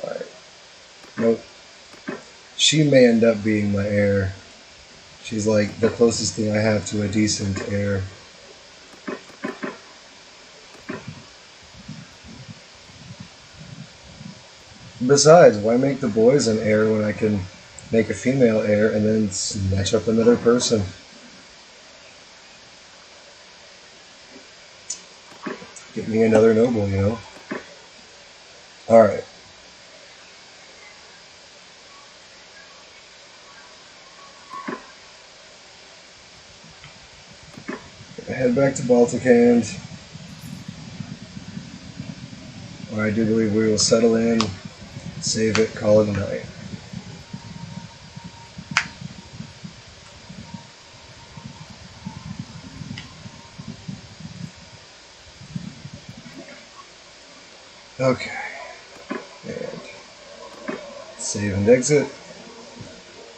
Alright. Nope. She may end up being my heir. She's like the closest thing I have to a decent heir. Besides, why make the boys an heir when I can make a female heir and then snatch up another person? Get me another noble, you know? Alright. Head back to Baltic Hand, where I do believe we will settle in, save it, call it a night. Okay. And save and exit.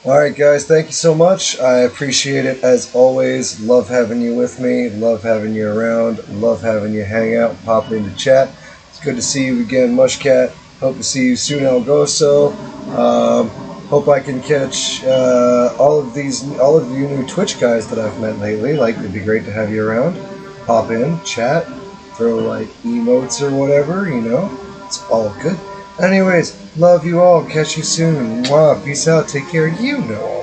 Alright guys, thank you so much. I appreciate it as always. Love having you with me. Love having you around. Love having you hang out and pop into chat. It's good to see you again, Mushcat. Hope to see you soon, El Goso. Hope I can catch all of you new Twitch guys that I've met lately. Like, it'd be great to have you around. Pop in, chat, throw like emotes or whatever, you know. It's all good. Anyways, love you all. Catch you soon. Mwah. Peace out. Take care. You know.